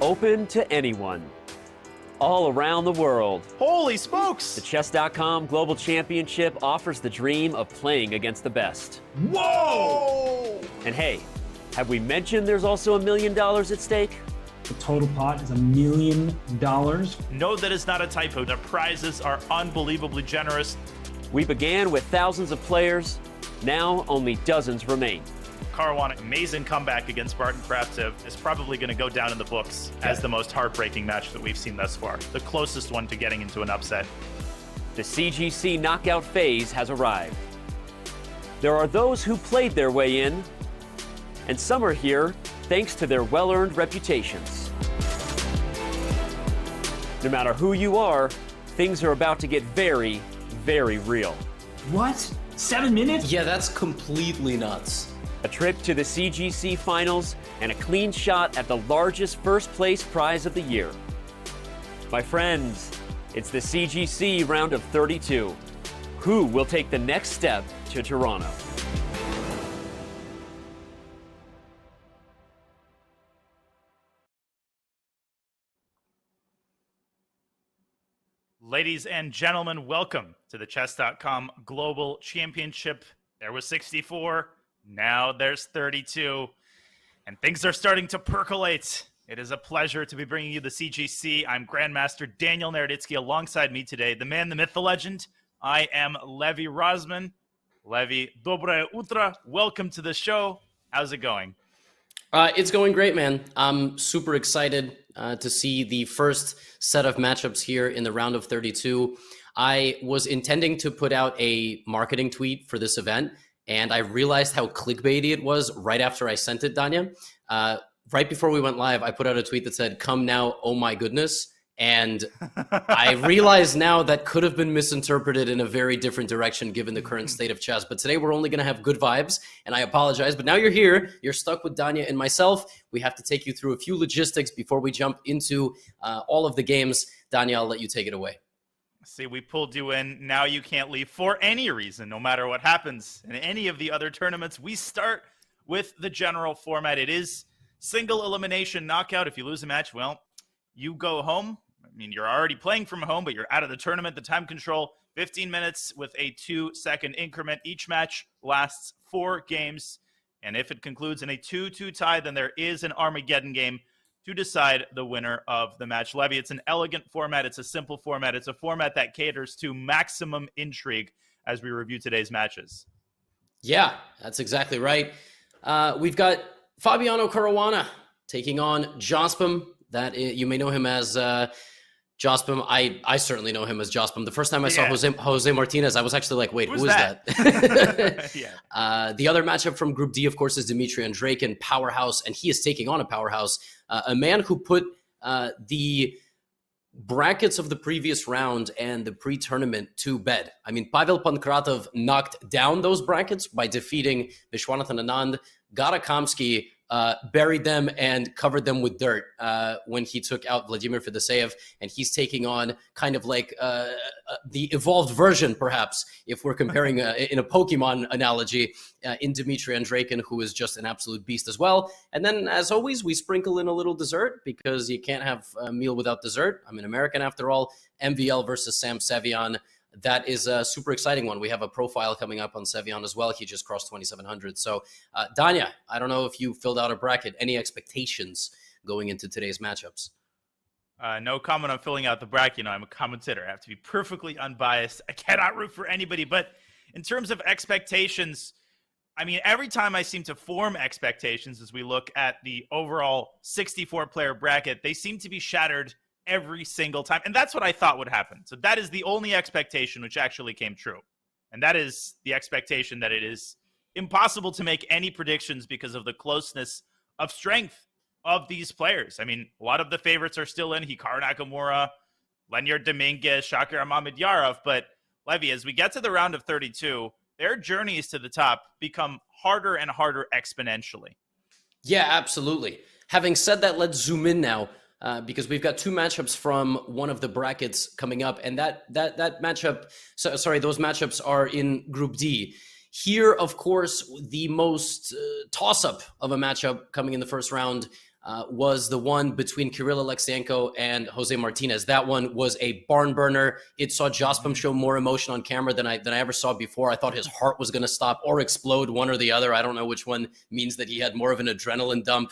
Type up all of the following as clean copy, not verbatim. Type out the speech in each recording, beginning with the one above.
open to anyone, all around the world. Holy smokes! The Chess.com Global Championship offers the dream of playing against the best. Whoa! And hey, have we mentioned there's also $1 million at stake? The total pot is $1 million. No, that is not a typo. The prizes are unbelievably generous. We began with thousands of players. Now only dozens remain. Caruana, amazing comeback against Barton Kravtsev, is probably going to go down in the books as the most heartbreaking match that we've seen thus far. The closest one to getting into an upset. The CGC knockout phase has arrived. There are those who played their way in, and some are here thanks to their well-earned reputations. No matter who you are, things are about to get very, very real. What? 7 minutes? Yeah, that's completely nuts. A trip to the CGC finals and a clean shot at the largest first place prize of the year. My friends, it's the CGC round of 32. Who will take the next step to Toronto? Ladies and gentlemen, welcome to the Chess.com Global Championship. There was 64, now there's 32, and things are starting to percolate. It is a pleasure to be bringing you the CGC. I'm Grandmaster Daniel Naroditsky. Alongside me today, the man, the myth, the legend. I am Levi Rosman. Levi, dobre utro. Welcome to the show. How's it going? It's going great, man. I'm super excited to see the first set of matchups here in the round of 32. I was intending to put out a marketing tweet for this event, and I realized how clickbaity it was right after I sent it, Danya. Right before we went live, I put out a tweet that said, "Come now, oh my goodness." And I realize now that could have been misinterpreted in a very different direction given the current state of chess. But today we're only going to have good vibes, and I apologize. But now you're here. You're stuck with Danya and myself. We have to take you through a few logistics before we jump into all of the games. Danya, I'll let you take it away. See, we pulled you in. Now you can't leave for any reason, no matter what happens in any of the other tournaments. We start with the general format. It is single elimination knockout. If you lose a match, well, you go home. I mean, you're already playing from home, but you're out of the tournament. The time control, 15 minutes with a 2-second increment. Each match lasts 4 games. And if it concludes in a 2-2 tie, then there is an Armageddon game to decide the winner of the match. Levi, it's an elegant format. It's a simple format. It's a format that caters to maximum intrigue as we review today's matches. Yeah, that's exactly right. We've got Fabiano Caruana taking on Jospim. That you may know him as Jospim. I certainly know him as Jospim. The first time I saw Jose Martinez, I was actually like, wait, who is that? The other matchup from Group D, of course, is Dmitry Andreikin, powerhouse, and he is taking on a powerhouse, a man who put the brackets of the previous round and the pre-tournament to bed. I mean, Pavel Pankratov knocked down those brackets by defeating Vishwanathan Anand. Garakamsky buried them and covered them with dirt when he took out Vladimir Fedoseev, and he's taking on kind of like the evolved version, perhaps, if we're comparing in a Pokemon analogy, in Dmitry Andreikin, who is just an absolute beast as well. And then, as always, we sprinkle in a little dessert because you can't have a meal without dessert. I'm an American after all. MVL versus Sam Sevian. That is a super exciting one. We have a profile coming up on Sevian as well. He just crossed 2,700. So, Danya, I don't know if you filled out a bracket. Any expectations going into today's matchups? No comment on filling out the bracket. You know, I'm a commentator. I have to be perfectly unbiased. I cannot root for anybody. But in terms of expectations, I mean, every time I seem to form expectations as we look at the overall 64-player bracket, they seem to be shattered every single time. And that's what I thought would happen. So that is the only expectation which actually came true. And that is the expectation that it is impossible to make any predictions because of the closeness of strength of these players. I mean, a lot of the favorites are still in. Hikaru Nakamura, Leonid Dominguez, Shakir Mamedyarov. But Levi, as we get to the round of 32, their journeys to the top become harder and harder exponentially. Yeah, absolutely. Having said that, let's zoom in now. Because we've got 2 matchups from one of the brackets coming up, and that matchup, those matchups are in Group D. Here, of course, the most toss-up of a matchup coming in the first round was the one between Kirill Alexyenko and Jose Martinez. That one was a barn burner. It saw Jospim show more emotion on camera than I ever saw before. I thought his heart was going to stop or explode, one or the other. I don't know which one means that he had more of an adrenaline dump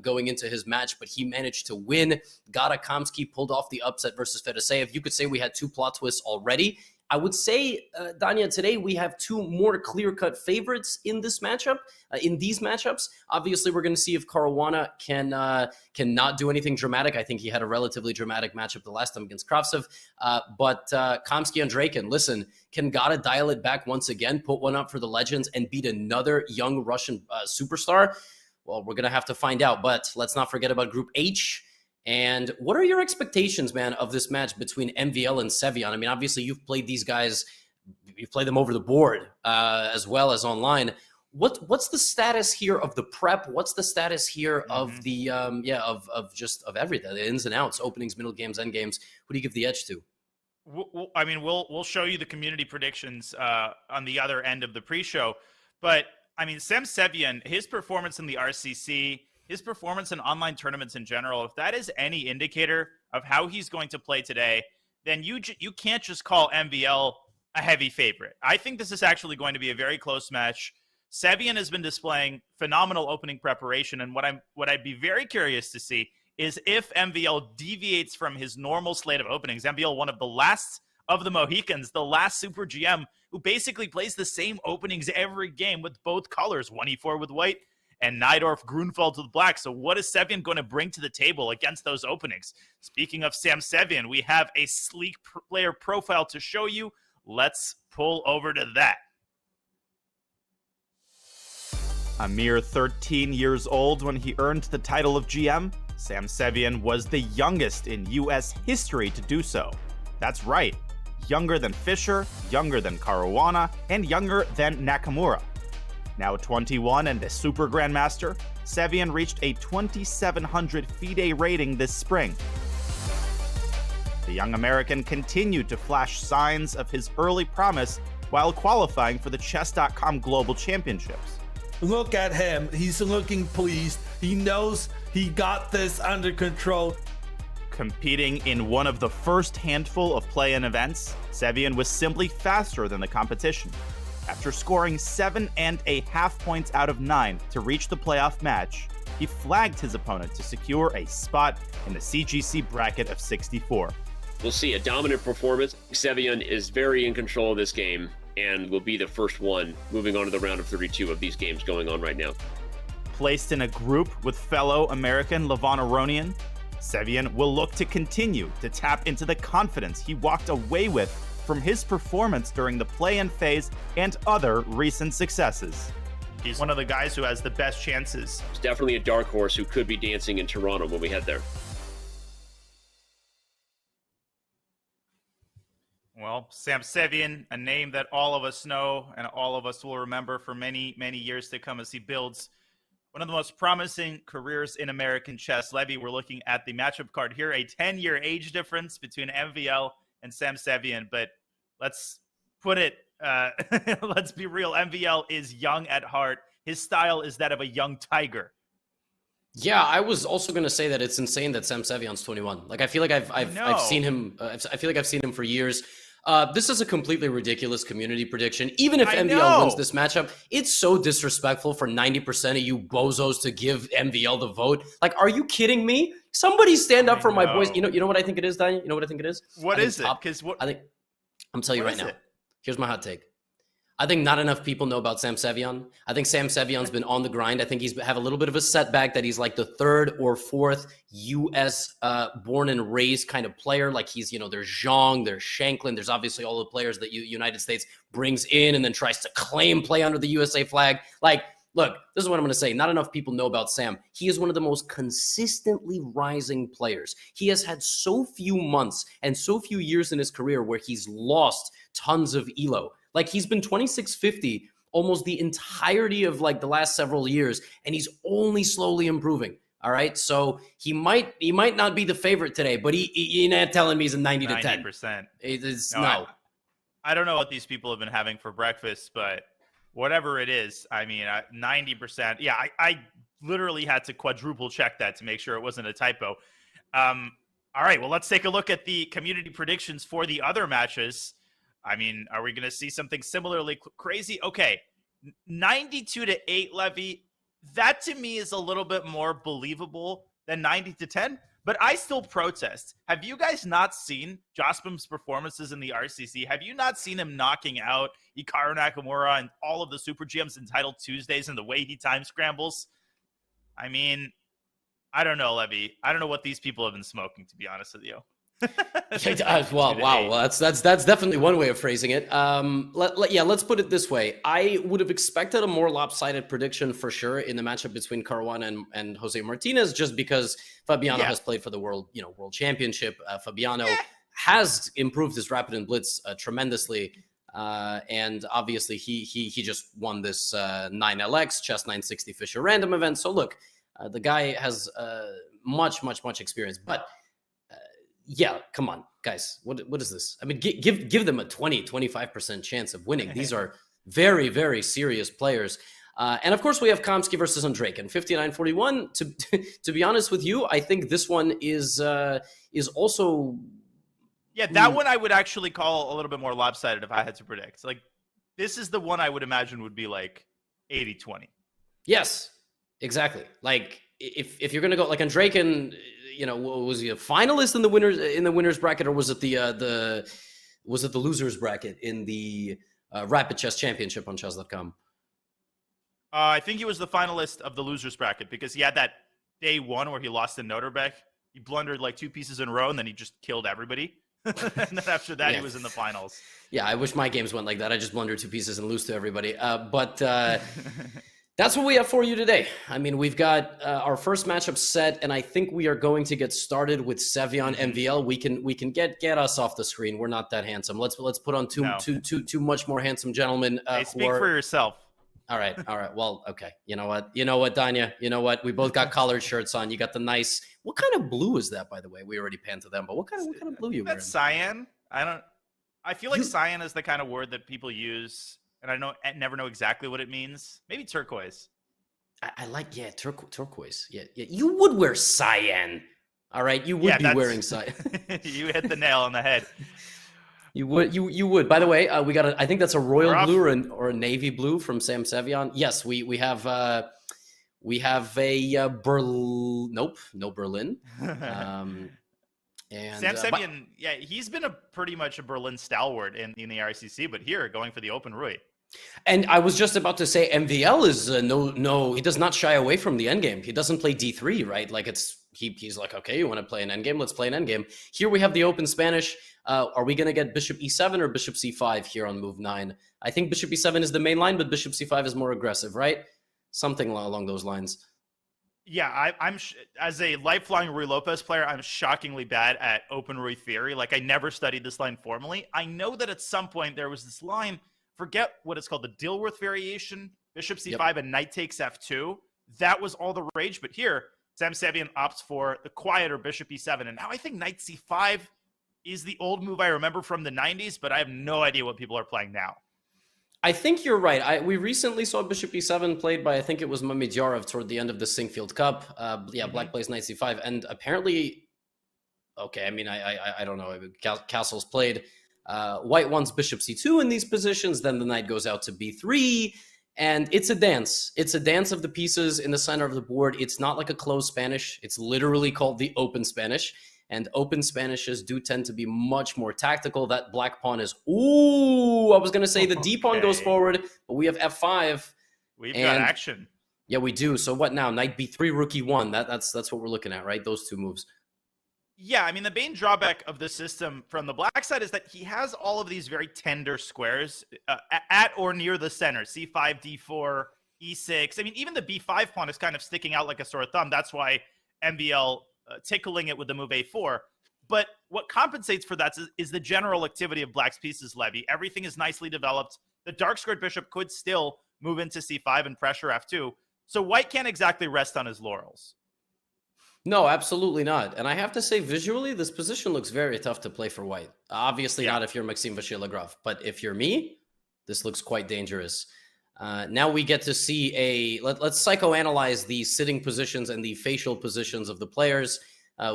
going into his match, but he managed to win. Gata Kamsky pulled off the upset versus Fedoseev. You could say we had 2 plot twists already. I would say, Danya, today we have 2 more clear-cut favorites in this matchup, in these matchups. Obviously, we're going to see if Caruana cannot do anything dramatic. I think he had a relatively dramatic matchup the last time against Kravtsov. But Kamsky and Andreikin, listen, can Gata dial it back once again, put one up for the legends, and beat another young Russian superstar? Well, we're going to have to find out. But let's not forget about Group H. And what are your expectations, man, of this match between MVL and Sevian? I mean, obviously, you've played these guys, you've played them over the board as well as online. What's the status here of the prep? What's the status here of the of everything, the ins and outs, openings, middle games, end games? Who do you give the edge to? I mean, we'll show you the community predictions on the other end of the pre-show, but I mean, Sam Sevian, his performance in the RCC, his performance in online tournaments in general, if that is any indicator of how he's going to play today, then you can't just call MVL a heavy favorite. I think this is actually going to be a very close match. Sevian has been displaying phenomenal opening preparation, and what I'd be very curious to see is if MVL deviates from his normal slate of openings. MVL, one of the last of the Mohicans, the last Super GM who basically plays the same openings every game with both colors, 1e4 with white, and Najdorf Grunfeld with black. So what is Sevian going to bring to the table against those openings? Speaking of Sam Sevian, we have a sleek player profile to show you. Let's pull over to that. A mere 13 years old when he earned the title of GM, Sam Sevian was the youngest in US history to do so. That's right, younger than Fischer, younger than Caruana, and younger than Nakamura. Now 21 and a Super Grandmaster, Sevian reached a 2,700 FIDE rating this spring. The young American continued to flash signs of his early promise while qualifying for the Chess.com Global Championships. Look at him. He's looking pleased. He knows he got this under control. Competing in one of the first handful of play-in events, Sevian was simply faster than the competition. After scoring 7.5 points out of 9 to reach the playoff match, he flagged his opponent to secure a spot in the CGC bracket of 64. We'll see a dominant performance. Sevian is very in control of this game and will be the first one moving on to the round of 32 of these games going on right now. Placed in a group with fellow American Levon Aronian, Sevian will look to continue to tap into the confidence he walked away with from his performance during the play-in phase and other recent successes. He's one of the guys who has the best chances. It's definitely a dark horse who could be dancing in Toronto when we head there. Well, Sam Sevian, a name that all of us know and all of us will remember for many, many years to come as he builds one of the most promising careers in American chess. Levy, we're looking at the matchup card here, a 10-year age difference between MVL and Sam Sevian, but let's put it, let's be real. MVL is young at heart. His style is that of a young tiger. Yeah, I was also going to say that it's insane that Sam Sevian's 21. Like, I feel like I've seen him. I feel like I've seen him for years. This is a completely ridiculous community prediction. Even if MVL wins this matchup, it's so disrespectful for 90% of you bozos to give MVL the vote. Like, are you kidding me? Somebody stand up for my boys. You know what I think it is, Daniel? You know what I think it is? What is it? Because I think I'm telling you right now. Here's my hot take. I think not enough people know about Sam Sevian. I think Sam Sevian's been on the grind. I think he's have a little bit of a setback that he's like the third or fourth U.S. Born and raised kind of player. Like he's, there's Zhang, there's Shanklin, there's obviously all the players that United States brings in and then tries to claim play under the USA flag. Like, look, this is what I'm going to say. Not enough people know about Sam. He is one of the most consistently rising players. He has had so few months and so few years in his career where he's lost tons of elo. Like he's been 2650 almost the entirety of like the last several years, and he's only slowly improving. All right, so he might not be the favorite today, but you're not telling me he's a 90 to 10. 90%. No. I don't know what these people have been having for breakfast, but whatever it is, I mean, 90%. Yeah, I literally had to quadruple check that to make sure it wasn't a typo. All right, well, let's take a look at the community predictions for the other matches. I mean, are we going to see something similarly crazy? Okay, 92-8, Levy. That to me is a little bit more believable than 90-10, but I still protest. Have you guys not seen Jospim's performances in the RCC? Have you not seen him knocking out Hikaru Nakamura and all of the Super GMs entitled Tuesdays and the way he time scrambles? I mean, I don't know, Levy. I don't know what these people have been smoking, to be honest with you. Well, wow. Well, that's definitely one way of phrasing it. Let's put it this way. I would have expected a more lopsided prediction for sure in the matchup between Caruana and Jose Martinez, just because Fabiano has played for the world championship. Fabiano has improved his rapid and blitz tremendously. And obviously he just won this 9LX Chess 960 Fisher random event. So look, the guy has much experience, but yeah, come on, guys. What is this? I mean, give them a 20-25% chance of winning. These are very, very serious players. And of course, we have Kamsky versus Andreikin, 59-41. To be honest with you, I think this one is also. Yeah, that one I would actually call a little bit more lopsided if I had to predict. Like, this is the one I would imagine would be like 80-20. Yes, exactly. Like, if you're gonna go like Andreikin, was he a finalist in the winners bracket, or was it the losers bracket in the Rapid Chess Championship on Chess.com? I think he was the finalist of the losers bracket because he had that day one where he lost to Noterbeck. He blundered like 2 pieces in a row, and then he just killed everybody. And then after that, he was in the finals. Yeah, I wish my games went like that. I just blundered 2 pieces and lose to everybody. But that's what we have for you today. I mean, we've got our first matchup set, and I think we are going to get started with Sevian MVL. We can get us off the screen. We're not that handsome. Let's put on two much more handsome gentlemen. Hey, speak for yourself. All right. Well, okay. You know what, Danya? You know what? We both got collared shirts on. You got the nice. What kind of blue is that, by the way? We already panned to them, but what kind of blue you wearing? That's cyan. I feel like cyan is the kind of word that people use, and I never know exactly what it means. Maybe turquoise. I like turquoise. Yeah. You would wear cyan. All right, you would be wearing cyan. You hit the nail on the head. You would. By the way, we got I think that's a royal blue or a navy blue from Sam Sevian. Yes, we have a Berlin. Nope, no Berlin. And Sam Sevian, he's been pretty much a Berlin stalwart in the RCC, but here going for the Open Rui. And I was just about to say MVL is no, he does not shy away from the endgame. He doesn't play D3, right? Like he's like, okay, you want to play an endgame? Let's play an endgame. Here we have the Open Spanish. Are we going to get Bishop E7 or Bishop C5 here on move 9? I think Bishop E7 is the main line, but Bishop C5 is more aggressive, right? Something along those lines. Yeah, I'm as a lifelong Rui Lopez player, I'm shockingly bad at Open Rui theory. Like, I never studied this line formally. I know that at some point there was this line, forget what it's called, the Dilworth variation, Bishop C5 and Knight takes F2. That was all the rage, but here, Sam Sevian opts for the quieter Bishop E7, and now I think Knight C5 is the old move I remember from the 90s, but I have no idea what people are playing now. I think you're right. We recently saw Bishop E7 played by, I think it was Mamedjarov toward the end of the Singfield Cup. Black plays Knight C5, and apparently, okay, I mean, I don't know. Castle's played. White wants Bishop C2 in these positions, then the Knight goes out to B3, and it's a dance. It's a dance of the pieces in the center of the board. It's not like a closed Spanish. It's literally called the Open Spanish. And open Spanishes do tend to be much more tactical. That black pawn is, I was going to say the D pawn goes forward, but we have F5. We've got action. Yeah, we do. So what now? Knight B3, Rook E1. That's what we're looking at, right? Those two moves. Yeah, I mean, the main drawback of the system from the black side is that he has all of these very tender squares at or near the center. C5, D4, E6. I mean, even the B5 pawn is kind of sticking out like a sore thumb. That's why MVL tickling it with the move A4. But what compensates for that is the general activity of black's pieces, Levy. Everything is nicely developed. The dark squared bishop could still move into C5 and pressure F2. So white can't exactly rest on his laurels. No, absolutely not. And I have to say, visually, this position looks very tough to play for white. Obviously not if you're Maxime Vachier-Lagrave. But if you're me, this looks quite dangerous. Now we get to see let's psychoanalyze the sitting positions and the facial positions of the players.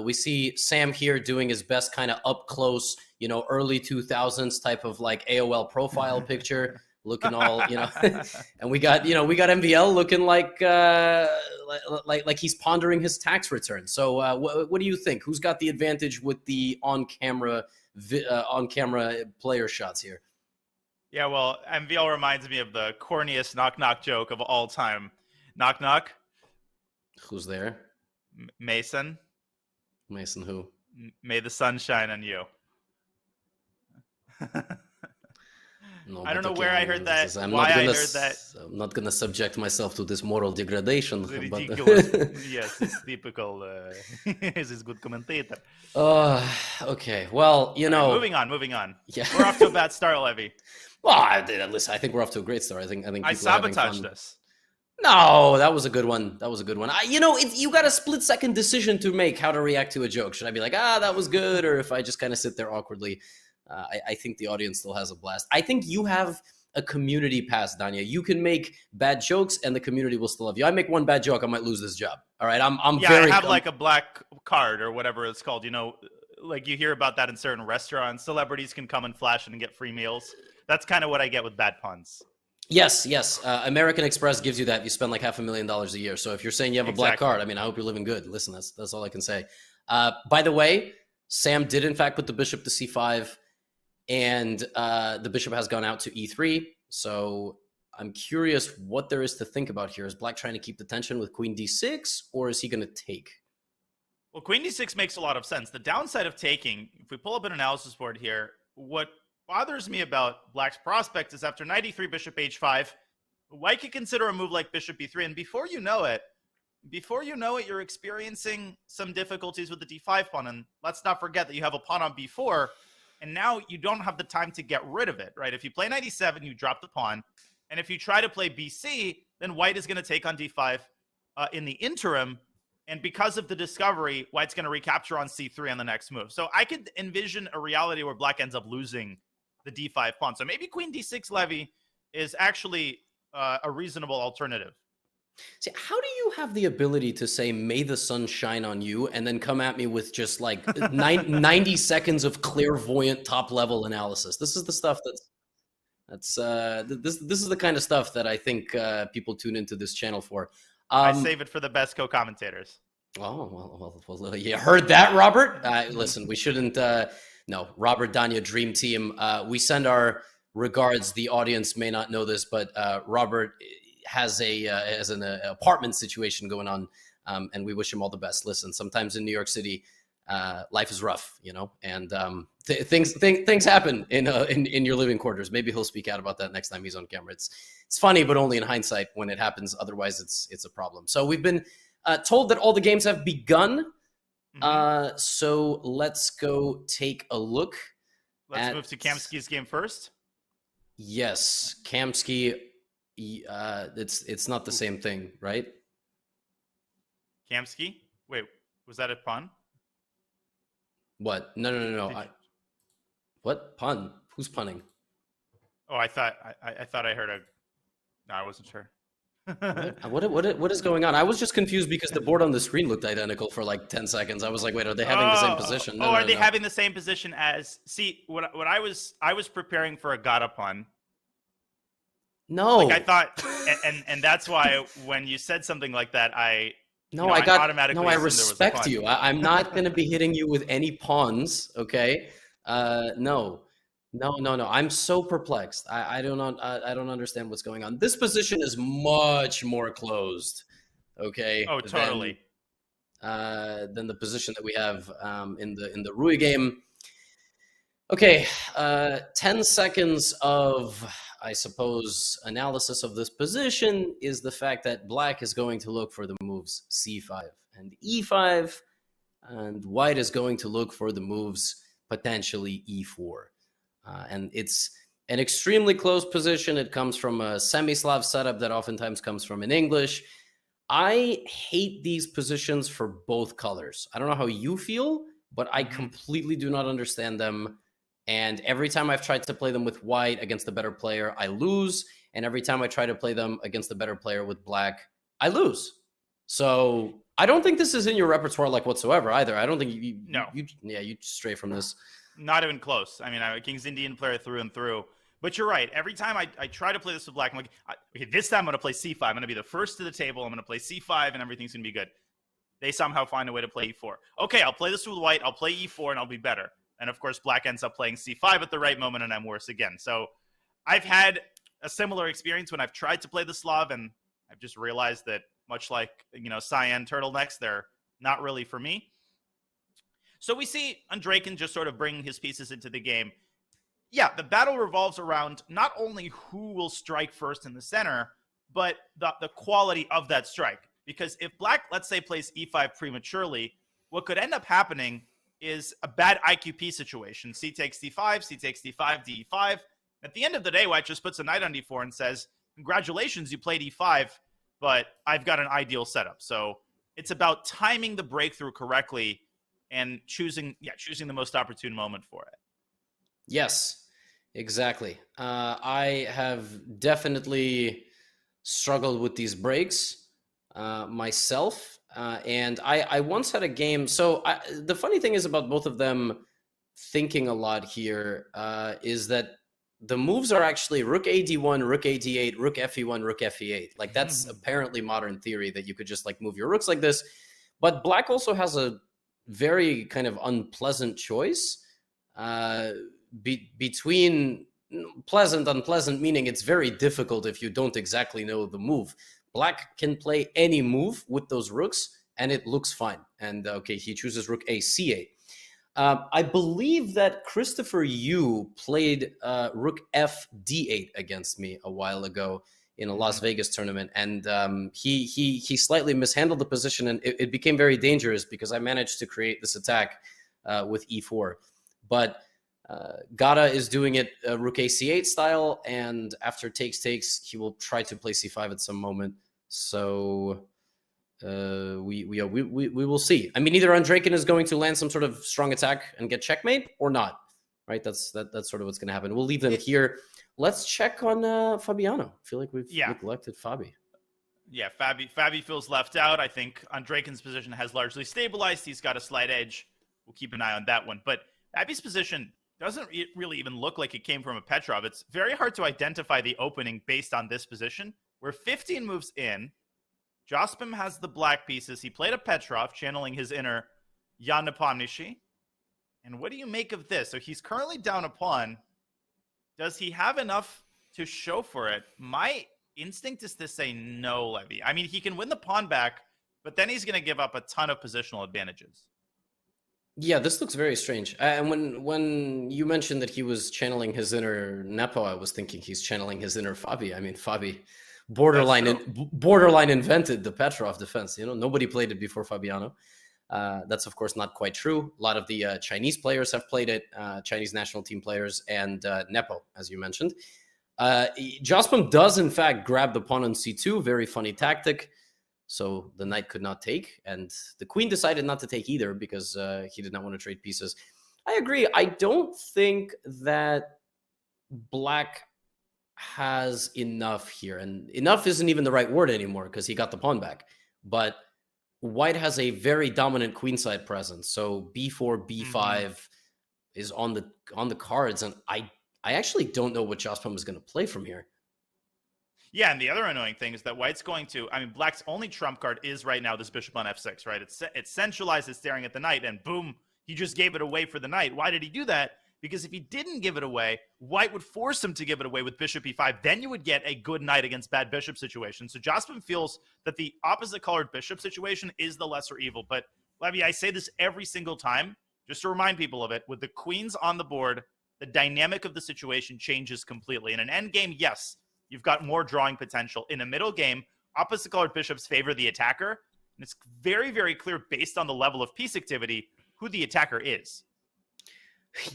We see Sam here doing his best kind of up close, early 2000s type of like AOL profile picture, looking all, and we got MVL looking like he's pondering his tax return. So what do you think? Who's got the advantage with the on-camera player shots here? Yeah, well, MVL reminds me of the corniest knock-knock joke of all time. Knock, knock. Who's there? Mason. Mason who? May the sun shine on you. No, I don't know where I heard that, why I heard that. I'm not going to subject myself to this moral degradation. Ridiculous. Yes, it's typical. He's a good commentator. Okay. Well, Moving on. Yeah. We're off to a bad start, Levy. Well, listen, I think we're off to a great start. I think I sabotaged us. No, that was a good one. If you got a split-second decision to make how to react to a joke, should I be like, that was good, or if I just kind of sit there awkwardly? I think the audience still has a blast. I think you have a community pass, Danya. You can make bad jokes, and the community will still love you. I make one bad joke, I might lose this job. All right, I have like a black card or whatever it's called. Like you hear about that in certain restaurants. Celebrities can come and flash and get free meals. That's kind of what I get with bad puns. Yes. American Express gives you that. You spend like $500,000 a year. So if you're saying you have a black card, I hope you're living good. Listen, that's all I can say. By the way, Sam did in fact put the bishop to c5, and the bishop has gone out to e3. So I'm curious what there is to think about here. Is Black trying to keep the tension with queen d6, or is he going to take? Well, queen d6 makes a lot of sense. The downside of taking, if we pull up an analysis board here, what bothers me about Black's prospect is after knight e3, bishop h5, White could consider a move like bishop b3, and before you know it, you're experiencing some difficulties with the d5 pawn. And let's not forget that you have a pawn on b4, and now you don't have the time to get rid of it, right? If you play knight e7, you drop the pawn, and if you try to play bc, then White is going to take on d5 in the interim. And because of the discovery, White's going to recapture on c3 on the next move. So I could envision a reality where Black ends up losing the d5 pawn. So maybe queen d6 Levy is actually a reasonable alternative. See, how do you have the ability to say, may the sun shine on you, and then come at me with just like 90 seconds of clairvoyant top-level analysis? This is the stuff this is the kind of stuff that I think people tune into this channel for. I save it for the best co-commentators. Oh, well, you heard that, Robert? Listen, we shouldn't... No, Robert, Danya, Dream Team. We send our regards. The audience may not know this, but Robert has an apartment situation going on, and we wish him all the best. Listen, sometimes in New York City, life is rough, and things happen in your living quarters. Maybe he'll speak out about that next time he's on camera. It's funny, but only in hindsight when it happens. Otherwise, it's a problem. So we've been told that all the games have begun. So let's go take a look. Let's move to Kamsky's game first. Yes, Kamsky. It's not the same thing, right? Kamsky? Wait, was that a pun? What? No. What pun? Who's punning? Oh, I thought I heard a. No, I wasn't sure. What is going on? I was just confused because the board on the screen looked identical for like 10 seconds. I was like, wait, are they having the same position? No, are they having the same position as? See, what I was preparing for a Gata pun. No, like I thought, and that's why when you said something like that, I respect you. I'm not going to be hitting you with any pawns. Okay, no. I'm so perplexed. I don't understand what's going on. This position is much more closed. Okay. Oh, totally. Than the position that we have in the Rui game. Okay, 10 seconds of, I suppose, analysis of this position is the fact that Black is going to look for the moves c5 and e5, and White is going to look for the moves potentially e4. And it's an extremely close position. It comes from a semi-Slav setup that oftentimes comes from an English. I hate these positions for both colors. I don't know how you feel, but I completely do not understand them. And every time I've tried to play them with white against the better player, I lose. And every time I try to play them against the better player with black, I lose. So I don't think this is in your repertoire like whatsoever either. I don't think you stray from this. Not even close. I mean, I'm a King's Indian player through and through. But you're right. Every time I try to play this with black, I'm like, okay, this time I'm going to play c5. I'm going to be the first to the table. I'm going to play c5, and everything's going to be good. They somehow find a way to play e4. Okay, I'll play this with white. I'll play e4, and I'll be better. And, of course, black ends up playing c5 at the right moment, and I'm worse again. So I've had a similar experience when I've tried to play the Slav, and I've just realized that much like, cyan turtlenecks, they're not really for me. So we see Andreikin just sort of bringing his pieces into the game. Yeah, the battle revolves around not only who will strike first in the center, but the quality of that strike. Because if black, let's say, plays e5 prematurely, what could end up happening is a bad IQP situation. C takes d5, c takes d5, d5. At the end of the day, white just puts a knight on d4 and says, congratulations, you played e5, but I've got an ideal setup. So it's about timing the breakthrough correctly and choosing the most opportune moment for it. Yes, exactly. I have definitely struggled with these breaks myself. And I once had a game. So the funny thing is about both of them thinking a lot here is that the moves are actually rook ad1, rook ad8, rook fe1, rook fe8. Like that's apparently modern theory that you could just like move your rooks like this. But black also has a very kind of unpleasant choice between pleasant, unpleasant, meaning it's very difficult if you don't exactly know the move. Black can play any move with those rooks, and it looks fine. And okay, he chooses rook a c8. I believe that Christopher Yu played rook f d8 against me a while ago in a Las Vegas tournament, and he slightly mishandled the position, and it became very dangerous because I managed to create this attack with e4. But Gata is doing it rook a c8 style, and after takes, he will try to play c5 at some moment. So we will see. I mean, either Andreikin is going to land some sort of strong attack and get checkmate or not, right? That's sort of what's going to happen. We'll leave them here. Let's check on Fabiano. I feel like we've neglected Fabi. Yeah, Fabi feels left out. I think Andreikin's position has largely stabilized. He's got a slight edge. We'll keep an eye on that one. But Fabi's position doesn't really even look like it came from a Petrov. It's very hard to identify the opening based on this position. We're 15 moves in. Jospim has the black pieces. He played a Petrov, channeling his inner Jan Nepomniachtchi. And what do you make of this? So he's currently down a pawn. Does he have enough to show for it? My instinct is to say no, Levy. I mean, he can win the pawn back, but then he's going to give up a ton of positional advantages. Yeah, this looks very strange. And when you mentioned that he was channeling his inner Nepo, I was thinking he's channeling his inner Fabi. I mean, Fabi borderline invented the Petrov defense. Nobody played it before Fabiano. That's, of course, not quite true. A lot of the Chinese players have played it, Chinese national team players, and Nepo, as you mentioned. Jospim does, in fact, grab the pawn on c2. Very funny tactic. So the knight could not take, and the queen decided not to take either because he did not want to trade pieces. I agree. I don't think that black has enough here, and enough isn't even the right word anymore because he got the pawn back. But white has a very dominant queenside presence, so b4, b5 is on the cards, and I actually don't know what Jospim is going to play from here. Yeah, and the other annoying thing is that white's going to, I mean, black's only trump card is right now this bishop on f6, right? It's centralized, it's staring at the knight, and boom, he just gave it away for the knight. Why did he do that? Because if he didn't give it away, white would force him to give it away with bishop e5. Then you would get a good knight against bad bishop situation. So Jospim feels that the opposite colored bishop situation is the lesser evil. But, Levy, I say this every single time, just to remind people of it. With the queens on the board, the dynamic of the situation changes completely. In an endgame, yes, you've got more drawing potential. In a middle game, opposite colored bishops favor the attacker. And it's very, very clear based on the level of piece activity who the attacker is.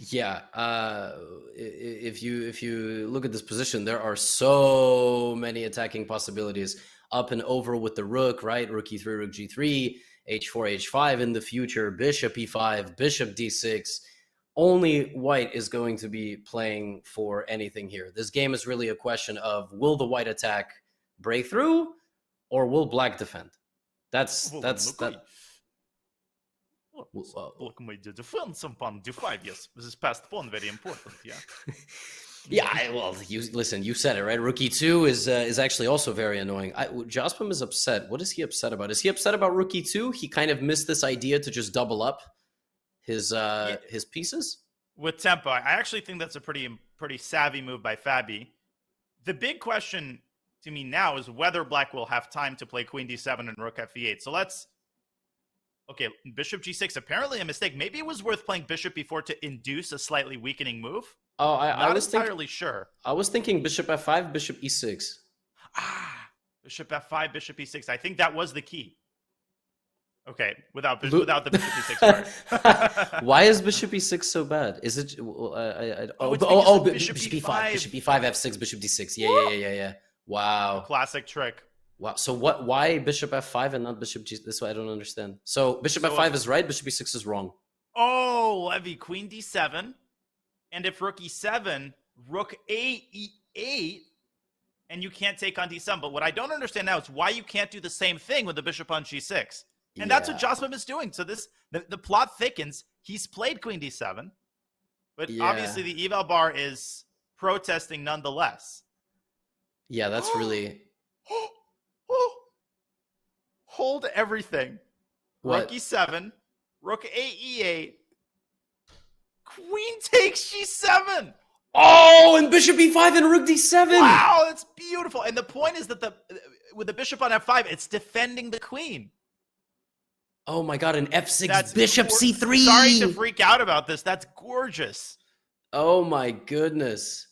Yeah, if you look at this position, there are so many attacking possibilities. Up and over with the rook, right? Rook e3, rook g3, h4, h5 in the future, bishop e5, bishop d6. only white is going to be playing for anything here. This game is really a question of, will the white attack break through, or will black defend? That's that. Look, my defense upon d5. Yes, this is passed pawn, very important. Yeah. Yeah, well, you said it right. Rook e2 is actually also very annoying. Jospin is upset. What is he upset about? Is he upset about rook e2? He kind of missed this idea to just double up his pieces with tempo. I actually think that's a pretty savvy move by Fabi. The big question to me now is whether black will have time to play queen d7 and rook f8. So okay, bishop g6, apparently a mistake. Maybe it was worth playing bishop b4 to induce a slightly weakening move. Oh, I was entirely sure. I was thinking bishop f5, bishop e6. Bishop f5, bishop e6. I think that was the key. Okay, without the bishop e6 part. Why is bishop e6 so bad? Is it? Bishop e5, bishop e5, f6, bishop d6. Yeah. Wow. Classic trick. Wow. So why bishop f5 and not bishop g? This is what I don't understand. So bishop f5 is right, bishop e6 is wrong. Oh, Levy, queen d7. And if rook e7, rook e8, and you can't take on d7. But what I don't understand now is why you can't do the same thing with the bishop on g6. And that's what Jospin is doing. So the plot thickens. He's played queen d7. But obviously the eval bar is protesting nonetheless. Yeah, that's really... Hold everything. What? Rook e7, rook e8, queen takes g7. Oh, and bishop e5 and rook d7. Wow, that's beautiful. And the point is that with the bishop on f5, it's defending the queen. Oh my god, an f6 bishop c3. Sorry to freak out about this. That's gorgeous. Oh my goodness.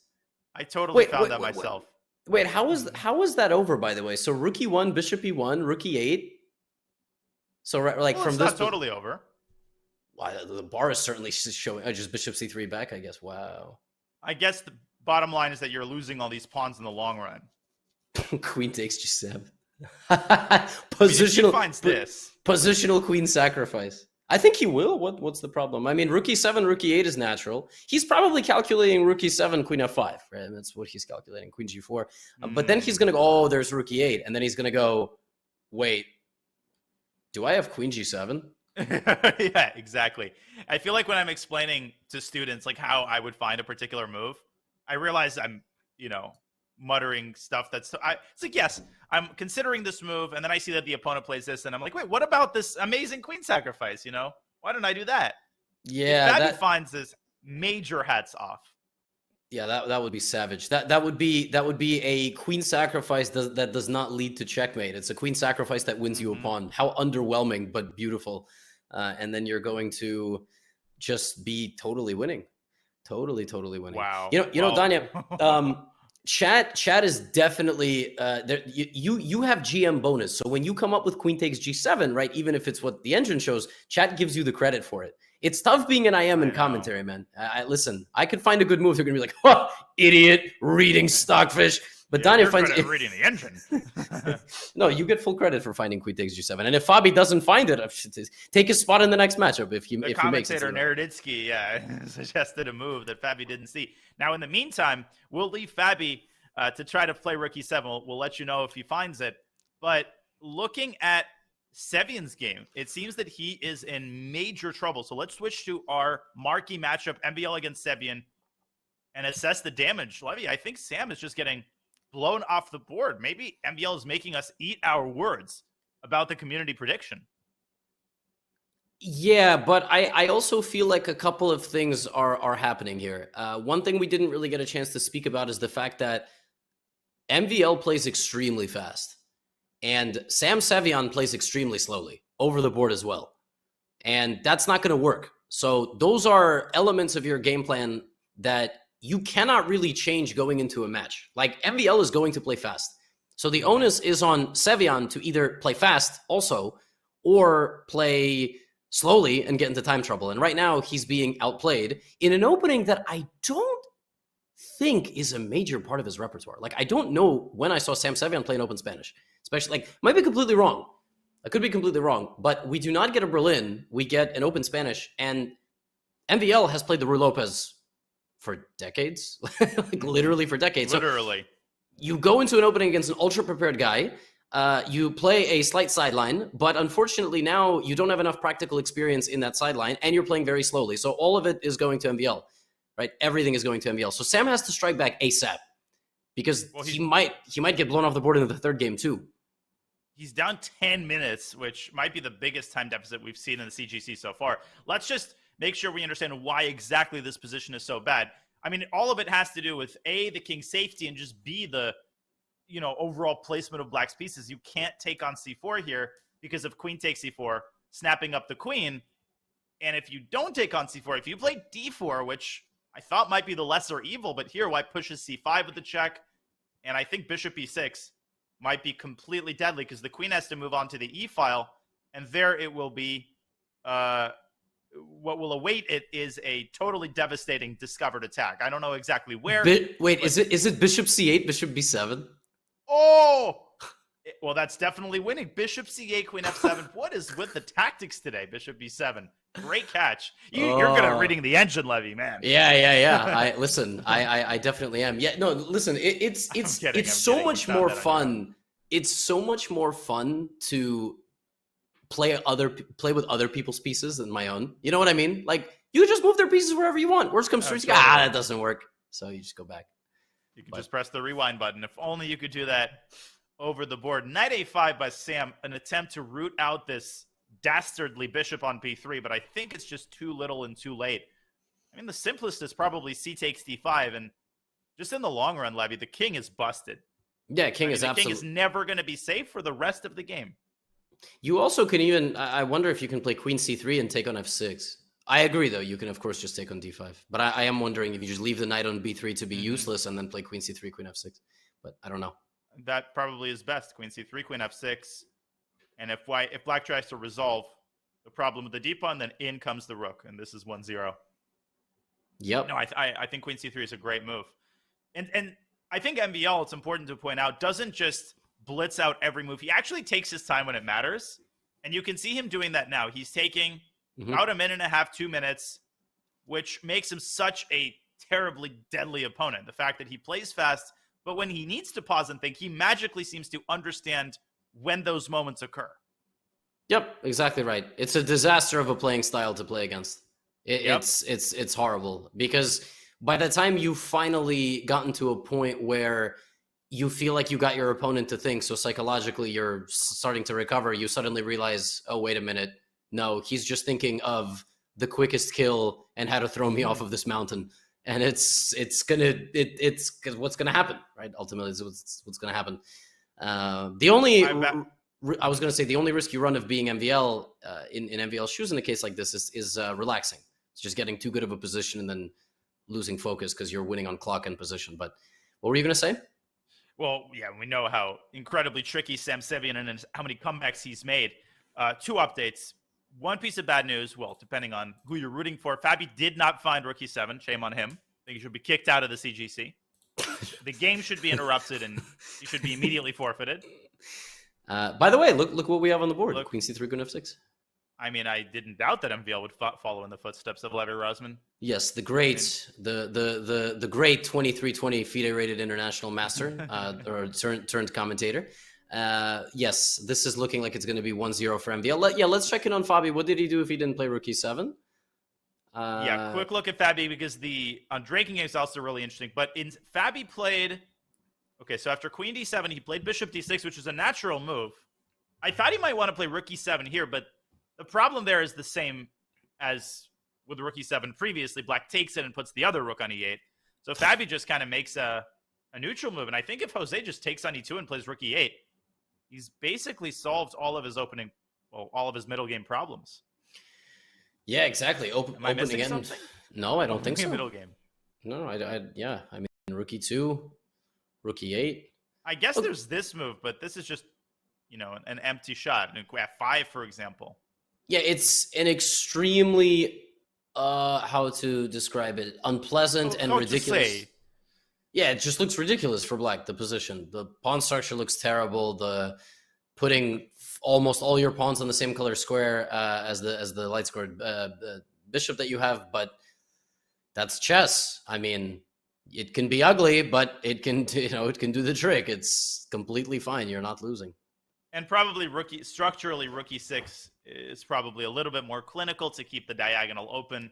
I totally found that myself. Wait, how was that over, by the way? So rook e1, bishop e1, rook e8. So like from this, not totally over. Wow, the bar is certainly showing. Just bishop c3 back, I guess. Wow. I guess the bottom line is that you're losing all these pawns in the long run. Queen takes g7. Positional queen sacrifice. I think he will. What's the problem? I mean, rook e7, rook e8 is natural. He's probably calculating rook e7, queen f5, right? That's what he's calculating, queen g4. But then he's going to go, oh, there's rook e8. And then he's going to go, wait, do I have queen g7? Yeah, exactly. I feel like when I'm explaining to students like how I would find a particular move, I realize I'm, muttering stuff it's like, yes, I'm considering this move, and then I see that the opponent plays this, and I'm like, wait, what about this amazing queen sacrifice? Why don't I do that? Yeah, if Fabi finds this, major hats off. Yeah, that would be savage. That would be a queen sacrifice that does not lead to checkmate. It's a queen sacrifice that wins you a pawn. How underwhelming, but beautiful. And then you're going to just be totally winning. Totally winning. Wow. Danya, chat is definitely there. You have GM bonus. So when you come up with queen takes g7, right, even if it's what the engine shows, chat gives you the credit for it. It's tough being an IM in commentary, man. Listen, I could find a good move. They're going to be like, oh, idiot, reading Stockfish. But Danya finds it. Reading the engine. No, you get full credit for finding queen takes g7. And if Fabi doesn't find it, take his spot in the next matchup if he makes it. The commentator Naroditsky, suggested a move that Fabi didn't see. Now, in the meantime, we'll leave Fabi to try to play rook e7. We'll let you know if he finds it. But looking at Sevian's game, it seems that he is in major trouble. So let's switch to our marquee matchup, MVL against Sevian, and assess the damage. Levy, I think Sam is just getting blown off the board. Maybe MVL is making us eat our words about the community prediction. Yeah, but I also feel like a couple of things are happening here. One thing we didn't really get a chance to speak about is the fact that MVL plays extremely fast. And Sam Sevian plays extremely slowly over the board as well. And that's not going to work. So those are elements of your game plan that you cannot really change going into a match. Like MVL is going to play fast. So the onus is on Sevian to either play fast also or play slowly and get into time trouble. And right now he's being outplayed in an opening that I don't think is a major part of his repertoire. Like I don't know when I saw Sam Sevian play in open Spanish. Especially, like, might be completely wrong. I could be completely wrong, but we do not get a Berlin. We get an open Spanish, and MVL has played the Rue Lopez for decades, like literally for decades. Literally. So you go into an opening against an ultra prepared guy. You play a slight sideline, but unfortunately now you don't have enough practical experience in that sideline, and you're playing very slowly. So all of it is going to MVL, right? Everything is going to MVL. So Sam has to strike back ASAP because he might get blown off the board in the third game too. He's down 10 minutes, which might be the biggest time deficit we've seen in the CGC so far. Let's just make sure we understand why exactly this position is so bad. I mean, all of it has to do with A, the king's safety, and just B, the overall placement of black's pieces. You can't take on c4 here because if queen takes c4, snapping up the queen. And if you don't take on c4, if you play d4, which I thought might be the lesser evil, but here white pushes c5 with the check, and I think bishop e6 might be completely deadly because the queen has to move on to the e file, and there it will be. What will await it is a totally devastating discovered attack. I don't know exactly where. Wait, is it bishop c8, bishop b7? Oh, well, that's definitely winning. Bishop c8, queen f7. What is with the tactics today? Bishop b7. Great catch. You're good at reading the engine, Levy, man. Yeah. I definitely am. Yeah, no, listen, it's so much more fun. It's so much more fun to play with other people's pieces than my own. You know what I mean? Like, you just move their pieces wherever you want. Worst comes to that doesn't work. So you just go back. You can just press the rewind button. If only you could do that over the board. Knight a5 by Sam, an attempt to root out this dastardly bishop on b3, but I think it's just too little and too late. I mean, the simplest is probably c takes d5, and just in the long run, Levy, the king is busted. Yeah, king is absolutely. The king is never going to be safe for the rest of the game. You also can even, I wonder if you can play queen c3 and take on f6. I agree, though. You can, of course, just take on d5. But I am wondering if you just leave the knight on b3 to be useless and then play queen c3, queen f6. But I don't know. That probably is best. Queen c3, queen f6. And if black tries to resolve the problem with the d pawn, then in comes the rook. And this is 1-0. Yep. No, I think queen c3 is a great move. And I think MVL, it's important to point out, doesn't just blitz out every move. He actually takes his time when it matters. And you can see him doing that now. He's taking about a minute and a half, 2 minutes, which makes him such a terribly deadly opponent. The fact that he plays fast, but when he needs to pause and think, he magically seems to understand when those moments occur. Yep, exactly right. It's a disaster of a playing style to play against. It's horrible because by the time you finally gotten to a point where you feel like you got your opponent to think, so psychologically you're starting to recover, you suddenly realize, oh, wait a minute. No, he's just thinking of the quickest kill and how to throw me off of this mountain. And it's what's gonna happen, right? Ultimately, it's what's gonna happen. The only risk you run of being MVL in MVL shoes in a case like this is relaxing. It's just getting too good of a position and then losing focus because you're winning on clock and position. But what were you gonna say? Well, yeah, we know how incredibly tricky Sam Sevian and how many comebacks he's made. 2 updates. One piece of bad news, well, depending on who you're rooting for, Fabi did not find Rook E7. Shame on him. I think he should be kicked out of the CGC. The game should be interrupted and he should be immediately forfeited. By the way, look what we have on the board. Queen C3, Queen F6. I mean, I didn't doubt that MVL would follow in the footsteps of Levy Rosman. Yes, the great, the great 2320 FIDE rated international master or turned commentator. Yes, this is looking like it's going to be 1-0 for MVL. Let's check in on Fabi. What did he do if he didn't play Rook E7? Yeah, quick look at Fabi because the Andreikin game is also really interesting. But Fabi played, okay, so after Queen D7, he played Bishop D6, which is a natural move. I thought he might want to play Rook E7 here, but the problem there is the same as with Rook E7 previously. Black takes it and puts the other Rook on E8. So Fabi just kind of makes a neutral move. And I think if Jose just takes on E2 and plays Rook E8, he's basically solved all of his all of his middle game problems. Yeah, exactly. Am I missing something? No, I don't think so. Middle game. No, I mean, Rook E2, Rook E8. I guess there's this move, but this is just, an empty shot. F5, for example. Yeah, it's an extremely, how to describe it, unpleasant and ridiculous. Yeah, it just looks ridiculous for black, the position. The pawn structure looks terrible. The putting almost all your pawns on the same color square as the light squared bishop that you have, but that's chess. I mean, it can be ugly, but it can, it can do the trick. It's completely fine. You're not losing. And probably structurally, rook e6 is probably a little bit more clinical to keep the diagonal open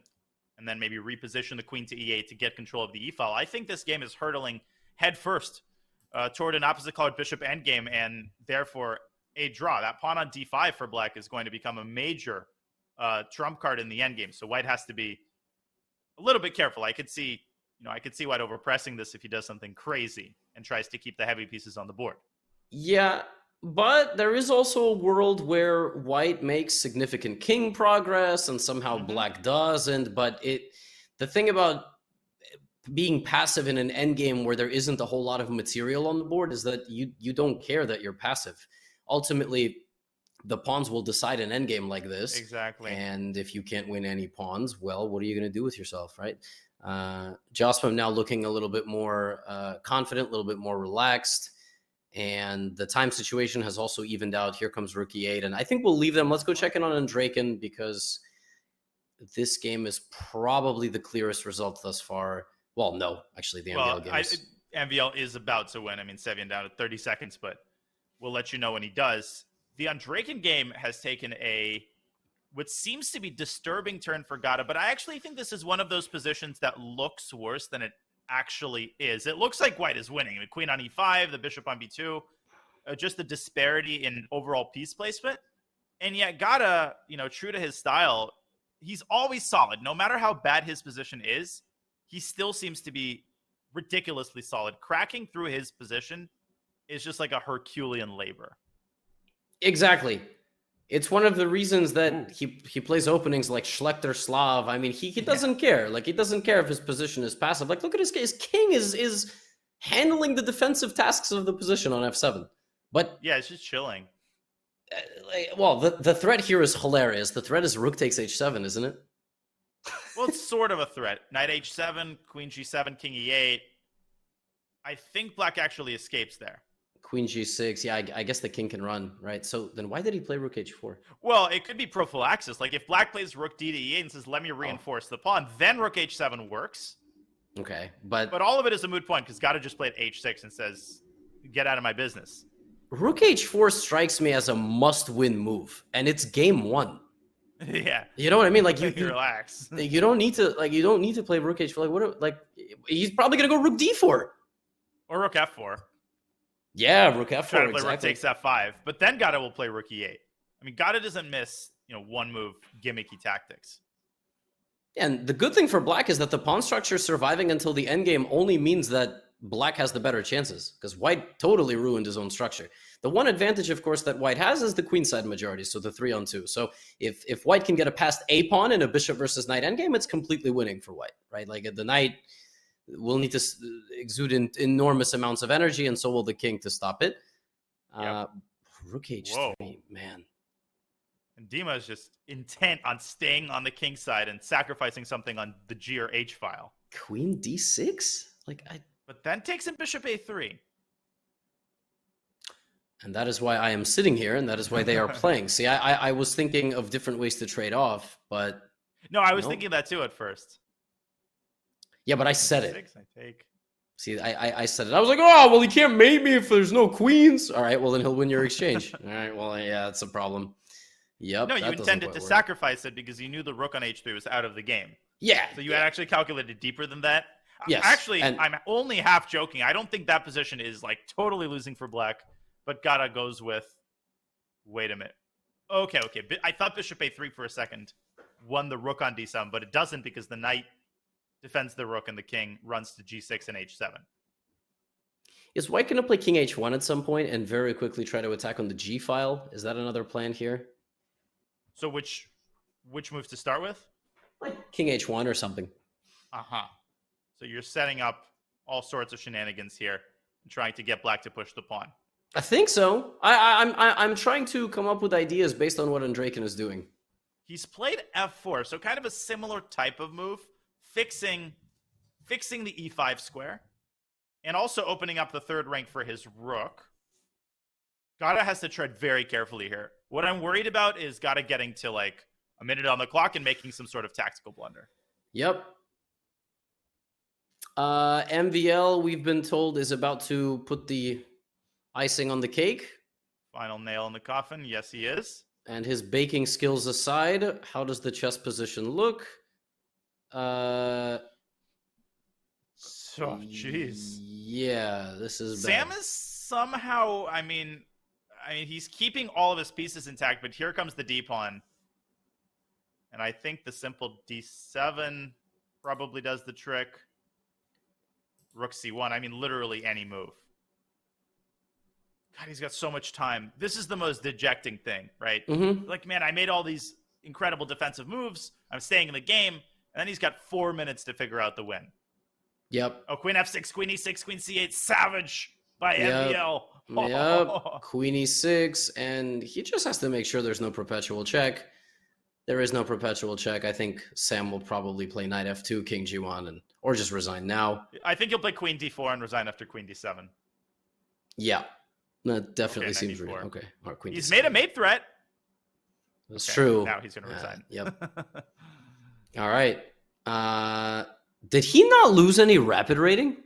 and then maybe reposition the queen to e8 to get control of the e-file. I think this game is hurtling head first toward an opposite-colored bishop endgame, and therefore a draw. That pawn on d5 for black is going to become a major trump card in the endgame. So white has to be a little bit careful. I could see white overpressing this if he does something crazy and tries to keep the heavy pieces on the board. Yeah, but there is also a world where white makes significant king progress and somehow black doesn't. But the thing about being passive in an endgame where there isn't a whole lot of material on the board is that you don't care that you're passive. Ultimately, the pawns will decide an endgame like this. Exactly. And if you can't win any pawns, well, what are you going to do with yourself, right? Jospin now looking a little bit more confident, a little bit more relaxed. And the time situation has also evened out. Here comes rook e8. And I think we'll leave them. Let's go check in on Andreikin, because this game is probably the clearest result thus far. Well, no, actually, the MVL game MVL is about to win. I mean, Sevian down at 30 seconds, but we'll let you know when he does. The Andreikin game has taken what seems to be disturbing turn for Gata, but I actually think this is one of those positions that looks worse than it actually is. It looks like white is winning. The queen on e5, the bishop on b2, just the disparity in overall piece placement. And yet Gata, true to his style, he's always solid. No matter how bad his position is, he still seems to be ridiculously solid. Cracking through his position is just like a Herculean labor. Exactly. It's one of the reasons that he plays openings like Schlechter Slav. I mean, he doesn't care. Like, he doesn't care if his position is passive. Like, look at his king is handling the defensive tasks of the position on f7. But yeah, it's just chilling. Well, the threat here is hilarious. The threat is rook takes h7, isn't it? Well, it's sort of a threat. Knight h7, queen g7, king e8. I think black actually escapes there. Queen g6. Yeah, I guess the king can run, right? So then why did he play rook h4? Well, it could be prophylaxis. Like, if black plays rook d to e8 and says, let me reinforce the pawn, then rook h7 works. Okay, but all of it is a moot point because Gata just played h6 and says, get out of my business. Rook h4 strikes me as a must-win move, and it's game one. Yeah, you know what I mean. Like, you relax. You don't need to play rook h4. Like, he's probably gonna go rook d4 or rook f4. Yeah, rook f4. Try to play rook takes f5, but then Gata will play rook e8. I mean, Gata doesn't miss one move gimmicky tactics. And the good thing for black is that the pawn structure surviving until the endgame only means that black has the better chances, because white totally ruined his own structure. The one advantage, of course, that white has is the queenside majority, so the 3-on-2. So if white can get a past a pawn in a bishop versus knight endgame, it's completely winning for white, right? Like, the knight will need to exude enormous amounts of energy, and so will the king to stop it. Yep. Rook h3, man. And Dima is just intent on staying on the king side and sacrificing something on the G or H file. Queen d6? But then takes in bishop a3. And that is why I am sitting here, and that is why they are playing. See, I was thinking of different ways to trade off, but... No, I was thinking that too at first. Yeah, but I said it. I take. See, I said it. I was like, oh, well, he can't mate me if there's no queens. All right, well, then he'll win your exchange. All right, well, yeah, that's a problem. Yep. No, you intended to sacrifice it because you knew the rook on h3 was out of the game. Yeah. So you had actually calculated deeper than that. Yes. Actually, I'm only half joking. I don't think that position is like totally losing for black, but Gata goes with, wait a minute. Okay. I thought bishop a3 for a second won the rook on d7, but it doesn't because the knight defends the rook and the king runs to g6 and h7. Is white going to play king h1 at some point and very quickly try to attack on the g file? Is that another plan here? So which move to start with? Like king h1 or something. Uh-huh. So you're setting up all sorts of shenanigans here and trying to get black to push the pawn. I think so. I'm trying to come up with ideas based on what Andreikin is doing. He's played f4, so kind of a similar type of move, fixing the e5 square, and also opening up the third rank for his rook. Gata has to tread very carefully here. What I'm worried about is Gata getting to like a minute on the clock and making some sort of tactical blunder. Yep. MVL, we've been told, is about to put the icing on the cake. Final nail in the coffin. Yes, he is. And his baking skills aside, how does the chess position look? So, jeez. Yeah, this is Sam bad. is somehow, I mean, he's keeping all of his pieces intact, but here comes the D pawn. And I think the simple D7 probably does the trick. Rook C1. I mean, literally any move. God, he's got so much time. This is the most dejecting thing, right? Mm-hmm. Like, man, I made all these incredible defensive moves. I'm staying in the game. And then he's got 4 minutes to figure out the win. Yep. Oh, Queen F6, Queen E6, Queen C8. Savage by Yep. MVL. Yep. Queen E6. And he just has to make sure there's no perpetual check. There is no perpetual check. I think Sam will probably play Knight F2, King G1, or just resign now. I think he'll play Queen D4 and resign after Queen D7. Yeah. That definitely Okay, seems Knight real. D4. Okay. Or Queen He's D7. made a mate threat. That's Okay, true. Now he's going to resign. Yep. All right. Did he not lose any rapid rating?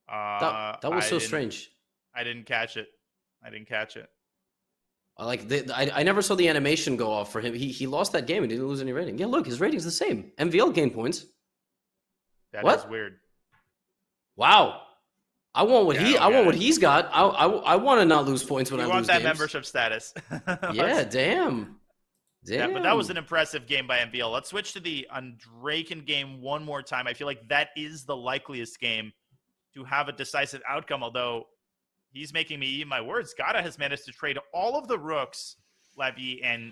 That was so strange. I didn't catch it. I never saw the animation go off for him. He lost that game and didn't lose any rating. Yeah, look, his rating's the same. MVL gained points. That What? is weird. Wow. I want what Yeah, I want what he's got. I want to not lose points when You I want lose that games. membership status. Yeah, damn. Yeah, but that was an impressive game by MVL. Let's switch to the Andreikin game one more time. I feel like that is the likeliest game to have a decisive outcome, although he's making me eat my words. Gata has managed to trade all of the rooks, Levy, and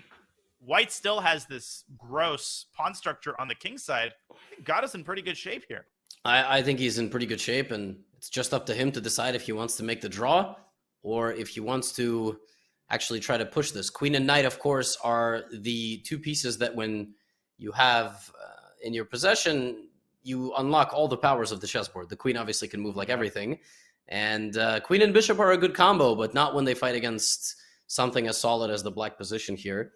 White still has this gross pawn structure on the king side. I think Gata's in pretty good shape here. I think he's in pretty good shape, and it's just up to him to decide if he wants to make the draw or if he wants to actually try to push this. Queen and knight, of course, are the two pieces that when you have in your possession, you unlock all the powers of the chessboard. The queen obviously can move like everything. And queen and bishop are a good combo, but not when they fight against something as solid as the black position here.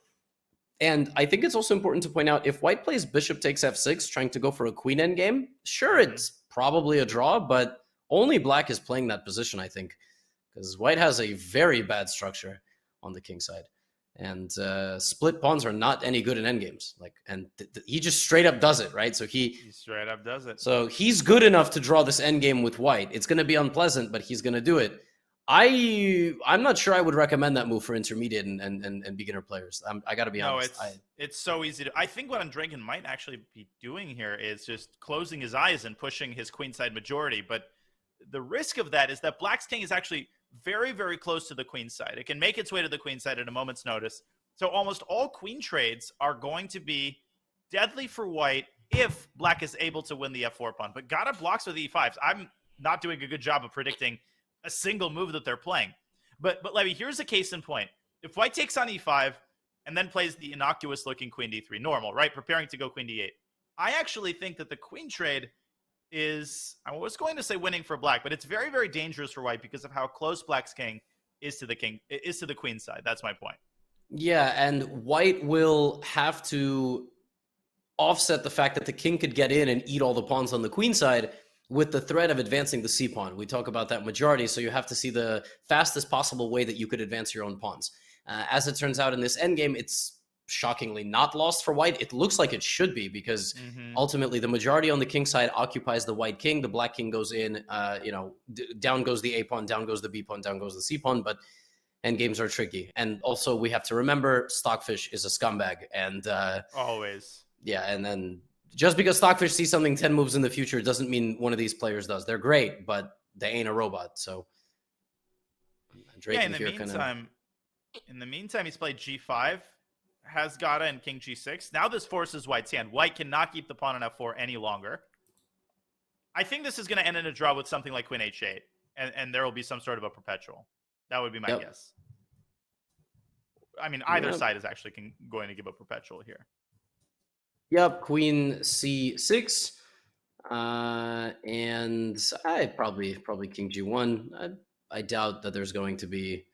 And I think it's also important to point out, if white plays bishop takes f6, trying to go for a queen endgame, sure, it's probably a draw, but only black is playing that position, I think, because white has a very bad structure on the king side. And split pawns are not any good in endgames. He just straight up does it, right? So he straight up does it. So he's good enough to draw this endgame with white. It's going to be unpleasant, but he's going to do it. I'm not sure I would recommend that move for intermediate and beginner players. I got to be honest. It's so easy to. I think what Andreikin might actually be doing here is just closing his eyes and pushing his queenside majority. But the risk of that is that black's king is actually very, very close to the queen side. It can make its way to the queen side at a moment's notice. So almost all queen trades are going to be deadly for white if black is able to win the f4 pawn. But Gata blocks with e5s. I'm not doing a good job of predicting a single move that they're playing. But Levy, here's a case in point. If white takes on e5 and then plays the innocuous looking queen d3, normal, right? Preparing to go queen d8. I actually think that the queen trade is, I was going to say winning for black, but it's very, very dangerous for white because of how close black's king is to the queen side. That's my point. Yeah, and white will have to offset the fact that the king could get in and eat all the pawns on the queen side with the threat of advancing the c-pawn. We talk about that majority, so you have to see the fastest possible way that you could advance your own pawns. As it turns out in this endgame, it's shockingly not lost for white. It looks like it should be because ultimately the majority on the king side occupies the white king. The black king goes in, down goes the a-pawn, down goes the b-pawn, down goes the c-pawn, but endgames are tricky. And also we have to remember Stockfish is a scumbag. And always. Yeah, and then just because Stockfish sees something 10 moves in the future doesn't mean one of these players does. They're great, but they ain't a robot. So in the meantime, he's played g5, has Gata and king g6. Now this forces white's hand. White cannot keep the pawn on f4 any longer. I think this is going to end in a draw with something like queen h8, and there will be some sort of a perpetual. That would be my guess. I mean, either side is actually going to give a perpetual here. Yep, queen c6, and I probably king g1. I doubt that there's going to be.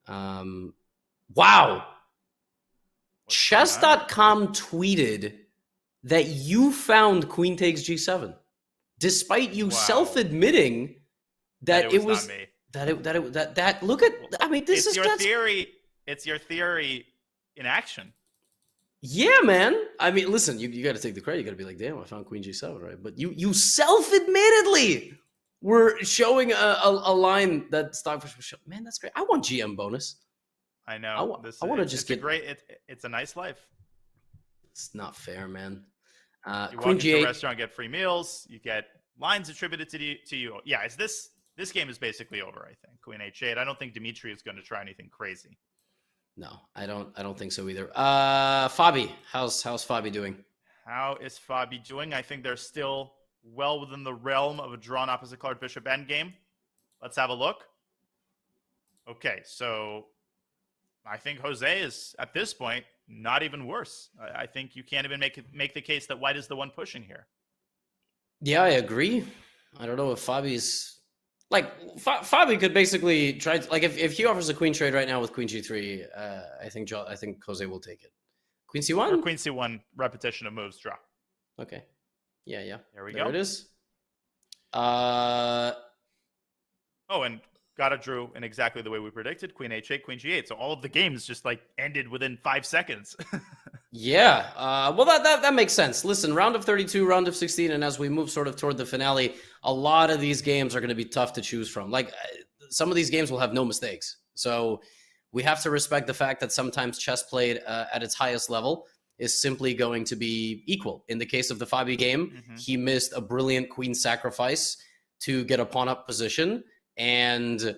Wow, Chess.com tweeted that you found queen takes g7, despite you self-admitting that it was not me. that look at. I mean, this is your theory. It's your theory in action. Yeah, man. I mean, listen, you got to take the credit. You got to be like, damn, I found queen g7, right? But you self-admittedly were showing a line that Stockfish was showing. Man, that's great. I want GM bonus. I know. I want to just get great. It's a nice life. It's not fair, man. You Queen walk into G8. a restaurant, get free meals. You get lines attributed to you. Yeah, this game is basically over. I think Queen H8. I don't think Dimitri is going to try anything crazy. No, I don't think so either. Fabi, how's Fabi doing? How is Fabi doing? I think they're still well within the realm of a drawn opposite card bishop endgame. Let's have a look. Okay, so I think Jose is at this point not even worse. I think you can't even make the case that white is the one pushing here. Yeah, I agree. I don't know if Fabi's like Fabi could basically try to, like if he offers a queen trade right now with queen g3, I think Jose will take it. Queen c1 or queen c1 repetition of moves draw. Okay. Yeah. There we go. There it is. Oh, and got it drew in exactly the way we predicted. Queen h8, queen g8. So all of the games just like ended within 5 seconds. Yeah. Well, that makes sense. Listen, round of 32, round of 16, and as we move sort of toward the finale, a lot of these games are going to be tough to choose from. Like some of these games will have no mistakes. So we have to respect the fact that sometimes chess played at its highest level is simply going to be equal. In the case of the Fabi game, he missed a brilliant queen sacrifice to get a pawn up position and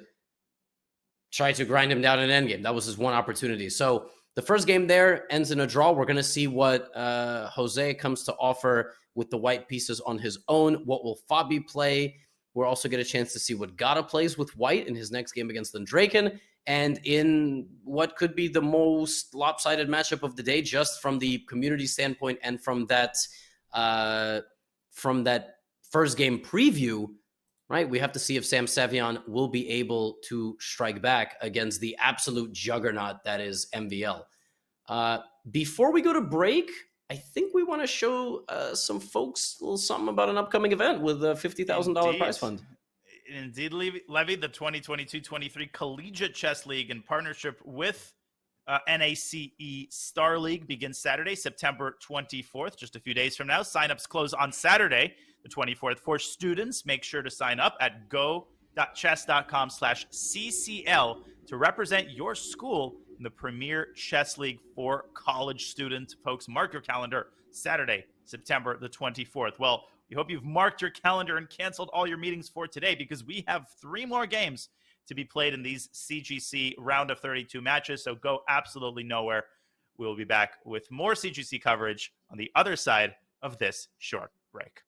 try to grind him down in endgame. That was his one opportunity. So the first game there ends in a draw. We're going to see what Jose comes to offer with the white pieces on his own. What will Fabi play? We'll also get a chance to see what Gata plays with white in his next game against Andreikin, and in what could be the most lopsided matchup of the day, just from the community standpoint and from that first game preview. Right, we have to see if Sam Sevian will be able to strike back against the absolute juggernaut that is MVL. Before we go to break, I think we want to show some folks a little something about an upcoming event with a $50,000 prize fund. Indeed, Levy, the 2022-23 Collegiate Chess League in partnership with NACE Star League begins Saturday, September 24th, just a few days from now. Signups close on Saturday, the 24th. For students, make sure to sign up at go.chess.com/CCL to represent your school in the Premier Chess League for college students. Folks, mark your calendar, Saturday, September the 24th. Well, we hope you've marked your calendar and canceled all your meetings for today, because we have 3 more games to be played in these CGC round of 32 matches. So go absolutely nowhere. We'll be back with more CGC coverage on the other side of this short break.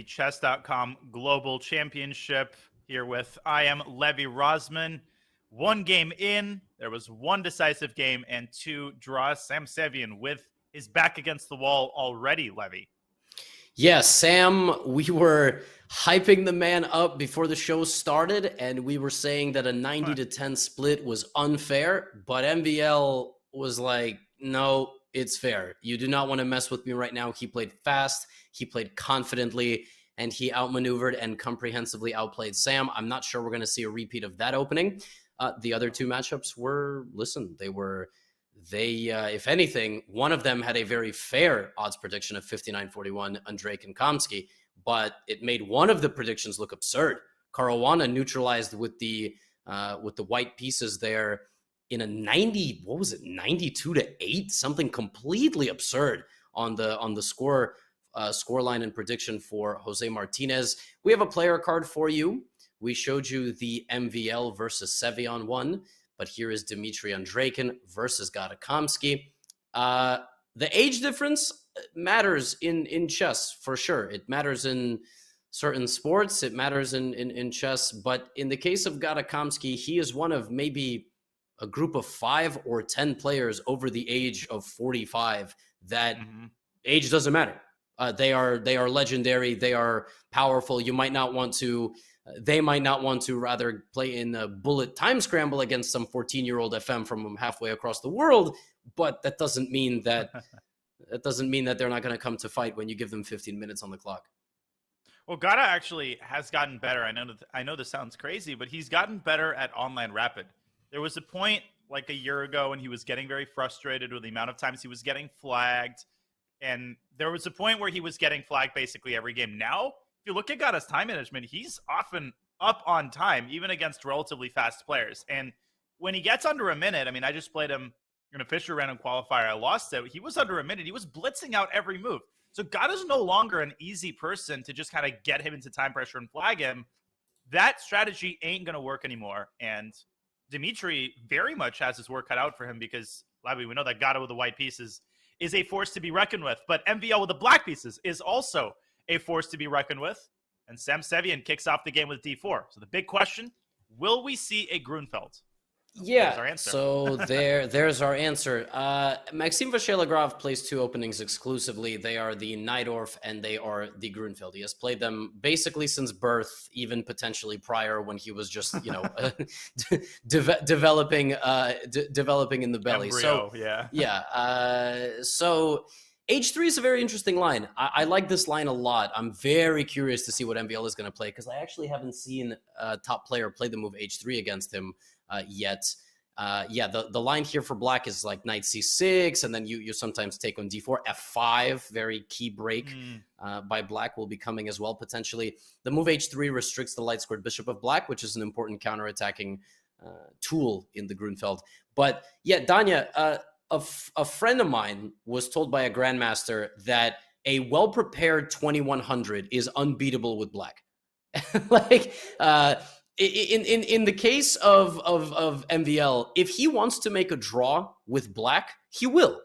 Chess.com Global Championship here with I am Levy Rosman. One game in, there was one decisive game and 2 draws. Sam Sevian with his back against the wall already, Levy. Yeah, Sam, we were hyping the man up before the show started, and we were saying that a 90-10 split was unfair, but MVL was like, no, it's fair. You do not want to mess with me right now. He played fast, he played confidently, and he outmaneuvered and comprehensively outplayed Sam. I'm not sure we're going to see a repeat of that opening. The other 2 matchups were, listen, if anything, one of them had a very fair odds prediction of 59-41, Andreikin and Kamsky, but it made one of the predictions look absurd. Caruana neutralized with the white pieces there in a 92-8, something completely absurd on the score line and prediction for Jose Martinez. We have a player card for you. We showed you the MVL versus Sevian one, but here is Dmitry Andreikin versus Gata Kamsky. The age difference matters in chess, for sure. It matters in certain sports. It matters in chess. But in the case of Gata Kamsky, he is one of maybe a group of 5 or 10 players over the age of 45 that age doesn't matter. They are legendary. They are powerful. You might not want to... They might not want to rather play in a bullet time scramble against some 14-year-old FM from halfway across the world, but that doesn't mean that they're not going to come to fight when you give them 15 minutes on the clock. Well, Gata actually has gotten better. I know this sounds crazy, but he's gotten better at online rapid. There was a point like a year ago when he was getting very frustrated with the amount of times he was getting flagged, and there was a point where he was getting flagged basically every game. Now, if you look at Gata's time management, he's often up on time, even against relatively fast players. And when he gets under a minute, I mean, I just played him in a Fisher random qualifier. I lost it. He was under a minute. He was blitzing out every move. So Gata's no longer an easy person to just kind of get him into time pressure and flag him. That strategy ain't going to work anymore. And Dmitry very much has his work cut out for him because, Lavi, we know that Gata with the white pieces is a force to be reckoned with. But MVL with the black pieces is also a force to be reckoned with, and Sam Sevian kicks off the game with d4. So the big question, will we see a Grunfeld? Yeah, so there's our answer. Maxime Vachier-Lagrave plays 2 openings exclusively. They are the Najdorf and they are the Grunfeld. He has played them basically since birth, even potentially prior when he was just, developing in the belly. Embryo, So H3 is a very interesting line. I like this line a lot. I'm very curious to see what MVL is going to play because I actually haven't seen a top player play the move H3 against him yet. The line here for black is like knight c6, and then you sometimes take on d4, f5, very key break by black will be coming as well potentially. The move h3 restricts the light squared bishop of black, which is an important counterattacking tool in the Grunfeld. But yeah, Danya, a friend of mine was told by a grandmaster that a well-prepared 2100 is unbeatable with black. In the case of MVL, if he wants to make a draw with black, he will.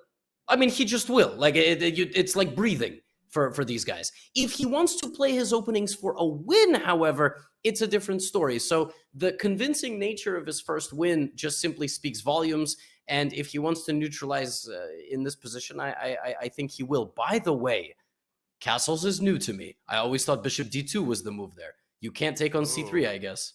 I mean, he just will. It's like breathing for these guys. If he wants to play his openings for a win, however, it's a different story. So the convincing nature of his first win just simply speaks volumes. And if he wants to neutralize in this position, I think he will. By the way, castles is new to me. I always thought bishop d2 was the move there. You can't take on c3, I guess.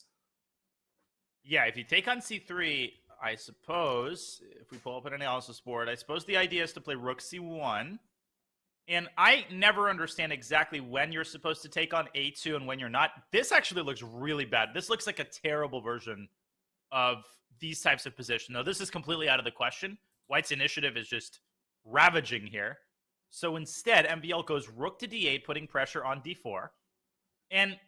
Yeah, if you take on c3, I suppose, if we pull up an analysis board, I suppose the idea is to play rook c1. And I never understand exactly when you're supposed to take on a2 and when you're not. This actually looks really bad. This looks like a terrible version of these types of position. Though this is completely out of the question. White's initiative is just ravaging here. So instead, MVL goes rook to d8, putting pressure on d4. And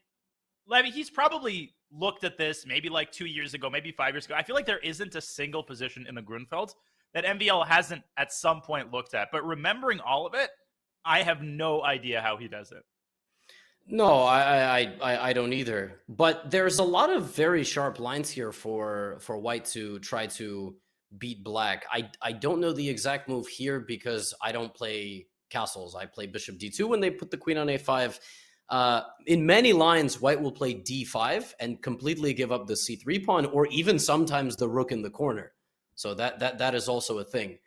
Levy, he's probably looked at this maybe like 2 years ago, maybe 5 years ago. I feel like there isn't a single position in the Grunfeld that MVL hasn't at some point looked at. But remembering all of it, I have no idea how he does it. No, I don't either. But there's a lot of very sharp lines here for white to try to beat black. I don't know the exact move here because I don't play castles. I play bishop d2 when they put the queen on a5. In many lines, white will play d5 and completely give up the c3 pawn, or even sometimes the rook in the corner. So that is also a thing.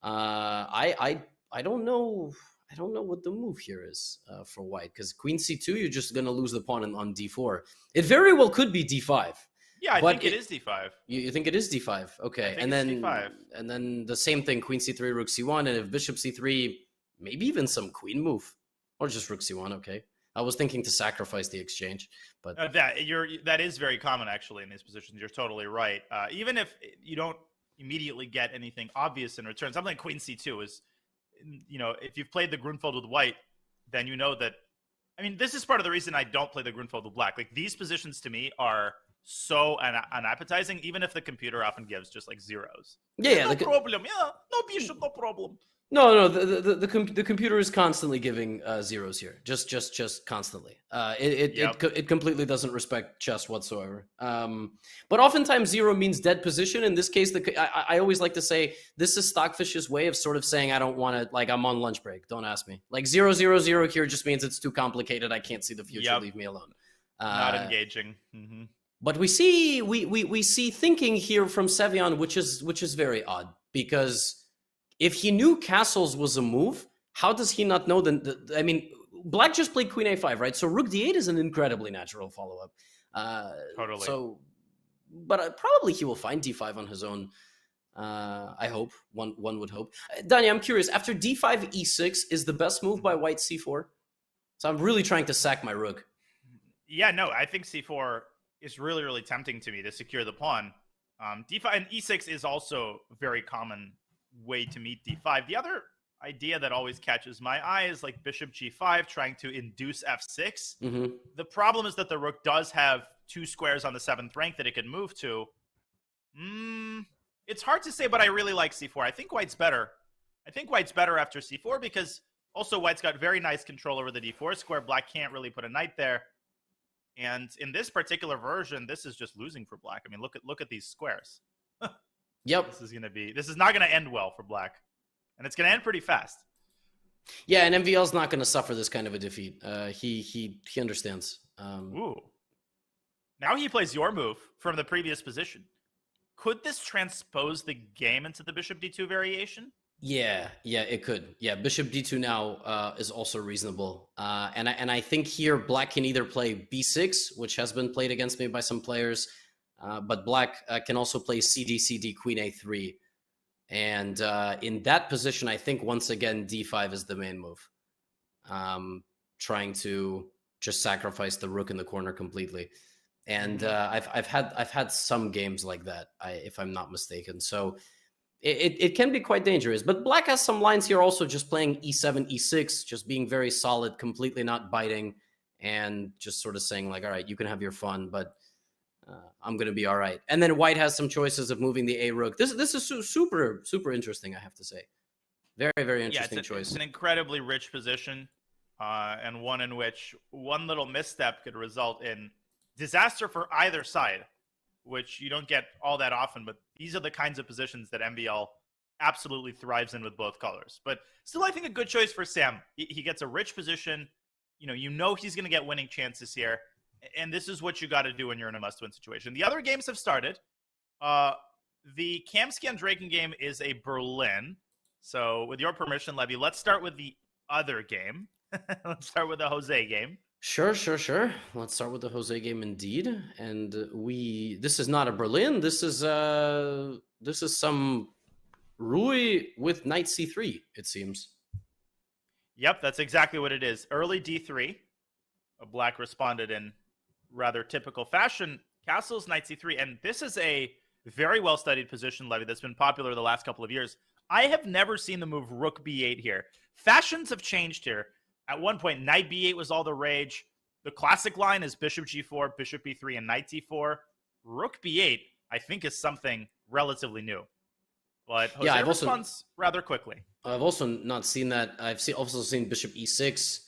I don't know. I don't know what the move here is for white, because queen c2, you're just going to lose the pawn on d4. It very well could be d5. Yeah, I think it is d5. You think it is d5? Okay, and then d5. And then the same thing: queen c3, rook c1, and if bishop c3, maybe even some queen move, or just rook c1. Okay, I was thinking to sacrifice the exchange, but that is very common actually in these positions. You're totally right. Even if you don't immediately get anything obvious in return, something like queen c2 is, if you've played the Grunfeld with white, then you know that. I mean, this is part of the reason I don't play the Grunfeld with black. Like, these positions to me are so unappetizing, even if the computer often gives just like zeros. No problem. Yeah, no bishop, no problem. No, the computer is constantly giving zeros here, just constantly. It completely doesn't respect chess whatsoever. But oftentimes 0 means dead position. In this case, I always like to say this is Stockfish's way of sort of saying I don't want to, like, I'm on lunch break. Don't ask me. Like 0, 0, 0 here just means it's too complicated. I can't see the future. Yep. Leave me alone. Not engaging. Mm-hmm. But we see thinking here from Sevian, which is very odd, because if he knew castles was a move, how does he not know I mean, black just played queen a5, right? So rook d8 is an incredibly natural follow-up. Totally. So, but probably he will find d5 on his own. I hope. One would hope. Dani, I'm curious. After d5, e6 is the best move by white c4. So I'm really trying to sack my rook. Yeah, no, I think c4 is really, really tempting to me to secure the pawn. d5 and e6 is also very common way to meet d5. The other idea that always catches my eye is like bishop g5 trying to induce f6. Mm-hmm. The problem is that the rook does have 2 squares on the 7th rank that it can move to. It's hard to say, but I really like c4. I think white's better. I think white's better after c4 because also white's got very nice control over the d4 square. Black can't really put a knight there. And in this particular version, this is just losing for black. I mean, look at these squares. Yep. This is not going to end well for black. And it's going to end pretty fast. Yeah, and MVL's not going to suffer this kind of a defeat. He understands. Ooh. Now he plays your move from the previous position. Could this transpose the game into the bishop d2 variation? Yeah, it could. Yeah, bishop d2 now is also reasonable. And I think here black can either play b6, which has been played against me by some players, but black can also play cd, queen a3. And in that position, I think once again d5 is the main move. Trying to just sacrifice the rook in the corner completely. And I've had some games like that, if I'm not mistaken. So it can be quite dangerous. But black has some lines here also, just playing e7, e6, just being very solid, completely not biting, and just sort of saying like, all right, you can have your fun, but I'm going to be all right. And then white has some choices of moving the a rook. This is super, super interesting, I have to say. Very, very interesting choice. It's an incredibly rich position, and one in which one little misstep could result in disaster for either side, which you don't get all that often, but these are the kinds of positions that MVL absolutely thrives in with both colors. But still, I think a good choice for Sam. He gets a rich position. You know he's going to get winning chances here, and this is what you got to do when you're in a must-win situation. The other games have started. The Kamsky-Andreikin game is a Berlin. So with your permission, Levy, let's start with the other game. Let's start with the Jose game. Sure. Let's start with the Jose game indeed. And this is not a Berlin. This is some Rui with knight c3, it seems. Yep, that's exactly what it is. Early d3. Black responded in rather typical fashion. Castles, knight c3. And this is a very well-studied position, Levy, that's been popular the last couple of years. I have never seen the move rook b8 here. Fashions have changed here. At one point, knight b8 was all the rage. The classic line is bishop g4, bishop b3, and knight d4. Rook b8, I think, is something relatively new. But Jose responds rather quickly. I've also not seen that. I've also seen bishop e6.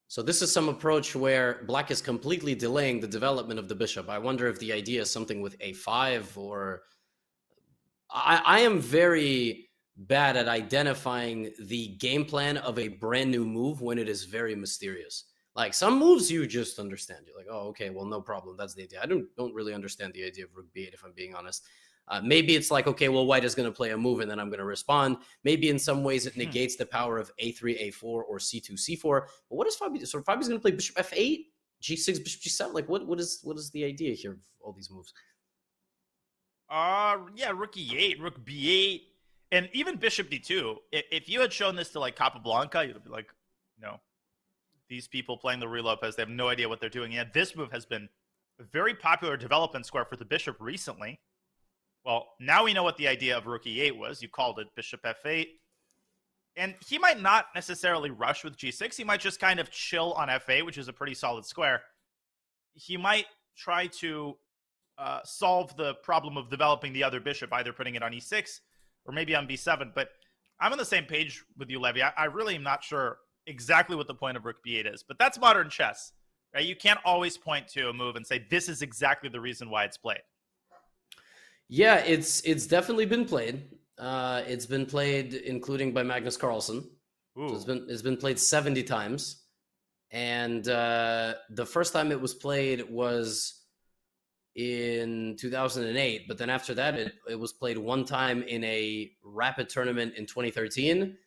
So this is some approach where black is completely delaying the development of the bishop. I wonder if the idea is something with a5 or... I am very bad at identifying the game plan of a brand new move when it is very mysterious. Like some moves you just understand. You're like, oh, okay, well, no problem. That's the idea. I don't really understand the idea of rook b8 if I'm being honest. Maybe it's like, okay, well, white is going to play a move and then I'm going to respond. Maybe in some ways it negates the power of a3, a4, or c2, c4. But what is Fabio? So Fabio's going to play bishop f8, g6, bishop g7. Like, what is the idea here of all these moves? Yeah, rook e8, rook b8, and even bishop d2. If you had shown this to like Capablanca, you'd be like, no, these people playing the Ruy Lopez, they have no idea what they're doing. And this move has been a very popular development square for the bishop recently. Well, now we know what the idea of rook e8 was. You called it bishop f8. And he might not necessarily rush with g6. He might just kind of chill on f8, which is a pretty solid square. He might try to solve the problem of developing the other bishop, either putting it on e6 or maybe on b7. But I'm on the same page with you, Levy. I really am not sure exactly what the point of rook b8 is. But that's modern chess, right? You can't always point to a move and say, this is exactly the reason why it's played. Yeah, it's definitely been played. It's been played, including by Magnus Carlsen. So it's been played 70 times, and the first time it was played was in 2008. But then after that, it was played one time in a rapid tournament in 2013,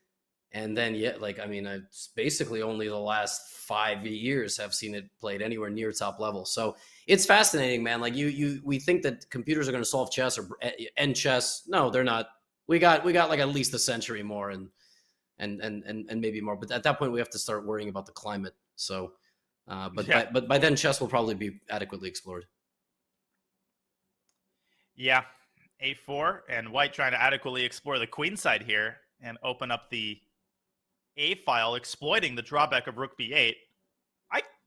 and then it's basically only the last 5 years have seen it played anywhere near top level. So it's fascinating, man. Like we think that computers are going to solve chess or end chess. No, they're not. We got like at least a century more and maybe more. But at that point, we have to start worrying about the climate. So, but by then, chess will probably be adequately explored. Yeah, a4 and white trying to adequately explore the queen side here and open up the a file, exploiting the drawback of rook b8.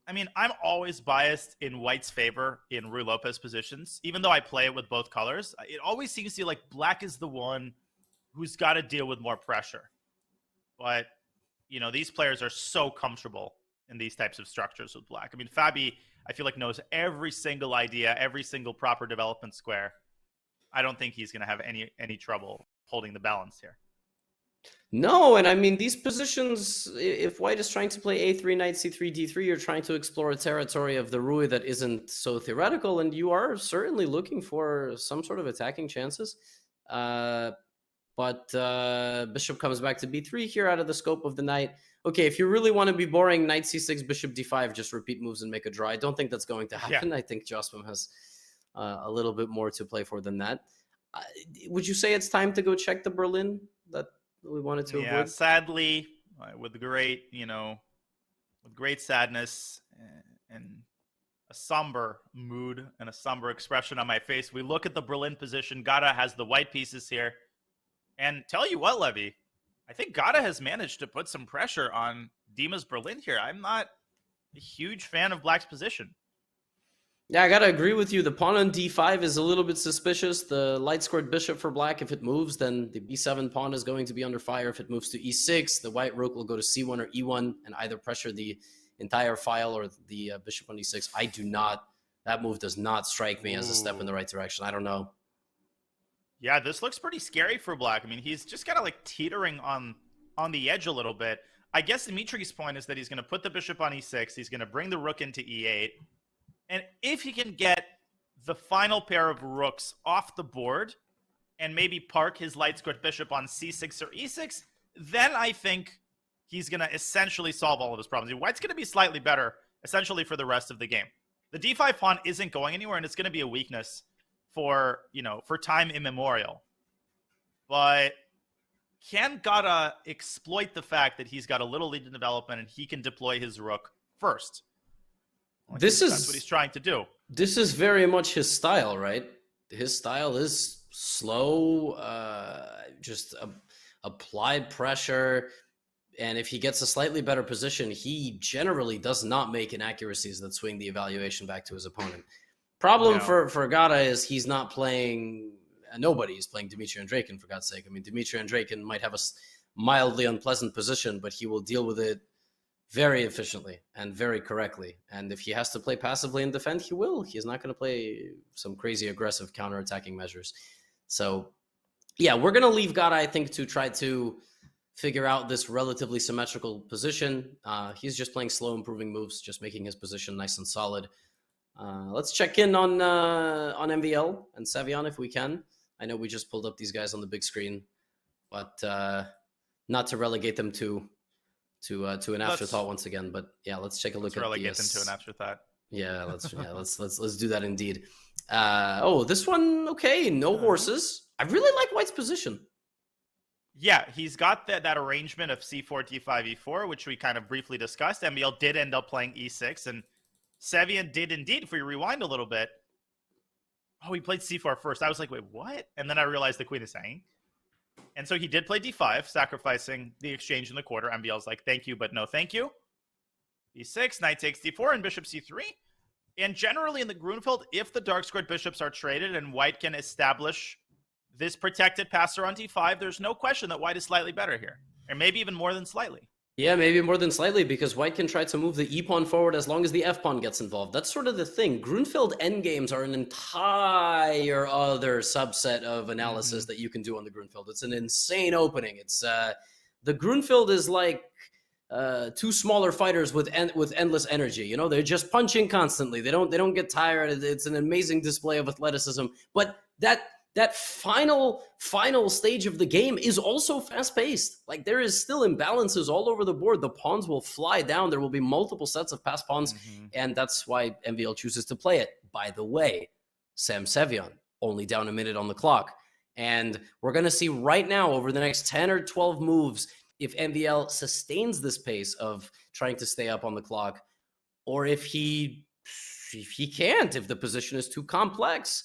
I mean, I'm always biased in white's favor in Ruy Lopez positions, even though I play it with both colors. It always seems to be like black is the one who's got to deal with more pressure. But, these players are so comfortable in these types of structures with black. I mean, Fabi, I feel like, knows every single idea, every single proper development square. I don't think he's going to have any trouble holding the balance here. No, and I mean, these positions, if white is trying to play a3, knight c3, d3, you're trying to explore a territory of the Ruy that isn't so theoretical, and you are certainly looking for some sort of attacking chances. But bishop comes back to b3 here out of the scope of the knight. Okay, if you really want to be boring, knight c6, bishop d5, just repeat moves and make a draw. I don't think that's going to happen. Yeah. I think Jospim has a little bit more to play for than that. Would you say it's time to go check the Berlin that we wanted to avoid? Sadly, with great, with great sadness and a somber mood and a somber expression on my face, we look at the Berlin position. Gata has the white pieces here. And tell you what, Levy, I think Gata has managed to put some pressure on Dima's Berlin here. I'm not a huge fan of black's position. Yeah, I gotta agree with you. The pawn on d5 is a little bit suspicious. The light squared bishop for black, if it moves, then the b7 pawn is going to be under fire. If it moves to e6, the white rook will go to c1 or e1 and either pressure the entire file or the bishop on e6. That move does not strike me as a step in the right direction. I don't know. Yeah, this looks pretty scary for black. I mean, he's just kind of like teetering on the edge a little bit. I guess Dimitri's point is that he's going to put the bishop on e6. He's going to bring the rook into e8. And if he can get the final pair of rooks off the board and maybe park his light squared bishop on c6 or e6, then I think he's going to essentially solve all of his problems. White's going to be slightly better essentially for the rest of the game. The d5 pawn isn't going anywhere, and it's going to be a weakness for time immemorial. But can Gata exploit the fact that he's got a little lead in development and he can deploy his rook first? That's what he's trying to do. This is very much his style, right? His style is slow, just applied pressure. And if he gets a slightly better position, he generally does not make inaccuracies that swing the evaluation back to his opponent. Problem for Gata is he's not playing, nobody is playing Dmitry Andreikin, for God's sake. I mean, Dmitry Andreikin might have a mildly unpleasant position, but he will deal with it very efficiently and very correctly. And if he has to play passively and defend, he will. He's not going to play some crazy aggressive counterattacking measures. So, yeah, we're going to leave Gata, I think, to try to figure out this relatively symmetrical position. He's just playing slow, improving moves, just making his position nice and solid. Let's check in on MVL and Sevian if we can. I know we just pulled up these guys on the big screen, but not to relegate them to an afterthought once again. But yeah, let's take a look at relegate them to an afterthought. Yeah, let's do that indeed. This one, okay, no horses. I really like White's position. Yeah, he's got that arrangement of c4, d5, e4, which we kind of briefly discussed. MVL did end up playing e6, and Sevian did indeed, if we rewind a little bit. Oh, he played c4 first. I was like, wait, what? And then I realized the queen is hanging. And so he did play d5, sacrificing the exchange in the quarter. MVL's like, thank you, but no thank you. e6, knight takes d4, and bishop c3. And generally in the Grunfeld, if the dark squared bishops are traded and White can establish this protected passer on d5, there's no question that White is slightly better here. Or maybe even more than slightly. Yeah, maybe more than slightly, because White can try to move the e-pawn forward as long as the f-pawn gets involved. That's sort of the thing. Grunfeld endgames are an entire other subset of analysis that you can do on the Grunfeld. It's an insane opening. It's the Grunfeld is like two smaller fighters with endless energy. You know, they're just punching constantly. They don't get tired. It's an amazing display of athleticism. But that final stage of the game is also fast-paced. Like, there is still imbalances all over the board. The pawns will fly down. There will be multiple sets of passed pawns, and that's why MVL chooses to play it. By the way, Sam Sevian, only down a minute on the clock. And we're going to see right now, over the next 10 or 12 moves, if MVL sustains this pace of trying to stay up on the clock, or if he can't, if the position is too complex.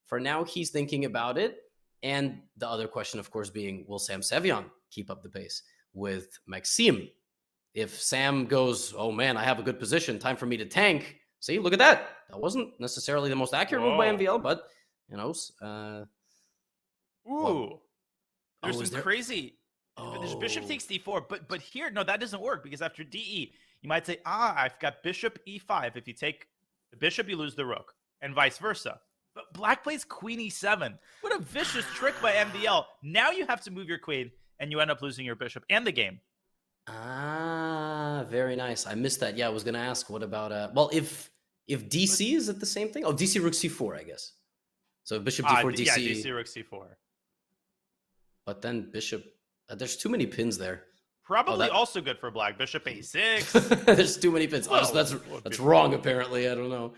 For now, he's thinking about it. And the other question, of course, being, will Sam Sevian keep up the pace with Maxime? If Sam goes, oh man, I have a good position, time for me to tank. See, look at that. That wasn't necessarily the most accurate move by MVL, but, you know. There's some crazy. There's bishop takes d4, but here, no, that doesn't work, because after de, you might say, I've got bishop e5. If you take the bishop, you lose the rook, and vice versa. But Black plays queen e7. What a vicious trick by MVL. Now you have to move your queen, and you end up losing your bishop and the game. Very nice. I missed that. Yeah, I was going to ask, what about... well, if DC, is it the same thing? Oh, DC rook c4, I guess. So bishop d4, DC... Yeah, DC rook c4. But then bishop... there's too many pins there. Probably also good for Black. Bishop a6. There's too many pins. Well, that's wrong, apparently. I don't know.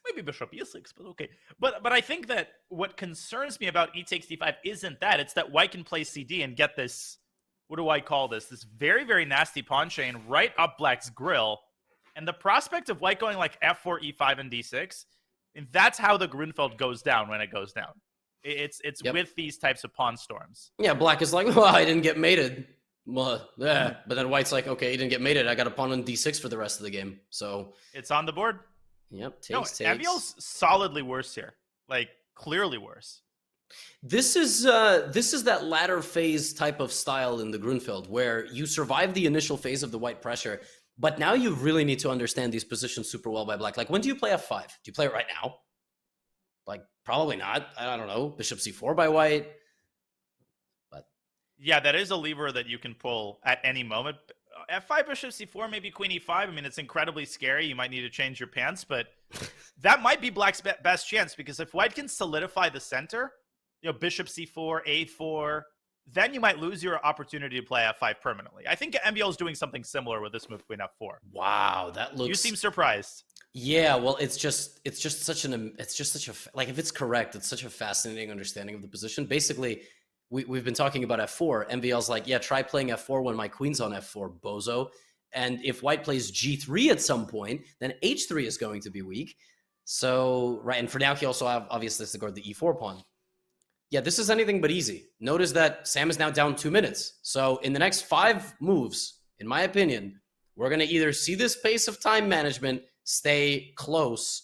Maybe bishop e6, but okay. But I think that what concerns me about e takes d5 isn't that. It's that White can play cd and get this, what do I call this? This very, very nasty pawn chain right up Black's grill. And the prospect of White going like f4, e5, and d6, and that's how the Grunfeld goes down when it goes down. It's with these types of pawn storms. Yeah, Black is like, well, I didn't get mated. Well, yeah. But then White's like, okay, he didn't get mated. I got a pawn on d6 for the rest of the game. So it's on the board. Yep, takes. MVL's solidly worse here. Like, clearly worse. This is that latter phase type of style in the Grunfeld, where you survive the initial phase of the White pressure, but now you really need to understand these positions super well by Black. Like, when do you play f5? Do you play it right now? Like, probably not. I don't know. Bishop c4 by White. But yeah, that is a lever that you can pull at any moment. f5, bishop c4, maybe queen e5. I mean, it's incredibly scary. You might need to change your pants, but that might be Black's best chance, because if White can solidify the center, you know, bishop c4, a4, then you might lose your opportunity to play f5 permanently. I think MVL is doing something similar with this move, queen f4. Wow, that looks... You seem surprised. Yeah, well, it's just such a, like, if it's correct, it's such a fascinating understanding of the position. Basically, we've been talking about f4. MVL's like, yeah, try playing f4 when my queen's on f4, bozo. And if White plays g3 at some point, then h3 is going to be weak. So, right, and for now, he also obviously has to guard the e4 pawn. Yeah, this is anything but easy. Notice that Sam is now down 2 minutes. So in the next 5 moves, in my opinion, we're going to either see this pace of time management stay close,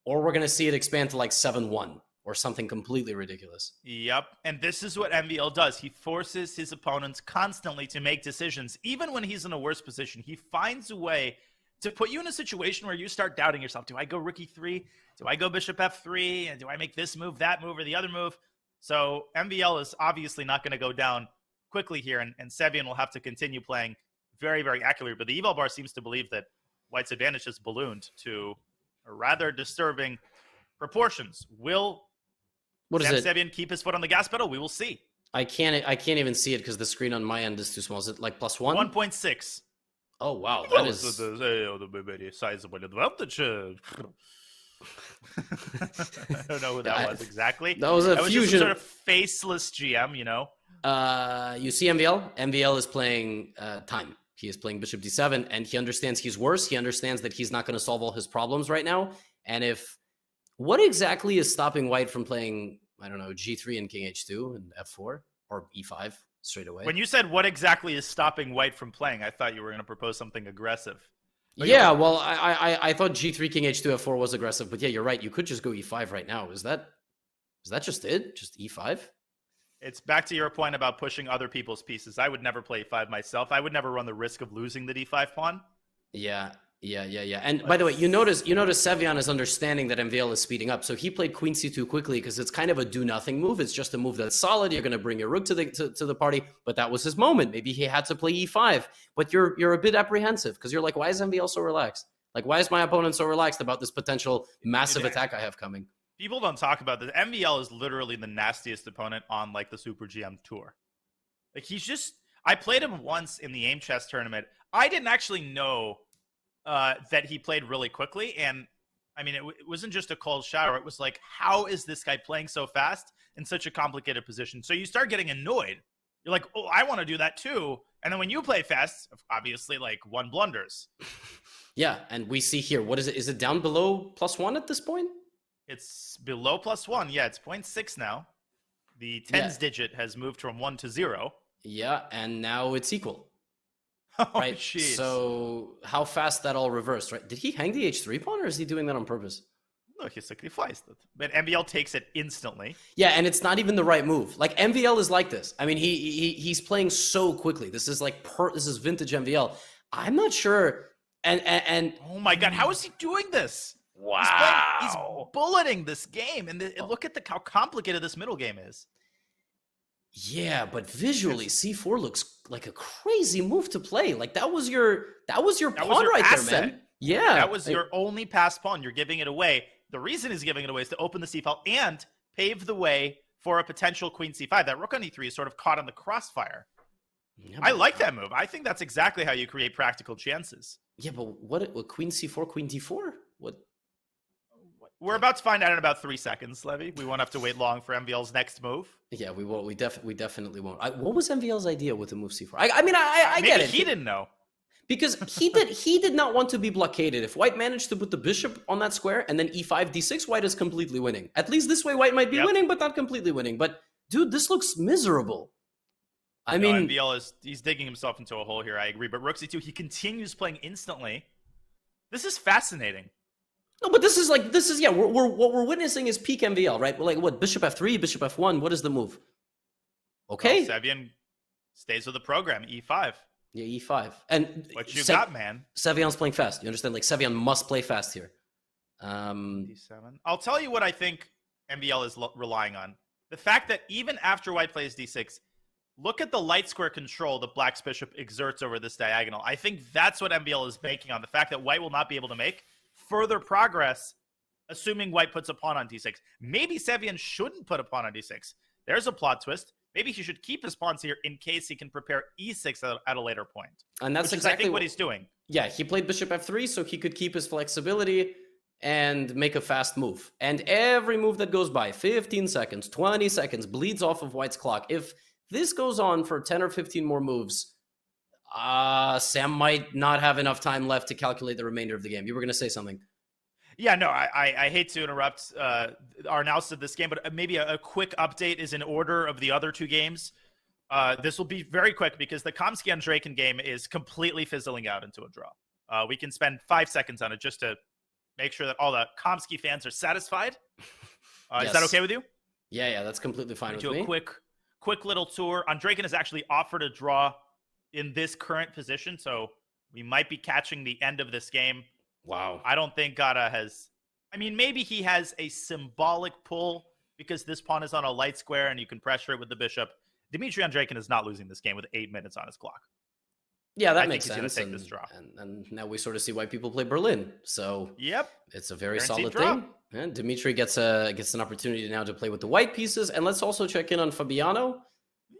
or we're going to see it expand to like 7-1 or something completely ridiculous. Yep, and this is what MVL does. He forces his opponents constantly to make decisions. Even when he's in a worse position, he finds a way to put you in a situation where you start doubting yourself. Do I go rook e3? Do I go bishop f3? And do I make this move, that move, or the other move? So MVL is obviously not going to go down quickly here, and Sevian will have to continue playing very, very accurately. But the eval bar seems to believe that White's advantage has ballooned to a rather disturbing proportions. Will Sevian keep his foot on the gas pedal? We will see. I can't even see it because the screen on my end is too small. Is it like +1? 1.6. Oh wow, that is the sizable advantage. I don't know who that was exactly. That was a fusion. Just a sort of faceless GM, you know. You see MVL? MVL is playing time. He is playing Bishop D7, and he understands he's worse. He understands that he's not going to solve all his problems right now. And what exactly is stopping White from playing, I don't know, G3 and King H2 and F4 or E5 straight away? When you said what exactly is stopping White from playing, I thought you were going to propose something aggressive. But yeah, well, I thought G3, King H2, F4 was aggressive, but yeah, you're right. You could just go E5 right now. Is that just it? Just E5? It's back to your point about pushing other people's pieces. I would never play E5 myself. I would never run the risk of losing the D5 pawn. Yeah. And by the way, you notice Sevian is understanding that MVL is speeding up. So he played Queen C2 quickly because it's kind of a do-nothing move. It's just a move that's solid. You're going to bring your rook to the party, but that was his moment. Maybe he had to play E5, but you're a bit apprehensive because you're like, why is MVL so relaxed? Like, why is my opponent so relaxed about this potential massive attack I have coming? People don't talk about this. MVL is literally the nastiest opponent on like the Super GM tour. Like I played him once in the AIM Chess tournament. I didn't actually know that he played really quickly. And I mean, it wasn't just a cold shower. It was like, how is this guy playing so fast in such a complicated position? So you start getting annoyed. You're like, oh, I want to do that too. And then when you play fast, obviously like one blunders. Yeah. And we see here, what is it? Is it down below +1 at this point? It's below +1. Yeah, it's 0.6 now. The tens digit has moved from 1 to 0. Yeah, and now it's equal. Oh, right? jeez. So how fast that all reversed, right? Did he hang the H3 pawn, or is he doing that on purpose? No, he sacrificed it. But MVL takes it instantly. Yeah, and it's not even the right move. Like, MVL is like this. I mean, he's playing so quickly. This is like this is vintage MVL. I'm not sure. And oh my God, how is he doing this? Wow. He's bulleting this game. And look at how complicated this middle game is. Yeah, but visually, C4 looks like a crazy move to play. Like, that was your pawn right asset. There, man. Yeah. That was your only passed pawn. You're giving it away. The reason he's giving it away is to open the C file and pave the way for a potential Queen C5. That rook on E3 is sort of caught on the crossfire. Yeah, I like that move. I think that's exactly how you create practical chances. Yeah, but what Queen C4, Queen D4? What? We're about to find out in about 3 seconds, Levy. We won't have to wait long for MVL's next move. Yeah, we won't. We definitely won't. What was MVL's idea with the move C4? I get it. He didn't know. Because he did not want to be blockaded. If White managed to put the bishop on that square and then E5, D6, White is completely winning. At least this way, White might be winning, but not completely winning. But dude, this looks miserable. I mean, MVL he's digging himself into a hole here. I agree. But Rook C2, he continues playing instantly. This is fascinating. No, but this is what we're witnessing is peak MVL, right? We're like, what, Bishop F3, Bishop F1, what is the move? Okay. Well, Sevian stays with the program, E5. Yeah, E5. And what you got, man? Sevian's playing fast. You understand? Like, Sevian must play fast here. D7. I'll tell you what I think MVL is relying on. The fact that even after White plays D6, look at the light square control that Black's bishop exerts over this diagonal. I think that's what MVL is banking on. The fact that White will not be able to make further progress, assuming White puts a pawn on D6. Maybe Sevian shouldn't put a pawn on D6. There's a plot twist. Maybe he should keep his pawns here in case he can prepare E6 at a later point. And that's exactly what he's doing. Yeah, he played Bishop F3 so he could keep his flexibility and make a fast move. And every move that goes by, 15 seconds, 20 seconds, bleeds off of White's clock. If this goes on for 10 or 15 more moves, Sam might not have enough time left to calculate the remainder of the game. You were going to say something. Yeah, no, I hate to interrupt our analysis of this game, but maybe a quick update is in order of the other two games. This will be very quick because the Komsky-Andreikin game is completely fizzling out into a draw. We can spend 5 seconds on it just to make sure that all the Komsky fans are satisfied. Yes. Is that okay with you? Yeah, that's completely fine with me. Do a quick little tour. Andreikin has actually offered a draw in this current position, so we might be catching the end of this game. Wow. I don't think Gata has... I mean, maybe he has a symbolic pull because this pawn is on a light square and you can pressure it with the bishop. Dmitry Andreikin is not losing this game with 8 minutes on his clock. Yeah, that I makes think sense. he's going to take this draw. And now we sort of see why people play Berlin. So Yep. it's a very Guaranteed solid draw. thing. And Dmitry gets an opportunity now to play with the white pieces. And let's also check in on Fabiano.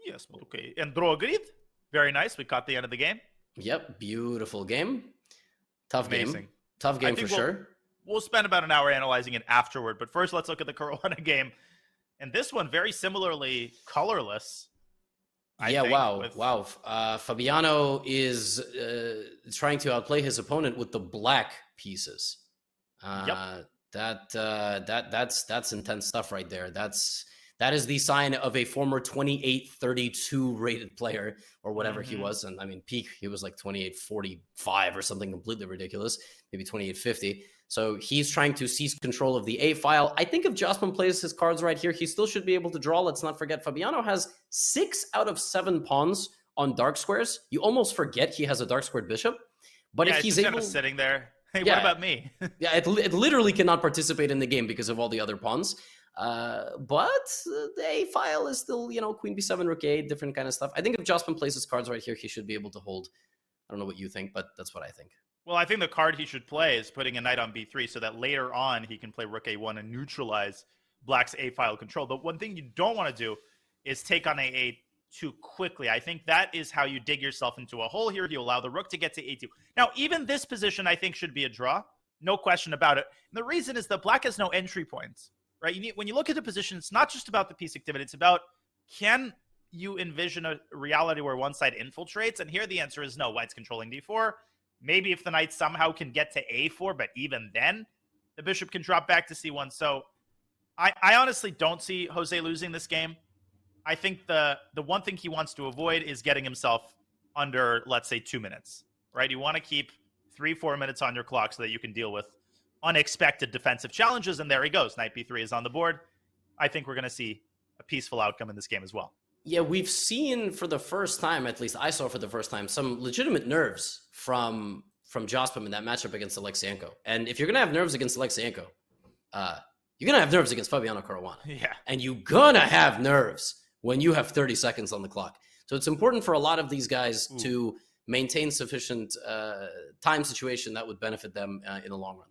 Yes, okay. And draw grid. Very nice. We caught the end of the game. Yep, beautiful game. Tough Amazing. game. Tough game for sure. We'll spend about an hour analyzing it afterward. But first, let's look at the Caruana game. And this one, very similarly colorless. Wow. Fabiano is trying to outplay his opponent with the black pieces. That's intense stuff right there. That is the sign of a former 28-32 rated player or whatever he was. And I mean, peak, he was like 28-45 or something completely ridiculous, maybe 28-50. So he's trying to seize control of the A file. I think if Jospin plays his cards right here, he still should be able to draw. Let's not forget, Fabiano has 6 out of 7 pawns on dark squares. You almost forget he has a dark squared bishop. But if he's able, kind of sitting there, hey, what about me? Yeah, it literally cannot participate in the game because of all the other pawns. But the A file is still, Queen B7, Rook A, different kind of stuff. I think if Jospin plays his cards right here, he should be able to hold. I don't know what you think, but that's what I think. Well, I think the card he should play is putting a knight on B3 so that later on he can play Rook A1 and neutralize Black's A file control. The one thing you don't want to do is take on A8 too quickly. I think that is how you dig yourself into a hole here. You allow the Rook to get to A2. Now, even this position I think should be a draw. No question about it. And the reason is that Black has no entry points, right? When you look at the position, it's not just about the piece activity. It's about, can you envision a reality where one side infiltrates? And here the answer is no. White's controlling D4. Maybe if the knight somehow can get to A4, but even then, the bishop can drop back to C1. So I honestly don't see Jose losing this game. I think the one thing he wants to avoid is getting himself under, let's say, 2 minutes, right? You want to keep 3-4 minutes on your clock so that you can deal with unexpected defensive challenges. And there he goes. Knight B3 is on the board. I think we're going to see a peaceful outcome in this game as well. Yeah, we've seen for the first time, at least I saw for the first time, some legitimate nerves from Jospin in that matchup against Alexienko. And if you're going to have nerves against Alexienko, you're going to have nerves against Fabiano Caruana. Yeah. And you're going to have nerves when you have 30 seconds on the clock. So it's important for a lot of these guys to maintain sufficient time situation that would benefit them in the long run.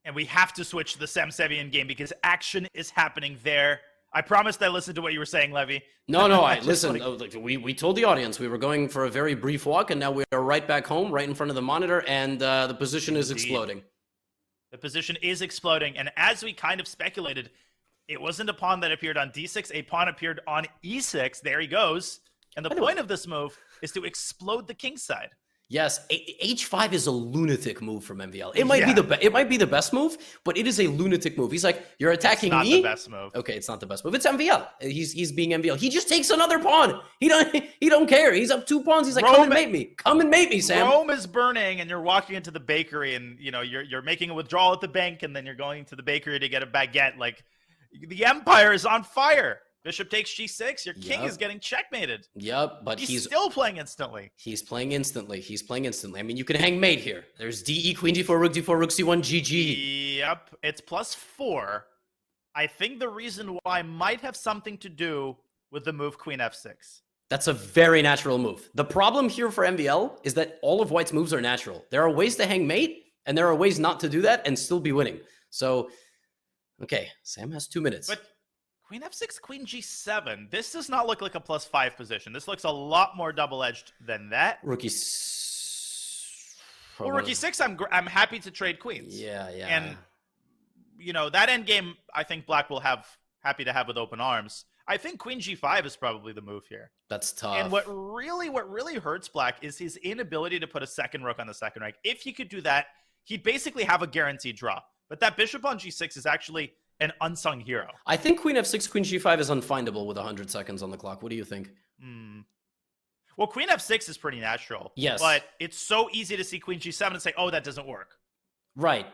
And we have to switch to the Sam Sevian game because action is happening there. I promised I listened to what you were saying, Levy. No, I listened. We told the audience we were going for a very brief walk, and now we are right back home, right in front of the monitor, and the position is exploding. The position is exploding, and as we kind of speculated, it wasn't a pawn that appeared on D6. A pawn appeared on E6. There he goes. And the point of this move is to explode the king side. Yes, H5 is a lunatic move from MVL. It might be the best move, but it is a lunatic move. He's like, you're attacking me. It's not the best move. Okay, it's not the best move. It's MVL. He's being MVL. He just takes another pawn. He don't care. He's up 2 pawns. He's like, come and mate me. Come and mate me, Sam. Rome is burning, and you're walking into the bakery, and you're making a withdrawal at the bank, and then you're going to the bakery to get a baguette. Like, the empire is on fire. Bishop takes G6. Your king is getting checkmated. Yep, but he's still playing instantly. He's playing instantly. I mean, you can hang mate here. There's DE, Queen D4, Rook D4, Rook C1, GG. Yep, it's +4. I think the reason why might have something to do with the move Queen F6. That's a very natural move. The problem here for MVL is that all of White's moves are natural. There are ways to hang mate, and there are ways not to do that and still be winning. So, okay, Sam has 2 minutes. But Queen F6, Queen G7. This does not look like a +5 position. This looks a lot more double-edged than that. Rookie 6, I'm happy to trade queens. Yeah. And, that endgame, I think Black will happy to have with open arms. I think Queen G5 is probably the move here. That's tough. And what really hurts Black is his inability to put a second rook on the second rank. If he could do that, he'd basically have a guaranteed draw. But that bishop on G6 is actually an unsung hero. I think Queen F6, Queen G5 is unfindable with 100 seconds on the clock. What do you think? Well, Queen F6 is pretty natural. Yes. But it's so easy to see Queen G7 and say, oh, that doesn't work. Right.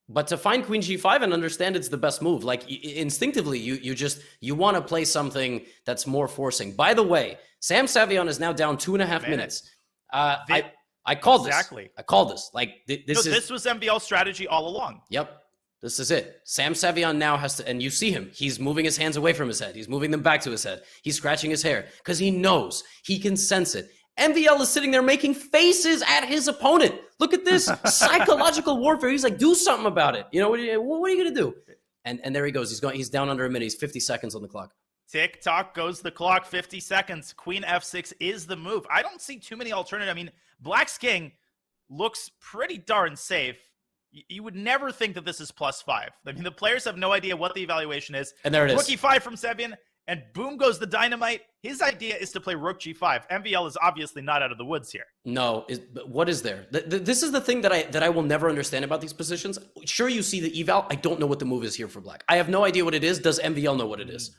But to find Queen G5 and understand it's the best move, like instinctively, you want to play something that's more forcing. By the way, Sam Sevian is now down 2.5 minutes. I called this. Exactly. I called this. Like this was MVL strategy all along. Yep. This is it. Sam Sevian now has to, and you see him. He's moving his hands away from his head. He's moving them back to his head. He's scratching his hair because he knows, he can sense it. MVL is sitting there making faces at his opponent. Look at this psychological warfare. He's like, do something about it. You know, what are you going to do? And there he goes. He's down under a minute. He's 50 seconds on the clock. Tick tock goes the clock. 50 seconds. Queen F6 is the move. I don't see too many alternatives. I mean, Black's king looks pretty darn safe. You would never think that this is +5. I mean, the players have no idea what the evaluation is. And there it is. Rook E5 from Sevian, and boom goes the dynamite. His idea is to play Rook G5. MVL is obviously not out of the woods here. No, but what is there? This is the thing that I will never understand about these positions. Sure, you see the eval. I don't know what the move is here for Black. I have no idea what it is. Does MVL know what it is?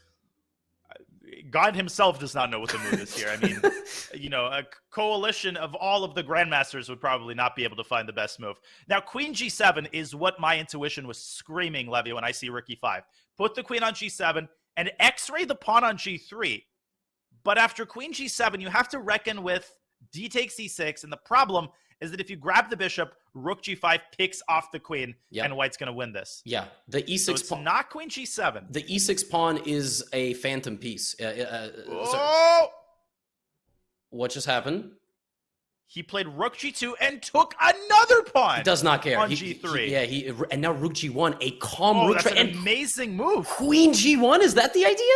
God himself does not know what the move is here. I mean, you know, a coalition of all of the grandmasters would probably not be able to find the best move. Now, Queen G7 is what my intuition was screaming, Levy, when I see Rook E5. Put the queen on G7 and X-ray the pawn on G3. But after Queen G7, you have to reckon with D takes E6, and the problem is that if you grab the bishop, Rook G5 picks off the queen, and White's going to win this. Yeah, the E6 so it's not Queen G7. The E6 pawn is a phantom piece. What just happened? He played Rook G2 and took another pawn. He does not care. On G3. And now Rook G1, a calm Rook. That's an amazing move. Queen G1, is that the idea?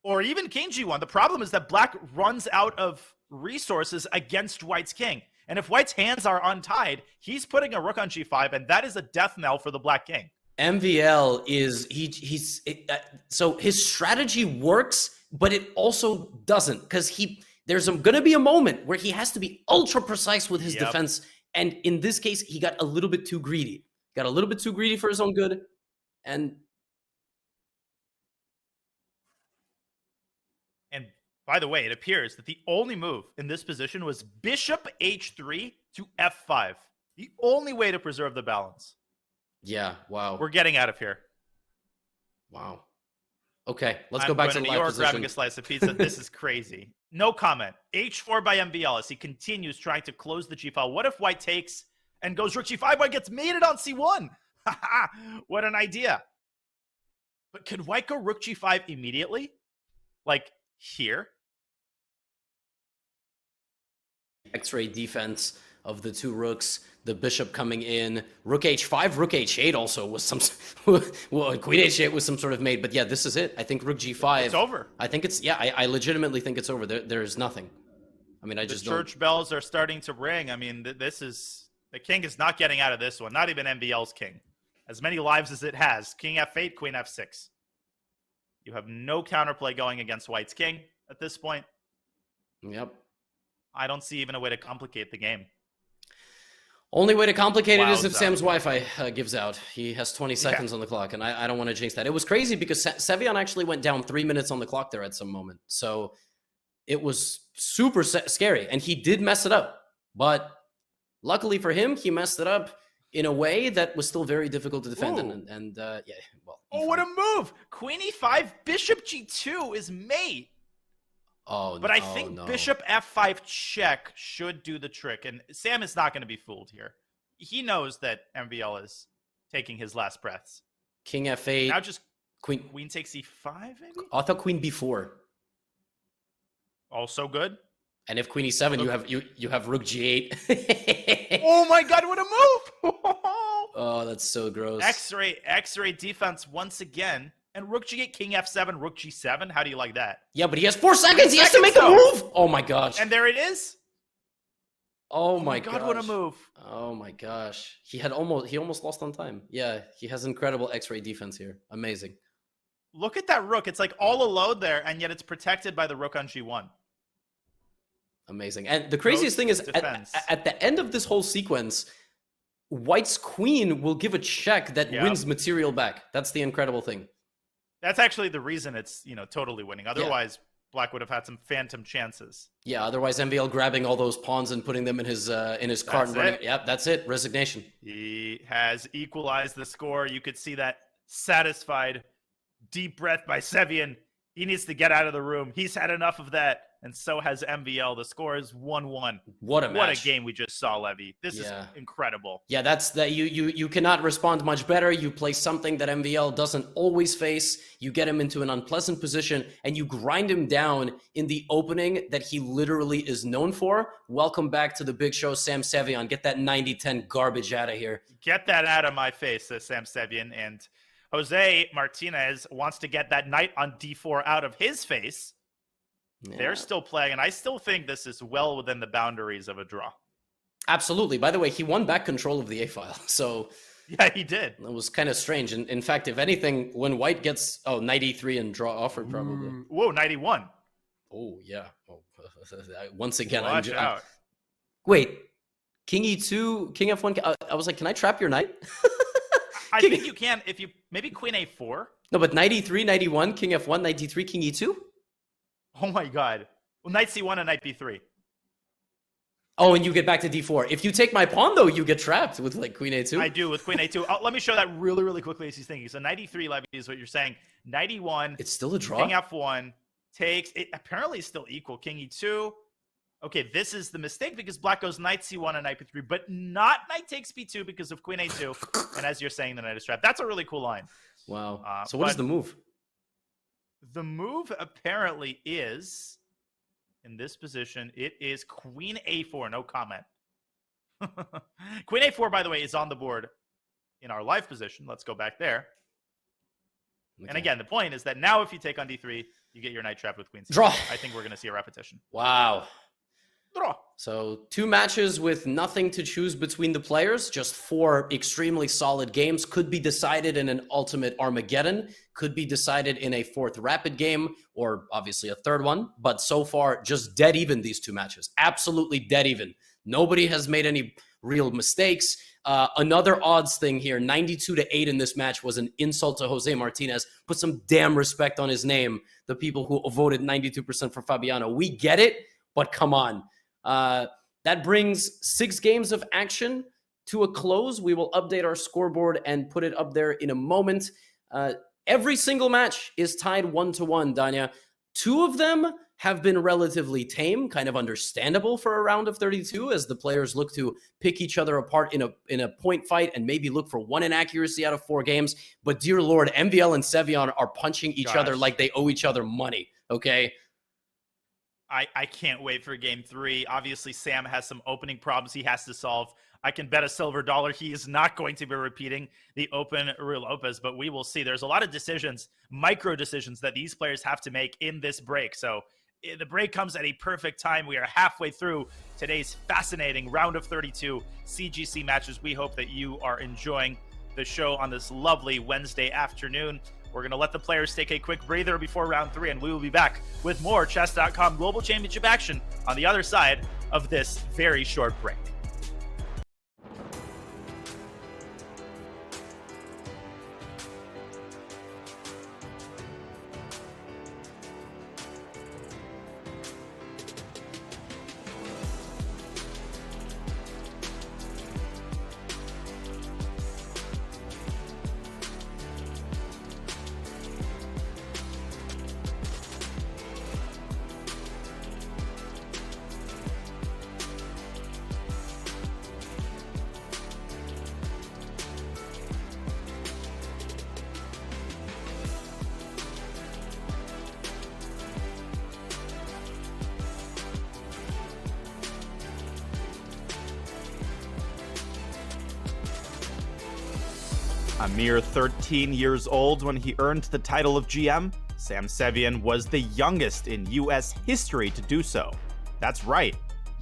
Or even King G1. The problem is that Black runs out of resources against White's king. And if White's hands are untied, he's putting a rook on G5, and that is a death knell for the Black king. MVL is, so his strategy works, but it also doesn't, because there's going to be a moment where he has to be ultra precise with his defense. And in this case, he got a little bit too greedy. Got a little bit too greedy for his own good. And by the way, it appears that the only move in this position was bishop h3 to f5. The only way to preserve the balance. Yeah, wow. We're getting out of here. Wow. Okay, let's go back to the New live York, position. grabbing a slice of pizza. This is crazy. No comment. h4 by MVL as he continues trying to close the g-file. What if White takes and goes rook g5? White gets mated on c1. What an idea. But could White go rook g5 immediately? Like here? X-ray defense of the two rooks, the bishop coming in, rook h5, rook h8 also was some, well, queen h8 was some sort of mate, but yeah, this is it. I think rook g5. It's over. I think it's, yeah, I legitimately think it's over. There's nothing. I mean, I just don't. The church bells are starting to ring. I mean, this is, the king is not getting out of this one. Not even MVL's king. As many lives as it has. King f8, queen f6. You have no counterplay going against White's king at this point. Yep. I don't see even a way to complicate the game. Only way to complicate it is if Sam's Wi-Fi gives out. He has 20 seconds on the clock, and I don't want to jinx that. It was crazy because Sevian actually went down 3 minutes on the clock there at some moment. So it was super scary, and he did mess it up. But luckily for him, he messed it up in a way that was still very difficult to defend. Yeah, well. Oh, what a move! Queen e5, bishop g2 is mate. Oh, but I think bishop f5 check should do the trick, and Sam is not going to be fooled here. He knows that MVL is taking his last breaths. King f8. Now just queen takes e5, maybe? I thought queen b4. Also good. And if queen e7, you have rook g8. Oh my god, what a move! Oh, that's so gross. X-ray defense once again. And rook g8, king f7, rook g7. How do you like that? Yeah, but he has 4 seconds. He has to make a move. Oh my gosh. And there it is. Oh my god, what a move. Oh my gosh. He almost lost on time. Yeah, he has incredible X-ray defense here. Amazing. Look at that rook. It's like all alone there, and yet it's protected by the rook on g1. Amazing. And the craziest thing is at the end of this whole sequence, White's queen will give a check that wins material back. That's the incredible thing. That's actually the reason it's, totally winning. Otherwise, Black would have had some phantom chances. Yeah, otherwise MVL grabbing all those pawns and putting them in his cart and running. Yep, that's it. Resignation. He has equalized the score. You could see that satisfied deep breath by Sevian. He needs to get out of the room. He's had enough of that. and so has MVL. The score is 1-1. What a match. What a game we just saw, Levy. This is incredible. Yeah, that's that. You cannot respond much better. You play something that MVL doesn't always face. You get him into an unpleasant position, and you grind him down in the opening that he literally is known for. Welcome back to the big show, Sam Sevian. Get that 90-10 garbage out of here. Get that out of my face, says Sam Sevian. And Jose Martinez wants to get that knight on d4 out of his face. Yeah. They're still playing, and I still think this is well within the boundaries of a draw. Absolutely. By the way, he won back control of the A-file, so... Yeah, he did. It was kind of strange. And in fact, if anything, when White gets... 93 and draw offered, probably. Whoa, 91. Oh, yeah. Oh, once again, Watch out. Wait, King E2, King F1... I was like, can I trap your knight? I think you can if you... Maybe Queen A4? No, but 93, 91, King F1, 93, King E2? Oh my god. Well, Knight C1 and Knight B3. Oh, and you get back to D4. If you take my pawn, though, you get trapped with, like, Queen A2. I do, with Queen A2. Let me show that really, really quickly as he's thinking. So 93, Levy, is what you're saying. 91. It's still a draw? King F1 takes... It apparently is still equal. King E2. Okay, this is the mistake because Black goes Knight C1 and Knight B3, but not Knight takes B2 because of Queen A2. And as you're saying, the Knight is trapped. That's a really cool line. Wow. So what is the move? The move apparently is, in this position, it is Queen A4. No comment. Queen A4, by the way, is on the board in our live position. Let's go back there. Okay. And again, the point is that now if you take on D3, you get your knight trapped with Queen C4. Draw. I think we're going to see a repetition. Wow. Draw. So 2 matches with nothing to choose between the players. Just 4 extremely solid games. Could be decided in an ultimate Armageddon. Could be decided in a 4th rapid game, or obviously a 3rd one. But so far, just dead even, these 2 matches. Absolutely dead even. Nobody has made any real mistakes. Another odds thing here, 92-8 in this match was an insult to Jose Martinez. Put some damn respect on his name, the people who voted 92% for Fabiano. We get it, but come on. That brings 6 games of action to a close. We will update our scoreboard and put it up there in a moment. Every single match is tied 1-1, Danya. 2 of them have been relatively tame, kind of understandable for a round of 32 as the players look to pick each other apart in a point fight and maybe look for 1 inaccuracy out of 4 games. But dear Lord, MVL and Sevian are punching each other like they owe each other money, okay? I can't wait for game 3. Obviously, Sam has some opening problems he has to solve. I can bet a silver dollar he is not going to be repeating the open Ruy Lopez, but we will see. There's a lot of decisions, micro decisions that these players have to make in this break. So the break comes at a perfect time. We are halfway through today's fascinating round of 32 CGC matches. We hope that you are enjoying the show on this lovely Wednesday afternoon. We're going to let the players take a quick breather before round 3, and we will be back with more Chess.com Global Championship action on the other side of this very short break. A mere 13 years old when he earned the title of GM, Sam Sevian was the youngest in US history to do so. That's right,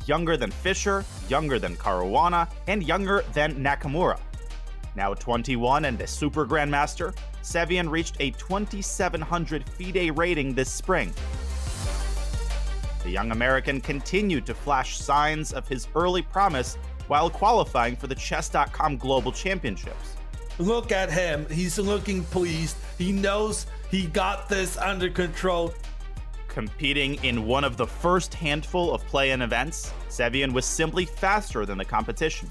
younger than Fischer, younger than Caruana, and younger than Nakamura. Now 21 and a super grandmaster, Sevian reached a 2,700 FIDE rating this spring. The young American continued to flash signs of his early promise while qualifying for the Chess.com Global Championships. Look at him. He's looking pleased. He knows he got this under control. Competing in one of the first handful of play-in events, Sevian was simply faster than the competition.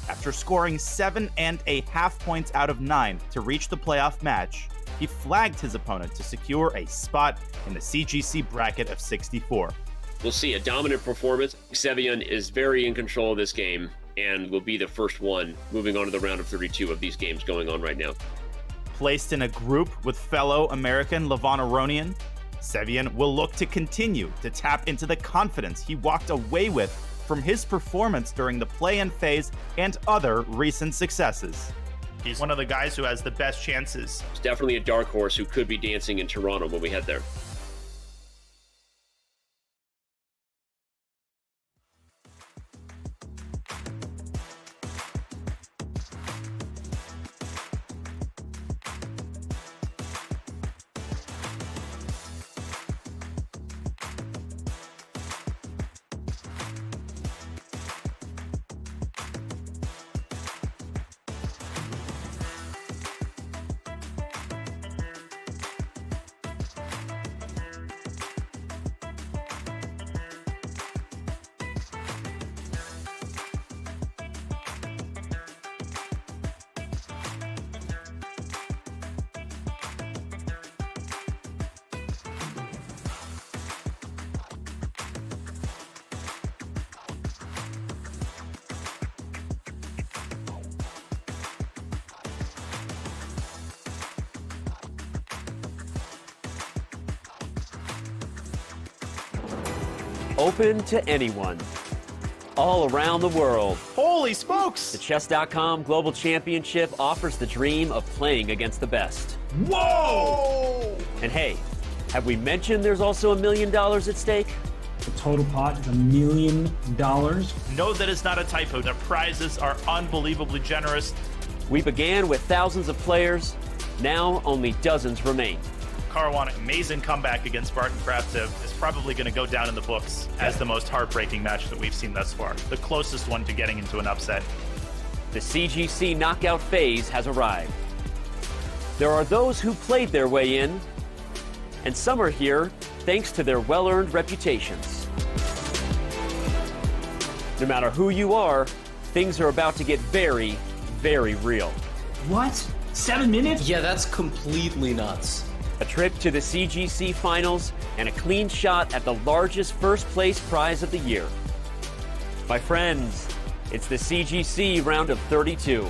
After scoring 7.5 points out of 9 to reach the playoff match, he flagged his opponent to secure a spot in the CGC bracket of 64. We'll see a dominant performance. Sevian is very in control of this game and will be the first one moving on to the round of 32 of these games going on right now. Placed in a group with fellow American Levon Aronian, Sevian will look to continue to tap into the confidence he walked away with from his performance during the play-in phase and other recent successes. He's one of the guys who has the best chances. It's definitely a dark horse who could be dancing in Toronto when we head there. Open to anyone, all around the world. Holy smokes! The Chess.com Global Championship offers the dream of playing against the best. Whoa! And hey, have we mentioned there's also $1 million at stake? The total pot is $1 million. No, that is not a typo. The prizes are unbelievably generous. We began with thousands of players. Now only dozens remain. Caruana, amazing comeback against Barton Kravtsev, is probably going to go down in the books as the most heartbreaking match that we've seen thus far. The closest one to getting into an upset. The CGC knockout phase has arrived. There are those who played their way in, and some are here thanks to their well-earned reputations. No matter who you are, things are about to get very, very real. What? 7 minutes? Yeah, that's completely nuts. A trip to the CGC finals and a clean shot at the largest first place prize of the year. My friends, it's the CGC round of 32.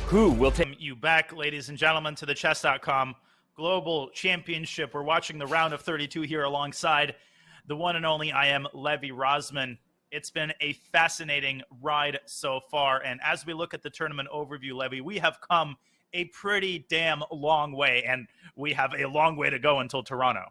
Who will take You back, ladies and gentlemen, to the Chess.com Global Championship. We're watching the round of 32 here alongside the one and only I am Levy Rosman. It's been a fascinating ride so far, and as we look at the tournament overview, Levy, we have come a pretty damn long way, and we have a long way to go until Toronto.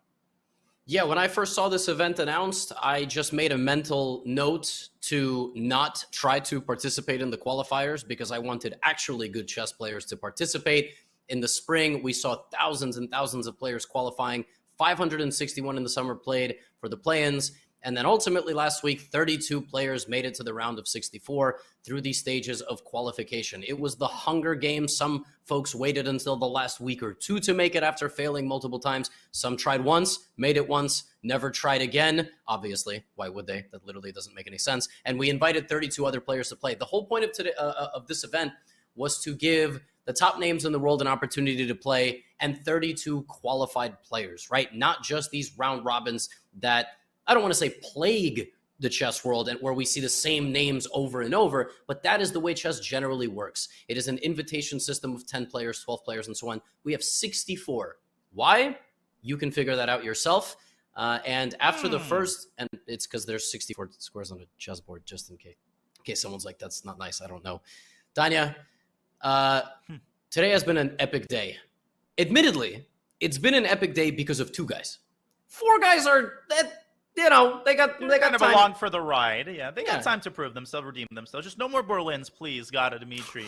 Yeah, when I first saw this event announced, I just made a mental note to not try to participate in the qualifiers because I wanted actually good chess players to participate. In the spring, we saw thousands and thousands of players qualifying, 561 in the summer played for the play-ins. And then ultimately last week, 32 players made it to the round of 64 through these stages of qualification. It was the Hunger Games. Some folks waited until the last week or two to make it after failing multiple times. Some tried once, made it once, never tried again. Obviously, why would they? That literally doesn't make any sense. And we invited 32 other players to play. The whole point of today, of this event was to give the top names in the world an opportunity to play and 32 qualified players, right? Not just these round robins that I don't want to say plague the chess world and where we see the same names over and over, but that is the way chess generally works. It is an invitation system of 10 players, 12 players, and so on. We have 64. Why? You can figure that out yourself. And after the first, and it's because there's 64 squares on a chessboard, just in case someone's like, that's not nice, I don't know. Danya, today has been an epic day. Admittedly, it's been an epic day because of two guys. Four guys are that. You know, they got kind of time. along for the ride. Yeah, they got time to prove themselves, redeem themselves. Just no more Berlins, please, Gata, Dimitri,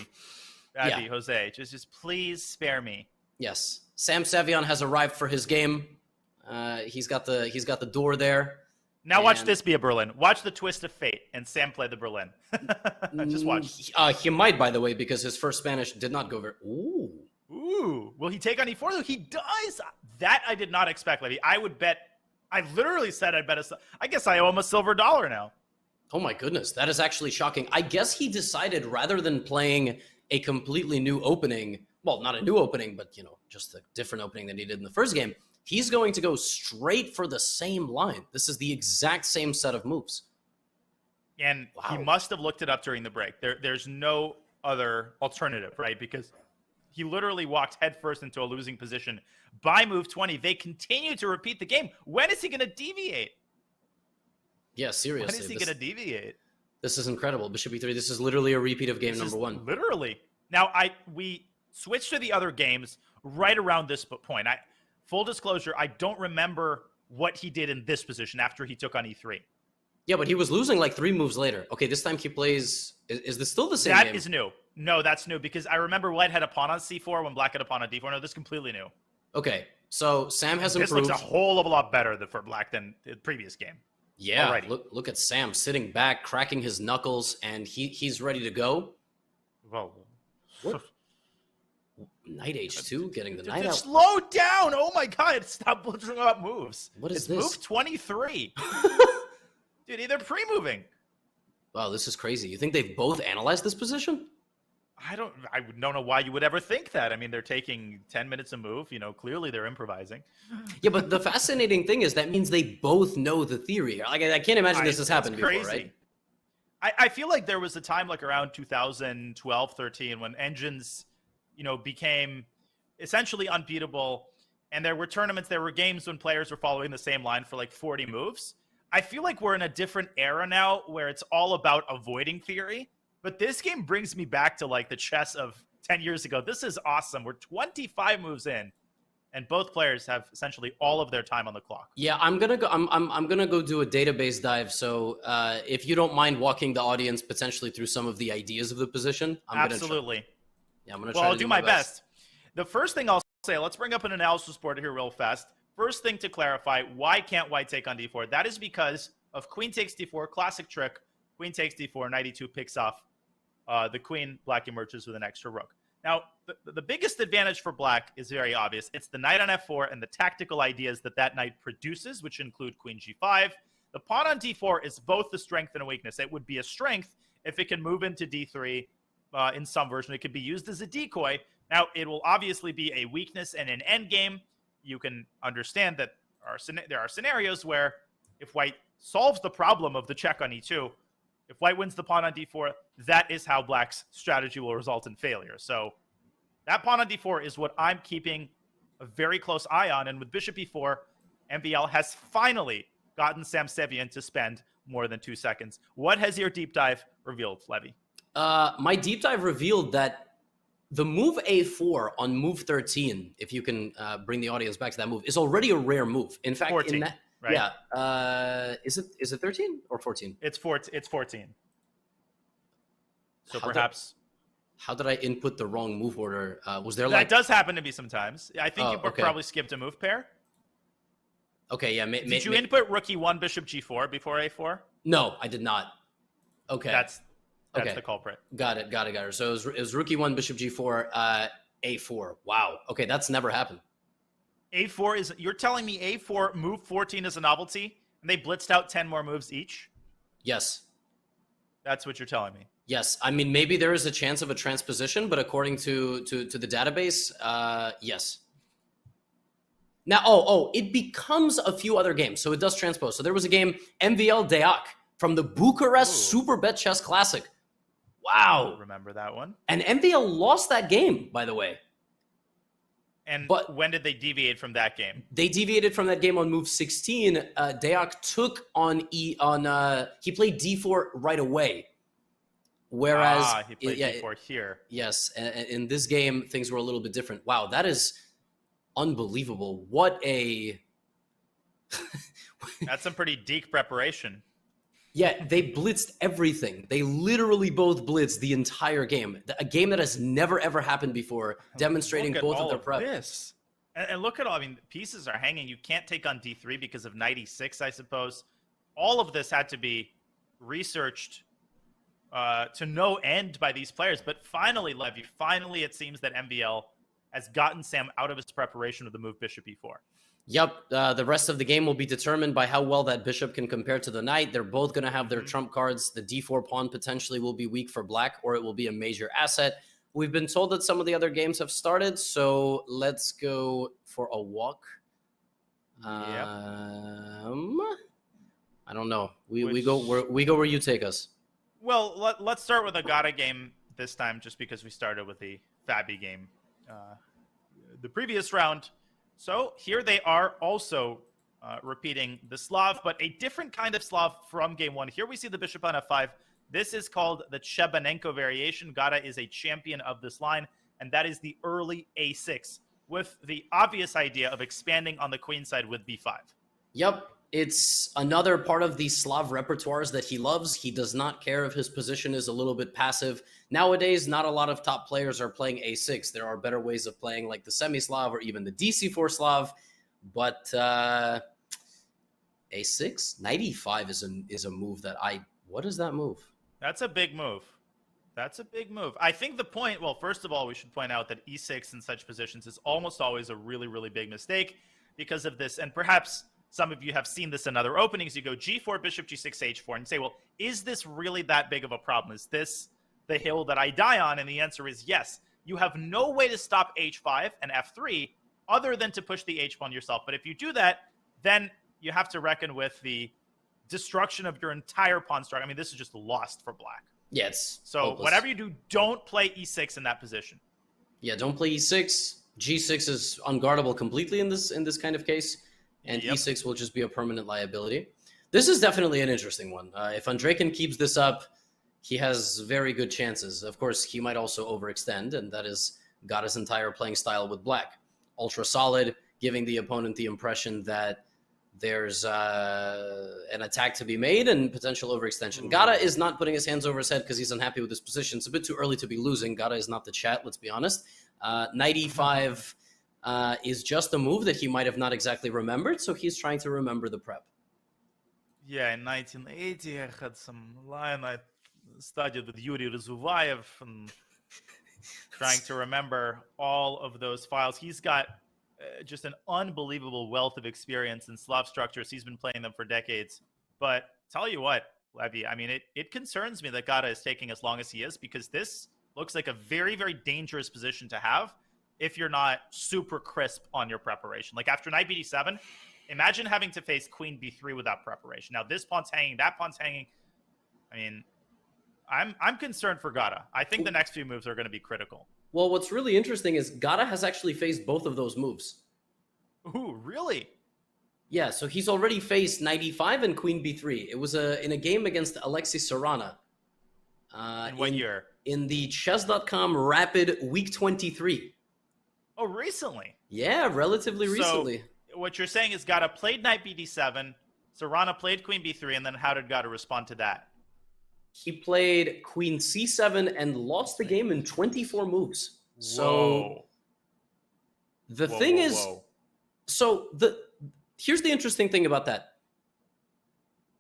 Abby, Jose. Just please spare me. Yes, Sam Sevian has arrived for his game. He's got the door there. Now watch this be a Berlin. Watch the twist of fate, and Sam play the Berlin. Just watch. He might, by the way, because his first Spanish did not go very. Ooh. Will he take on E4 though? He does. That I did not expect, Levy. I would bet. I literally said I'd bet I guess I owe him a silver dollar now. Oh my goodness, that is actually shocking. I guess he decided rather than playing a completely new opening, well, not a new opening, but just a different opening than he did in the first game, he's going to go straight for the same line. This is the exact same set of moves. And he must have looked it up during the break. There's no other alternative, right? Because he literally walked headfirst into a losing position by move 20. They continue to repeat the game. When is he going to deviate? Yeah, seriously. When is he going to deviate? This is incredible. Bishop e3. This is literally a repeat of game number 1. Literally. Now, we switched to the other games right around this point. Full disclosure, I don't remember what he did in this position after he took on e3. Yeah, but he was losing like 3 moves later. Okay, this time he plays... Is this still the same game? That is new. No, that's new because I remember White had a pawn on c4 when Black had a pawn on d4. No, this is completely new. Okay, so Sam has improved. This looks a whole of a lot better for Black than the previous game. Yeah, already. Look at Sam sitting back, cracking his knuckles, and he's ready to go. Whoa. What? Knight h2, getting the knight out. Slow down! Oh my god, stop blitzing up moves. What is it's this? Move 23. Dude, they're pre-moving. Wow, this is crazy. You think they've both analyzed this position? I don't know why you would ever think that. I mean, they're taking 10 minutes a move. You know, clearly they're improvising. Yeah, but the fascinating thing is that means they both know the theory. Like, I can't imagine this has happened before, right? I feel like there was a time like around 2012, 13 when engines, you know, became essentially unbeatable. And there were tournaments, there were games when players were following the same line for like 40 moves. I feel like we're in a different era now where it's all about avoiding theory. But this game brings me back to like the chess of 10 years ago. This is awesome. We're 25 moves in, and both players have essentially all of their time on the clock. Yeah, I'm gonna go. I'm gonna go do a database dive. So if you don't mind walking the audience potentially through some of the ideas of the position, Absolutely. I'm gonna. Well, I'll do my best. The first thing I'll say, let's bring up an analysis board here real fast. First thing to clarify: why can't White take on d4? That is because of queen takes d4, classic trick. Queen takes d4, knight e2 picks off the queen. Black emerges with an extra rook. Now, the biggest advantage for Black is very obvious. It's the knight on f4 and the tactical ideas that knight produces, which include queen g5. The pawn on d4 is both a strength and a weakness. It would be a strength if it can move into d3 in some version. It could be used as a decoy. Now, it will obviously be a weakness and an endgame. You can understand that there are scenarios where if White solves the problem of the check on e2, if White wins the pawn on d4, that is how Black's strategy will result in failure. So that pawn on d4 is what I'm keeping a very close eye on. And with bishop e4, MVL has finally gotten Sam Sevian to spend more than 2 seconds. What has your deep dive revealed, Levy? My deep dive revealed that the move a4 on move 13, if you can bring the audience back to that move, is already a rare move. In fact, 14. in that... Right? Yeah. Is it 13 or 14? It's 14. So perhaps. How did I input the wrong move order? Was there that does happen to me sometimes. I think you okay. probably skipped a move pair. Okay, yeah. Did you input rook e1, bishop g4 before a4? No, I did not. Okay. That's the culprit. Got it. So it was rook e1, bishop g4, a4. Wow. Okay, that's never happened. A4 is, you're telling me A4 move 14 is a novelty and they blitzed out 10 more moves each? Yes. That's what you're telling me. Yes. I mean, maybe there is a chance of a transposition, but according to the database, yes. Now, it becomes a few other games. So it does transpose. So there was a game, MVL Deak from the Bucharest Superbet Chess Classic. Wow. I remember that one. And MVL lost that game, by the way. But when did they deviate from that game? They deviated from that game on move 16. Deak took on he played d4 right away. Whereas he played d4 here. Yes, and in this game things were a little bit different. Wow, that is unbelievable. What a That's some pretty deep preparation. Yeah, they blitzed everything. They literally both blitzed the entire game. A game that has never, ever happened before, demonstrating both of their prep. This. And look at all, I mean, pieces are hanging. You can't take on d3 because of knight e6, I suppose. All of this had to be researched to no end by these players. But finally, Levy, it seems that MVL has gotten Sam out of his preparation with the move bishop e4. Yep, the rest of the game will be determined by how well that bishop can compare to the knight. They're both going to have their trump cards. The d4 pawn potentially will be weak for Black, or it will be a major asset. We've been told that some of the other games have started, so let's go for a walk I don't know. We go where you take us. Well, let's start with a Gata game this time, just because we started with the Fabi game the previous round. So here they are, also repeating the Slav, but a different kind of Slav from game one. Here we see the bishop on f5. This is called the Chebanenko variation. Gata is a champion of this line, and that is the early a6, with the obvious idea of expanding on the queen side with b5. Yep. It's another part of the Slav repertoires that he loves. He does not care if his position is a little bit passive. Nowadays, not a lot of top players are playing a6. There are better ways of playing, like the semi-Slav or even the DC4 Slav. But a6, knight e5 is a move that what is that move? That's a big move. That's a big move. I think the point, well, first of all, we should point out that e6 in such positions is almost always a really, really big mistake because of this. And perhaps some of you have seen this in other openings. You go g4, bishop g6, h4, and you say, well, is this really that big of a problem? Is this the hill that I die on? And the answer is yes. You have no way to stop h5 and f3 other than to push the h pawn yourself. But if you do that, then you have to reckon with the destruction of your entire pawn structure. I mean, this is just lost for black. Yeah, it's so hopeless. Whatever you do, don't play e6 in that position. Yeah, don't play e6. g6 is unguardable completely in this kind of case. And e6 will just be a permanent liability. This is definitely an interesting one. If Andreikin keeps this up, he has very good chances. Of course, he might also overextend, and that is Gata's entire playing style with black. Ultra solid, giving the opponent the impression that there's an attack to be made and potential overextension. Gata is not putting his hands over his head because he's unhappy with his position. It's a bit too early to be losing. Gata is not the chat, let's be honest. Knight e5... is just a move that he might have not exactly remembered, so he's trying to remember the prep. Yeah, in 1980, I had some line I studied with Yuri Razuvayev and trying to remember all of those files. He's got just an unbelievable wealth of experience in Slav structures. He's been playing them for decades. But tell you what, Levy, I mean, it concerns me that Gata is taking as long as he is, because this looks like a very, very dangerous position to have if you're not super crisp on your preparation. Like after knight bd7, imagine having to face queen b3 without preparation. Now this pawn's hanging, that pawn's hanging. I mean, I'm concerned for Gata. I think the next few moves are going to be critical. Well, what's really interesting is Gata has actually faced both of those moves. Ooh, really? Yeah, so he's already faced knight e5 and queen b3. It was in a game against Alexei Sarana. In what year? In the Chess.com Rapid Week 23. Oh, recently? Yeah, relatively recently. So what you're saying is Gata played knight bd7, Sarana played queen b3, and then how did Gata respond to that? He played queen c7 and lost the game in 24 moves. So the thing is, so here's the interesting thing about that.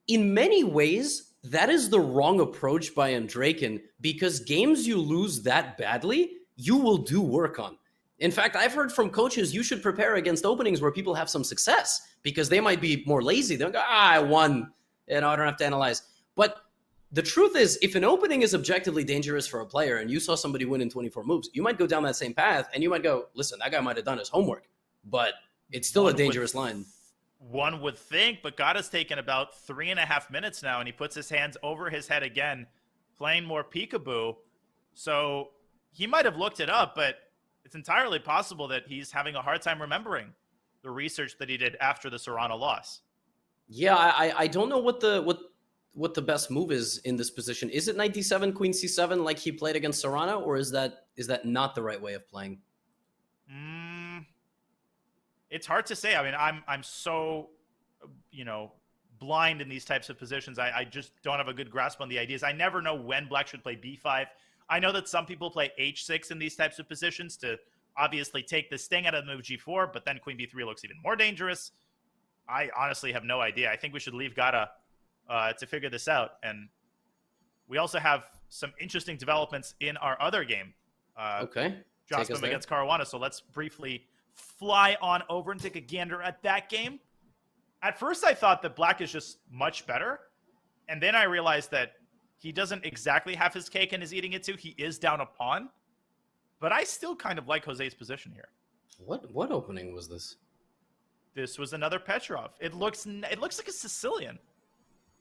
In many ways, that is the wrong approach by Andreikin, because games you lose that badly, you will do work on. In fact, I've heard from coaches, you should prepare against openings where people have some success, because they might be more lazy. They'll go, I won. I don't have to analyze. But the truth is, if an opening is objectively dangerous for a player and you saw somebody win in 24 moves, you might go down that same path and you might go, listen, that guy might have done his homework, but it's still a dangerous line. One would think, but Gata's taken about 3.5 minutes now, and he puts his hands over his head again, playing more peekaboo. So he might have looked it up, but it's entirely possible that he's having a hard time remembering the research that he did after the Sarana loss. Yeah, I don't know what the best move is in this position. Is it knight d7, queen c7 like he played against Sarana, or is that not the right way of playing? It's hard to say. I mean, I'm so, blind in these types of positions. I just don't have a good grasp on the ideas. I never know when black should play b5. I know that some people play h6 in these types of positions to obviously take the sting out of the move g4, but then queen b3 looks even more dangerous. I honestly have no idea. I think we should leave Gata to figure this out. And we also have some interesting developments in our other game. Okay. Jospin against Caruana. So let's briefly fly on over and take a gander at that game. At first, I thought that black is just much better. And then I realized that he doesn't exactly have his cake and is eating it too. He is down a pawn. But I still kind of like Jose's position here. What opening was this? this was another Petrov. It looks like a Sicilian.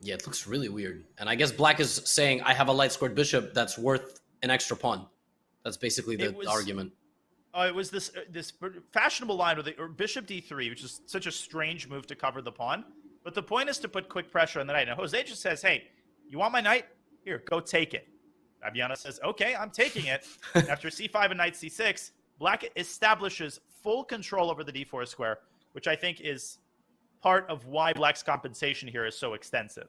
Yeah, it looks really weird. And I guess black is saying, I have a light squared bishop that's worth an extra pawn. That's basically the argument. It was this fashionable line with bishop d3, which is such a strange move to cover the pawn. But the point is to put quick pressure on the knight. And Jose just says, hey, you want my knight? Here, go take it. Fabiano says, okay, I'm taking it. After c5 and knight c6, black establishes full control over the d4 square, which I think is part of why black's compensation here is so extensive.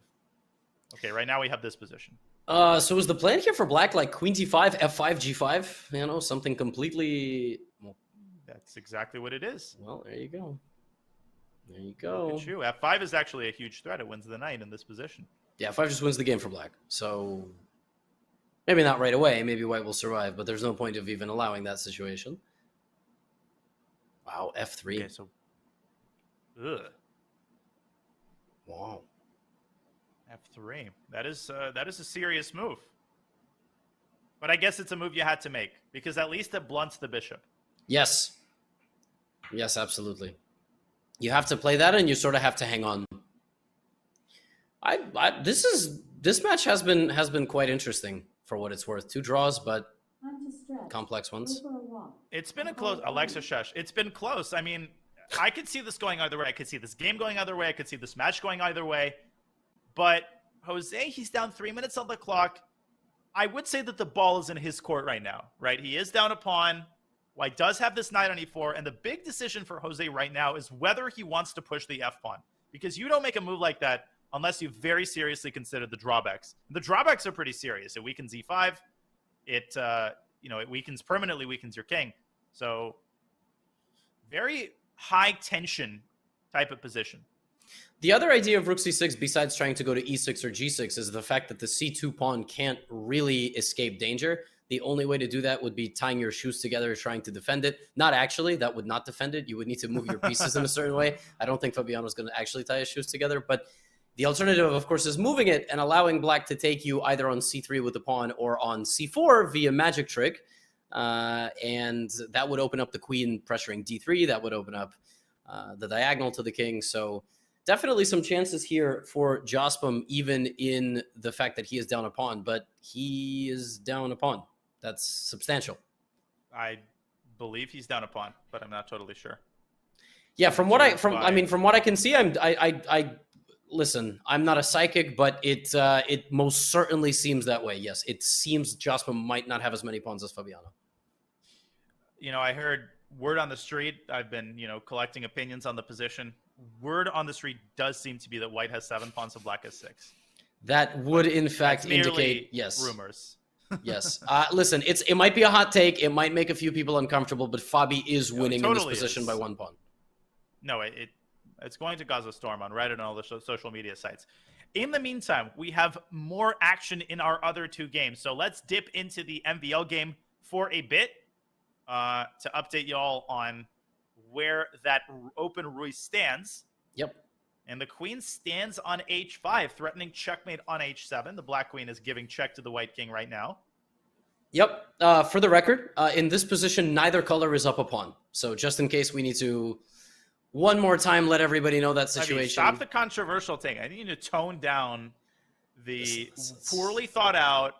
Okay, right now we have this position. So is the plan here for black like queen d5, f5, g5? You know, something completely... Well, that's exactly what it is. Well, there you go. There you go. Look at you. F5 is actually a huge threat. It wins the knight in this position. Yeah, f5 just wins the game for black. So maybe not right away. Maybe white will survive, but there's no point of even allowing that situation. Wow, f3. Okay, so... Ugh. Wow. F3. That is a serious move. But I guess it's a move you had to make, because at least it blunts the bishop. Yes. Yes, absolutely. You have to play that, and you sort of have to hang on. This match has been quite interesting for what it's worth. 2 draws, but complex ones. It's been a close. Alexa, shush. It's been close. I mean, I could see this going either way. I could see this game going either way. I could see this match going either way. But Jose, he's down 3 minutes on the clock. I would say that the ball is in his court right now, right? He is down a pawn. White does have this knight on e4, and the big decision for Jose right now is whether he wants to push the f-pawn. Because you don't make a move like that unless you very seriously consider the drawbacks. The drawbacks are pretty serious. It weakens e5. It permanently weakens your king. So very high tension type of position. The other idea of rook c6, besides trying to go to e6 or g6, is the fact that the c2 pawn can't really escape danger. The only way to do that would be tying your shoes together, trying to defend it. Not actually, that would not defend it. You would need to move your pieces in a certain way. I don't think Fabiano's going to actually tie his shoes together, but the alternative, of course, is moving it and allowing black to take you either on c3 with the pawn or on c4 via magic trick. And that would open up the queen pressuring d3. That would open up the diagonal to the king. So definitely some chances here for Jospim, even in the fact that he is down a pawn, but he is down a pawn. That's substantial. I believe he's down a pawn, but I'm not totally sure. Yeah, from what I can see, listen, I'm not a psychic, but it most certainly seems that way. Yes, it seems Jospim might not have as many pawns as Fabiano. You know, I heard word on the street. I've been, collecting opinions on the position. Word on the street does seem to be that white has 7 pawns and black has 6. That would, in fact, indicate, yes. Rumors. Yes. Listen, it might be a hot take. It might make a few people uncomfortable, but Fabi is winning in this position by 1 pawn. No, it's going to cause a storm on Reddit and all the social media sites. In the meantime, we have more action in our other 2 games. So let's dip into the MVL game for a bit to update y'all on where that open Ruiz stands. Yep. And the queen stands on h5, threatening checkmate on h7. The black queen is giving check to the white king right now. Yep. For the record, in this position, neither color is up a pawn. So just in case we need to, one more time, let everybody know that situation. I mean, stop the controversial thing. I need to tone down the poorly thought out,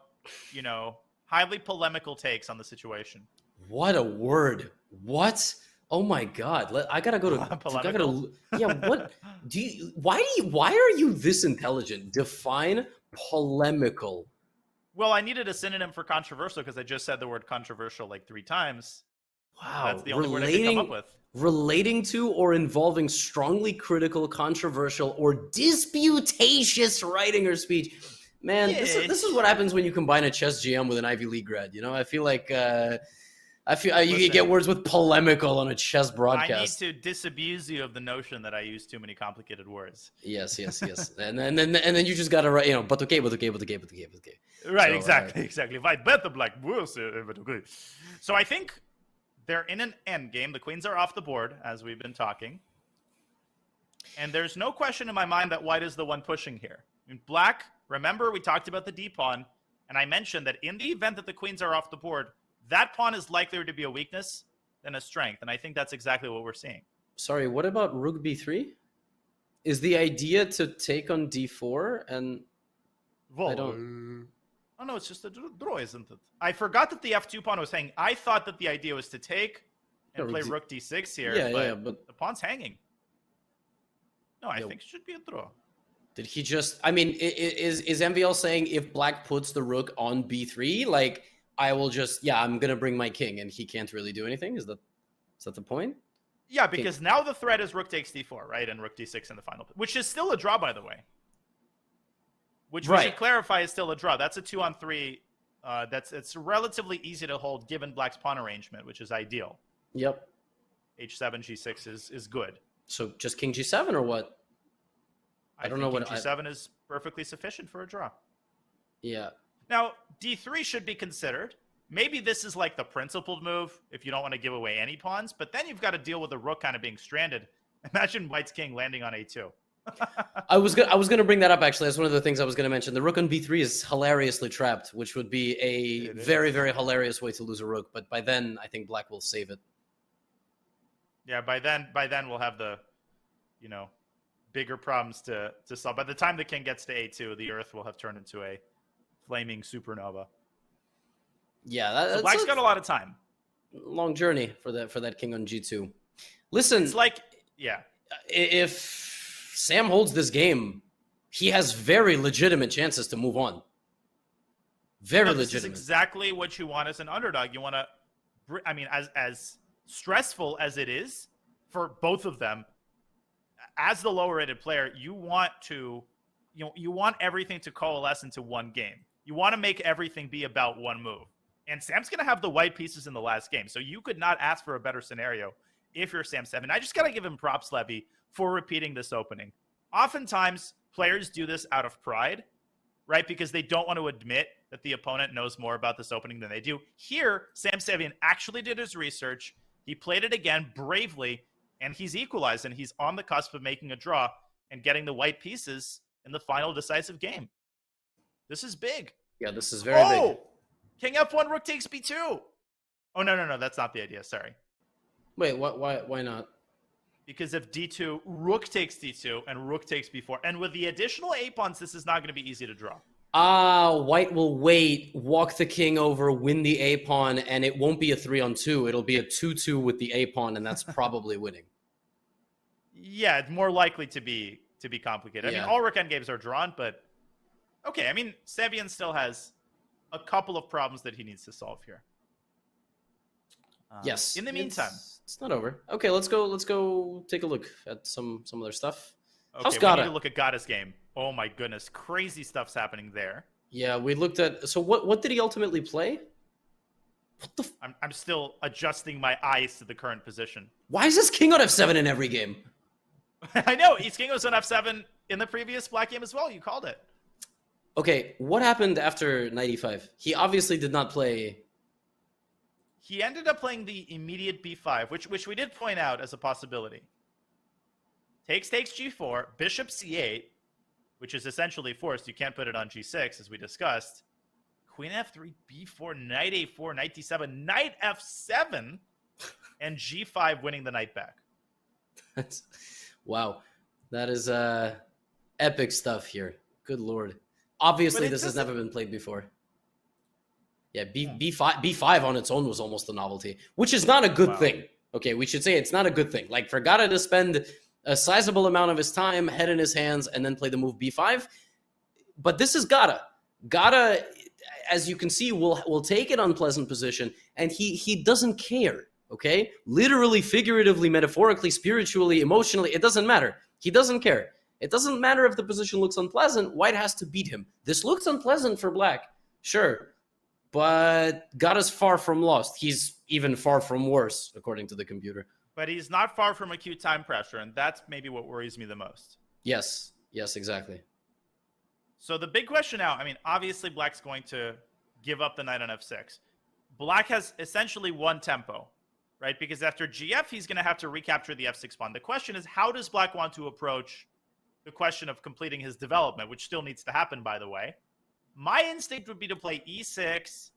highly polemical takes on the situation. What a word. What? Oh my God! I gotta go to. Yeah. What do you? Why are you this intelligent? Define polemical. Well, I needed a synonym for controversial because I just said the word controversial like 3 times. Wow. That's the only word I could come up with. Relating to or involving strongly critical, controversial, or disputatious writing or speech. Man, this is what happens when you combine a chess GM with an Ivy League grad. I feel like. You get words with polemical on a chess broadcast. I need to disabuse you of the notion that I use too many complicated words. Yes. and then you just gotta write, but okay. Right, so, exactly. If I bet the black will say, but okay. So I think they're in an end game. The queens are off the board, as we've been talking. And there's no question in my mind that white is the one pushing here. Black, remember we talked about the D pawn, and I mentioned that in the event that the queens are off the board, that pawn is likelier to be a weakness than a strength. And I think that's exactly what we're seeing. Sorry, what about rook b3? Is the idea to take on d4 and Well, I don't. Oh no, it's just a draw, isn't it? I forgot that the f2 pawn was hanging. I thought that the idea was to take and play rook d6 here, but the pawn's hanging. No, I think it should be a draw. Did he just? I mean, is MVL saying if Black puts the rook on b3, like I will just I'm gonna bring my king and he can't really do anything? Is that the point? Yeah, because now the threat is rook takes d4, right, and rook d6 in the final, which is still a draw, by the way. Which we should clarify is still a draw. That's a 2-on-3. It's relatively easy to hold given Black's pawn arrangement, which is ideal. Yep. H7 g6 is good. So just king g7 or what? I don't know what g7 is perfectly sufficient for a draw. Yeah. Now d3 should be considered. Maybe this is like the principled move if you don't want to give away any pawns, but then you've got to deal with the rook kind of being stranded. Imagine White's king landing on a2. I was gonna bring that up actually. That's one of the things I was gonna mention. The rook on b3 is hilariously trapped, which would be a very, very hilarious way to lose a rook. But by then, I think Black will save it. Yeah, by then we'll have the, bigger problems to solve. By the time the king gets to a2, the Earth will have turned into a flaming supernova. Yeah, that's Black's got a lot of time. Long journey for that king on g2. Listen, it's like, if Sam holds this game, he has very legitimate chances to move on. Very legitimate. This is exactly what you want as an underdog. You want to, I mean, as stressful as it is for both of them, as the lower rated player, you want everything to coalesce into one game. You want to make everything be about one move. And Sam's going to have the white pieces in the last game. So you could not ask for a better scenario if you're Sam 7. I just got to give him props, Levy, for repeating this opening. Oftentimes, players do this out of pride, right? Because they don't want to admit that the opponent knows more about this opening than they do. Here, Sam Sevian actually did his research. He played it again bravely, and he's equalized, and he's on the cusp of making a draw and getting the white pieces in the final decisive game. This is big. Yeah, this is very big. King f1, rook takes b2. Oh, no, that's not the idea. Sorry. Wait, why not? Because if d2, rook takes d2, and rook takes b4. And with the additional a-pawns, this is not going to be easy to draw. White will wait, walk the king over, win the a-pawn, and it won't be a 3-on-2. It'll be a 2-2 with the a-pawn, and that's probably winning. Yeah, it's more likely to be complicated. I mean, all rook endgames are drawn, but okay. I mean, Sevian still has a couple of problems that he needs to solve here. Yes. In the meantime, it's not over. Okay, let's go take a look at some other stuff. Okay, How's we Gata? need to look at Gata's game. Oh my goodness, crazy stuff's happening there. Yeah, we looked at. So what did he ultimately play? What the? I'm still adjusting my eyes to the current position. Why is this king on f7 in every game? I know. His king was on f7 in the previous black game as well. You called it. Okay, what happened after knight e5? He obviously did not play. He ended up playing the immediate b5, which we did point out as a possibility. Takes g4, bishop c8, which is essentially forced. You can't put it on g6, as we discussed. Queen f3, b4, knight a4, knight d7, knight f7, and g5 winning the knight back. Wow. That is epic stuff here. Good lord. Obviously, this has never been played before. Yeah, b5 on its own was almost a novelty, which is not a good thing. Okay, we should say it's not a good thing. Like, for Gata to spend a sizable amount of his time, head in his hands, and then play the move b5. But this is Gata. Gata, as you can see, will take an unpleasant position, and he doesn't care, okay? Literally, figuratively, metaphorically, spiritually, emotionally, it doesn't matter. He doesn't care. It doesn't matter if the position looks unpleasant. White has to beat him. This looks unpleasant for Black, sure. But Gata's far from lost. He's even far from worse, according to the computer. But he's not far from acute time pressure, and that's maybe what worries me the most. Yes, exactly. So the big question now, I mean, obviously Black's going to give up the knight on f6. Black has essentially one tempo, right? Because after gf, he's going to have to recapture the f6 pawn. The question is, how does Black want to approach the question of completing his development, which still needs to happen, by the way? My instinct would be to play e6.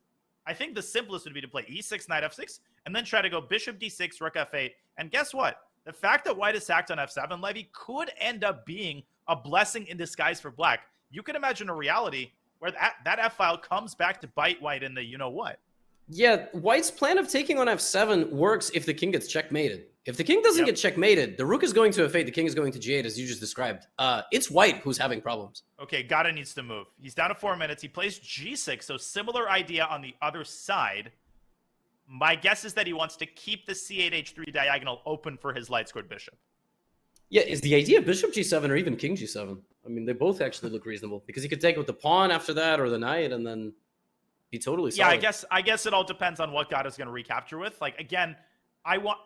I think the simplest would be to play e6, knight f6, and then try to go bishop d6, rook f8. And guess what? The fact that white is sacked on f7, Levy, could end up being a blessing in disguise for black. You can imagine a reality where that f-file comes back to bite white in the you-know-what. Yeah, white's plan of taking on f7 works if the king gets checkmated. If the king doesn't get checkmated, the rook is going to f8, the king is going to g8, as you just described. It's white who's having problems. Okay, Gata needs to move. He's down to 4 minutes. He plays g6, so similar idea on the other side. My guess is that he wants to keep the c8, h3 diagonal open for his light-scored bishop. Yeah, is the idea bishop g7 or even king g7? I mean, they both actually look reasonable because he could take it with the pawn after that or the knight and then be totally solid. Yeah, I guess it all depends on what Gata's going to recapture with. Like, again, I want,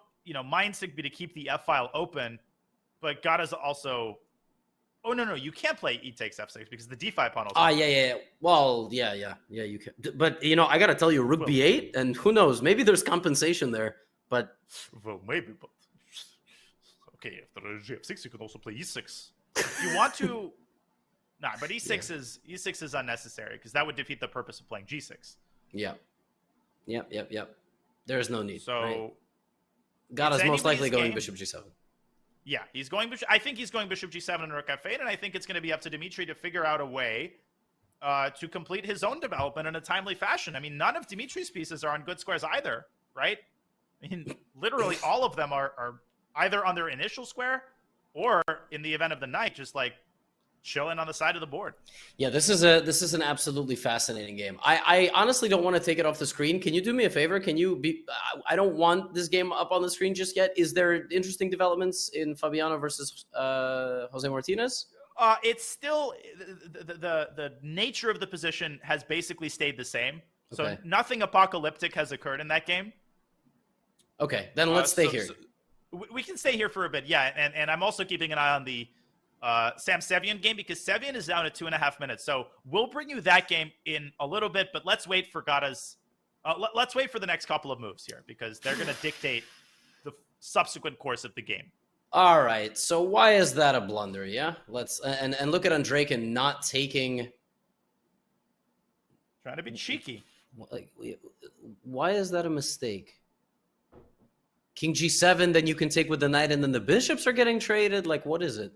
my instinct would be to keep the f-file open, but Gata's also... Oh, no, you can't play e takes f6 because the d5 pawn also... Yeah. Well, yeah, you can. But, I got to tell you, rook b8, and who knows, maybe there's compensation there, but... Well, maybe, but... Okay, after g6, you can also play e6. If you want to... Nah, but e6 is unnecessary because that would defeat the purpose of playing g6. Yeah. Yep. There's no need. So... Right? Gata's most likely going bishop g7. Yeah, he's going bishop. I think he's going bishop g7 and rook f8, and I think it's going to be up to Dmitry to figure out a way to complete his own development in a timely fashion. I mean, none of Dmitry's pieces are on good squares either, right? I mean, literally all of them are either on their initial square or, in the event of the knight, just like chilling on the side of the board. Yeah, this is an absolutely fascinating game. I honestly don't want to take it off the screen. Can you do me a favor? Can you be... I don't want this game up on the screen just yet. Is there interesting developments in Fabiano versus Jose Martinez? It's still... The nature of the position has basically stayed the same. So nothing apocalyptic has occurred in that game. Okay, then let's stay here. So we can stay here for a bit, yeah. And I'm also keeping an eye on the Sam Sevian game because Sevian is down at 2.5 minutes. So we'll bring you that game in a little bit, but let's wait for Gata's... let's wait for the next couple of moves here because they're going to dictate the subsequent course of the game. All right. So why is that a blunder? Yeah. Let's and look at Andreikin not taking. Trying to be cheeky. Why is that a mistake? King G7, then you can take with the knight, and then the bishops are getting traded. Like, what is it?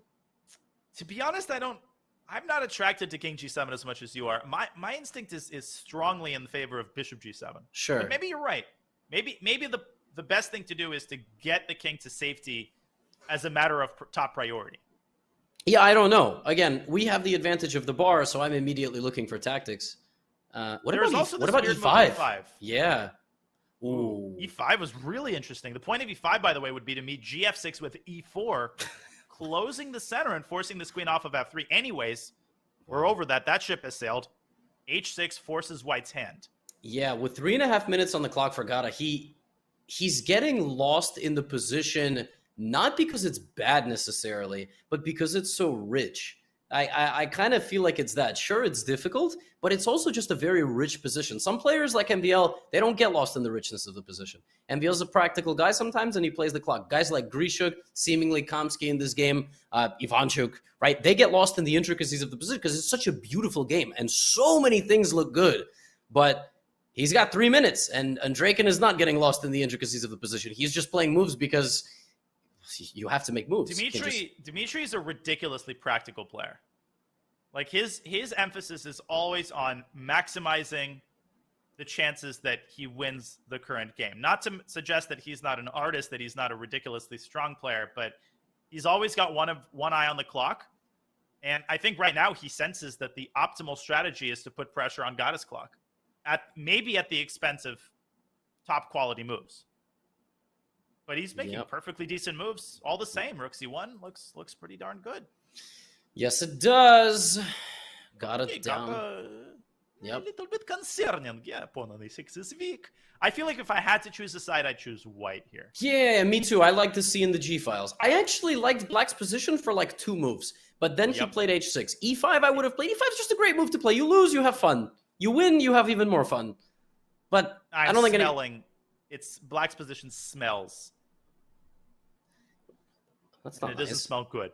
To be honest, I'm not attracted to King G7 as much as you are. My instinct is strongly in favor of Bishop G7. Sure. But maybe you're right. Maybe the best thing to do is to get the king to safety as a matter of top priority. Yeah, I don't know. Again, we have the advantage of the bar, so I'm immediately looking for tactics. What about E5? Yeah. Ooh. E5 was really interesting. The point of E5, by the way, would be to meet GF6 with E4, closing the center and forcing this queen off of F3. Anyways, we're over that. That ship has sailed. H6 forces white's hand. Yeah, with 3.5 minutes on the clock for Gata, he's getting lost in the position, not because it's bad necessarily, but because it's so rich. I kind of feel like it's that. Sure, it's difficult, but it's also just a very rich position. Some players like MVL, they don't get lost in the richness of the position. MVL's a practical guy sometimes, and he plays the clock. Guys like Grishuk, seemingly Kamsky in this game, Ivanchuk, right? They get lost in the intricacies of the position because it's such a beautiful game, and so many things look good. But he's got 3 minutes, and Andreikin is not getting lost in the intricacies of the position. He's just playing moves because you have to make moves. Dmitry is a ridiculously practical player. Like his emphasis is always on maximizing the chances that he wins the current game. Not to suggest that he's not an artist, that he's not a ridiculously strong player, but he's always got one eye on the clock. And I think right now he senses that the optimal strategy is to put pressure on Gata's clock, maybe at the expense of top quality moves. But he's making perfectly decent moves all the same. Rook C1 looks pretty darn good. Yes, it does. Got it down. A little bit concerning. Yeah, pawn on A6 is weak. I feel like if I had to choose a side, I'd choose white here. Yeah, me too. I like to see in the G files. I actually liked black's position for like 2 moves, but then he played H6. E5 I would have played. E5 is just a great move to play. You lose, you have fun. You win, you have even more fun. But I don't think it's black's position smells. That's not nice. It doesn't smell good.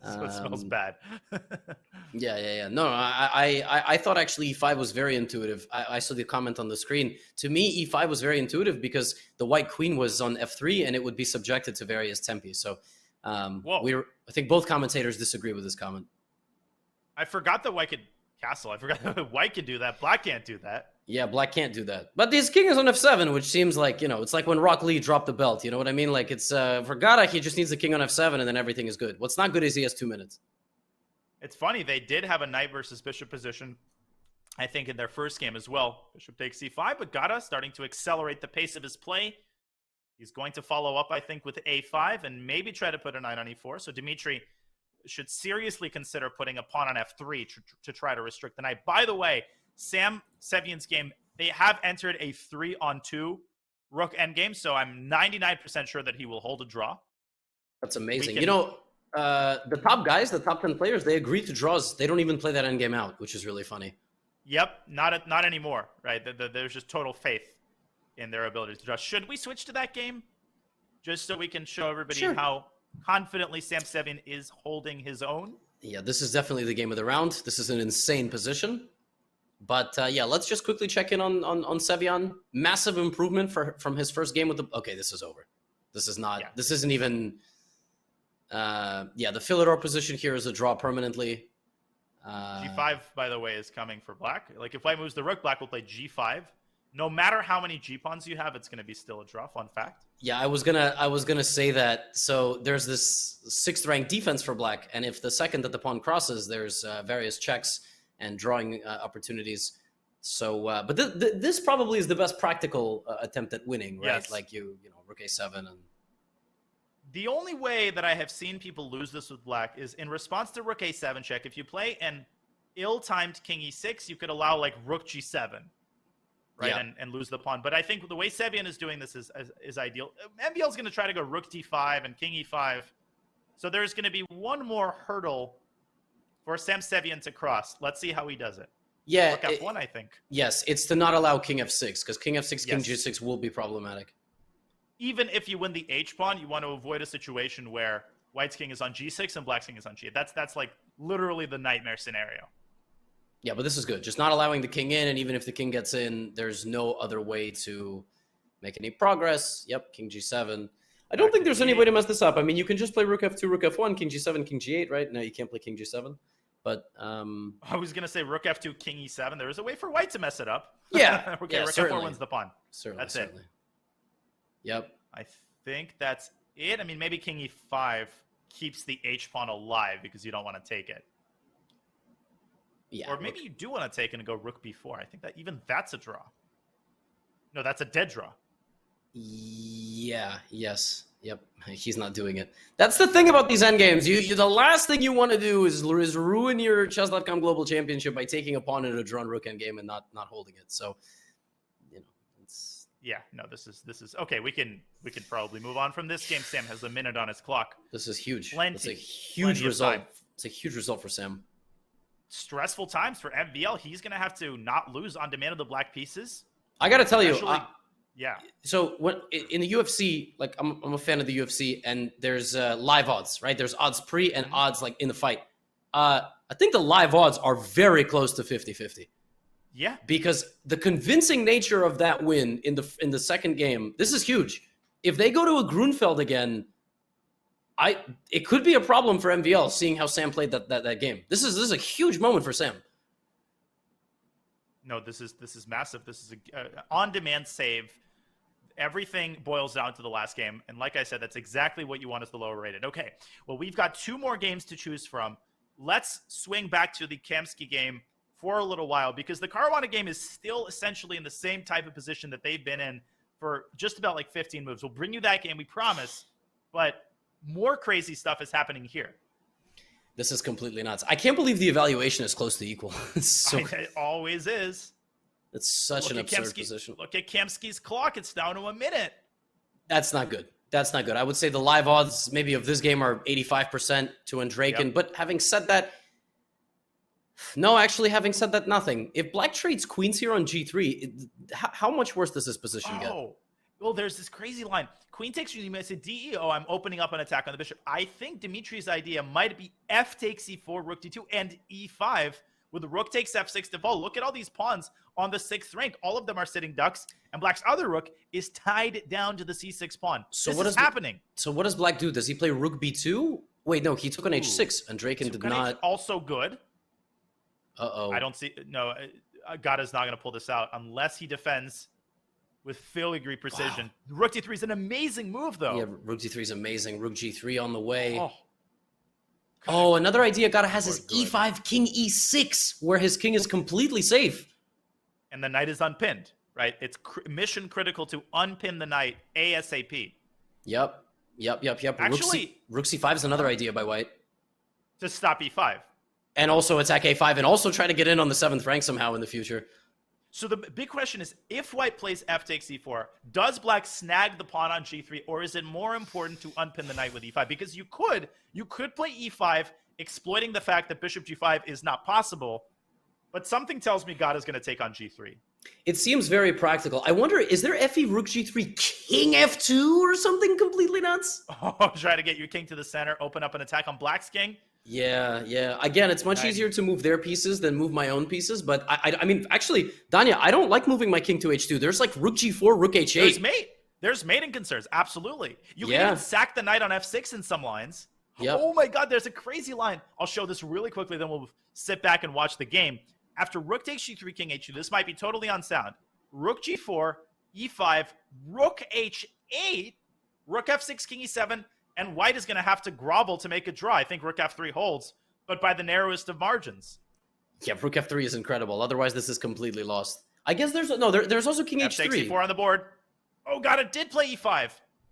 So it smells bad. Yeah. No, I thought actually E5 was very intuitive. I saw the comment on the screen. To me, E5 was very intuitive because the white queen was on F3 and it would be subjected to various tempi. So I think both commentators disagree with this comment. I forgot that white could castle. I forgot that white could do that. Black can't do that. Yeah, black can't do that. But this king is on F7, which seems like, it's like when Rock Lee dropped the belt. You know what I mean? Like, it's for Gada, he just needs the king on F7 and then everything is good. What's not good is he has 2 minutes. It's funny. They did have a knight versus bishop position, I think, in their first game as well. Bishop takes c5, but Gada starting to accelerate the pace of his play. He's going to follow up, I think, with a5 and maybe try to put a knight on e4. So Dmitry should seriously consider putting a pawn on f3 to try to restrict the knight. By the way, Sam Sevian's game, they have entered a 3-on-2 rook endgame, so I'm 99% sure that he will hold a draw. That's amazing. The top guys, the top 10 players, they agree to draws. They don't even play that endgame out, which is really funny. Yep, not anymore, right? There's just total faith in their ability to draw. Should we switch to that game? Just so we can show everybody how confidently Sam Sevian is holding his own? Yeah, this is definitely the game of the round. This is an insane position. But yeah, let's just quickly check in on Sevian. Massive improvement from his first game with the... Okay, this is over. This is not... Yeah. This isn't even... the Philidor position here is a draw permanently. G5, by the way, is coming for black. Like, if white moves the rook, black will play G5. No matter how many G-pawns you have, it's going to be still a draw. Fun fact. Yeah, I was gonna say that. So there's this 6th rank defense for black, and if the second that the pawn crosses, there's various checks and drawing opportunities. So, but this probably is the best practical attempt at winning, right? Yes. Like rook a7 and. The only way that I have seen people lose this with black is in response to rook a7 check. If you play an ill-timed king e6, you could allow like rook g7, right, yeah. and lose the pawn. But I think the way Sevian is doing this is ideal. MVL is going to try to go rook d5 and king e5. So there's going to be one more hurdle for Sam Sevian to cross. Let's see how he does it. Yeah, rook f1, I think. Yes, it's to not allow king f6 because king f6, king g6 will be problematic. Even if you win the h-pawn, you want to avoid a situation where white's king is on g6 and black's king is on g8. That's like literally the nightmare scenario. Yeah, but this is good. Just not allowing the king in, and even if the king gets in, there's no other way to make any progress. Yep, king g7. I don't think there's any way to mess this up. I mean, you can just play rook f2, rook f1, king g7, king g8, right? No, you can't play king g7. But I was going to say rook f2, king e7. There is a way for white to mess it up. Yeah. Okay, yeah, rook certainly. f4 wins the pawn. That's it. Yep. I think that's it. I mean, maybe king e5 keeps the h-pawn alive because you don't want to take it. Yeah. Or maybe you do want to take it and go rook b4. I think that even that's a draw. No, that's a dead draw. Yeah. Yes. Yep. He's not doing it. That's the thing about these endgames. You the last thing you want to do is ruin your Chess.com Global Championship by taking a pawn in a drawn rook endgame and not holding it. So, it's... Yeah, no, this is okay. We can probably move on from this game. Sam has a minute on his clock. This is huge. Plenty, it's a huge result. Time. It's a huge result for Sam. Stressful times for MVL. He's going to have to not lose on demand of the black pieces. I got to tell you, yeah. So when in the UFC, like I'm a fan of the UFC, and there's live odds, right? There's odds pre and odds like in the fight. I think the live odds are very close to 50-50. Yeah. Because the convincing nature of that win in the second game, this is huge. If they go to a Grunfeld again, it could be a problem for MVL seeing how Sam played that game. This is a huge moment for Sam. No, this is massive. This is a on-demand save. Everything boils down to the last game. And like I said, that's exactly what you want as the lower rated. Okay, well, we've got 2 more games to choose from. Let's swing back to the Kamsky game for a little while because the Caruana game is still essentially in the same type of position that they've been in for just about like 15 moves. We'll bring you that game, we promise. But more crazy stuff is happening here. This is completely nuts. I can't believe the evaluation is close to equal. It always is. It's such an absurd position. Look at Kamsky's clock. It's down to a minute. That's not good. That's not good. I would say the live odds maybe of this game are 85% to Andreikin. Yep. But having said that, having said that, nothing. If black trades queens here on g3, how much worse does this position get? well, there's this crazy line. Queen takes you may say DE. I'm opening up an attack on the bishop. I think Dimitri's idea might be F takes E4, Rook D2, and E5 with Rook takes F6 to fall. Look at all these pawns on the 6th rank. All of them are sitting ducks, and Black's other rook is tied down to the C6 pawn. So this is happening. So what does Black do? Does he play Rook B2? Wait, no, he took on H6. Andreikin did not. Also good. Uh-oh. I don't see. No, Gada's not going to pull this out unless he defends with filigree precision. Wow. Rook D3 is an amazing move, though. Yeah, Rook D3 is amazing. Rook G3 on the way. Oh, another idea Gada has is E5, King E6, where his king is completely safe. And the knight is unpinned, right? It's mission critical to unpin the knight ASAP. Yep. Actually, Rook C5 is another idea by White. To stop E5. And also attack A5 and also try to get in on the 7th rank somehow in the future. So the big question is, if White plays F takes E4, does Black snag the pawn on G3, or is it more important to unpin the knight with E5? Because you could play E5, exploiting the fact that Bishop G5 is not possible, but something tells me God is going to take on G3. It seems very practical. I wonder, is there FE Rook G3 King F2 or something completely nuts? Oh, try to get your king to the center, open up an attack on Black's king. Yeah. Again, it's much easier to move their pieces than move my own pieces. But I mean, actually, Danya, I don't like moving my king to H2. There's like Rook G4, Rook H8. There's mating concerns. Absolutely. You can even sack the knight on F6 in some lines. Yep. Oh my God, there's a crazy line. I'll show this really quickly, then we'll sit back and watch the game. After Rook takes G3, King H2, this might be totally unsound. Rook G4, E5, Rook H8, Rook F6, King E7, and White is going to have to grovel to make a draw. I think Rook F3 holds, but by the narrowest of margins. Yeah, Rook F3 is incredible. Otherwise, this is completely lost. I guess there's also King H3. F6, E4 on the board. Oh God, it did play E5.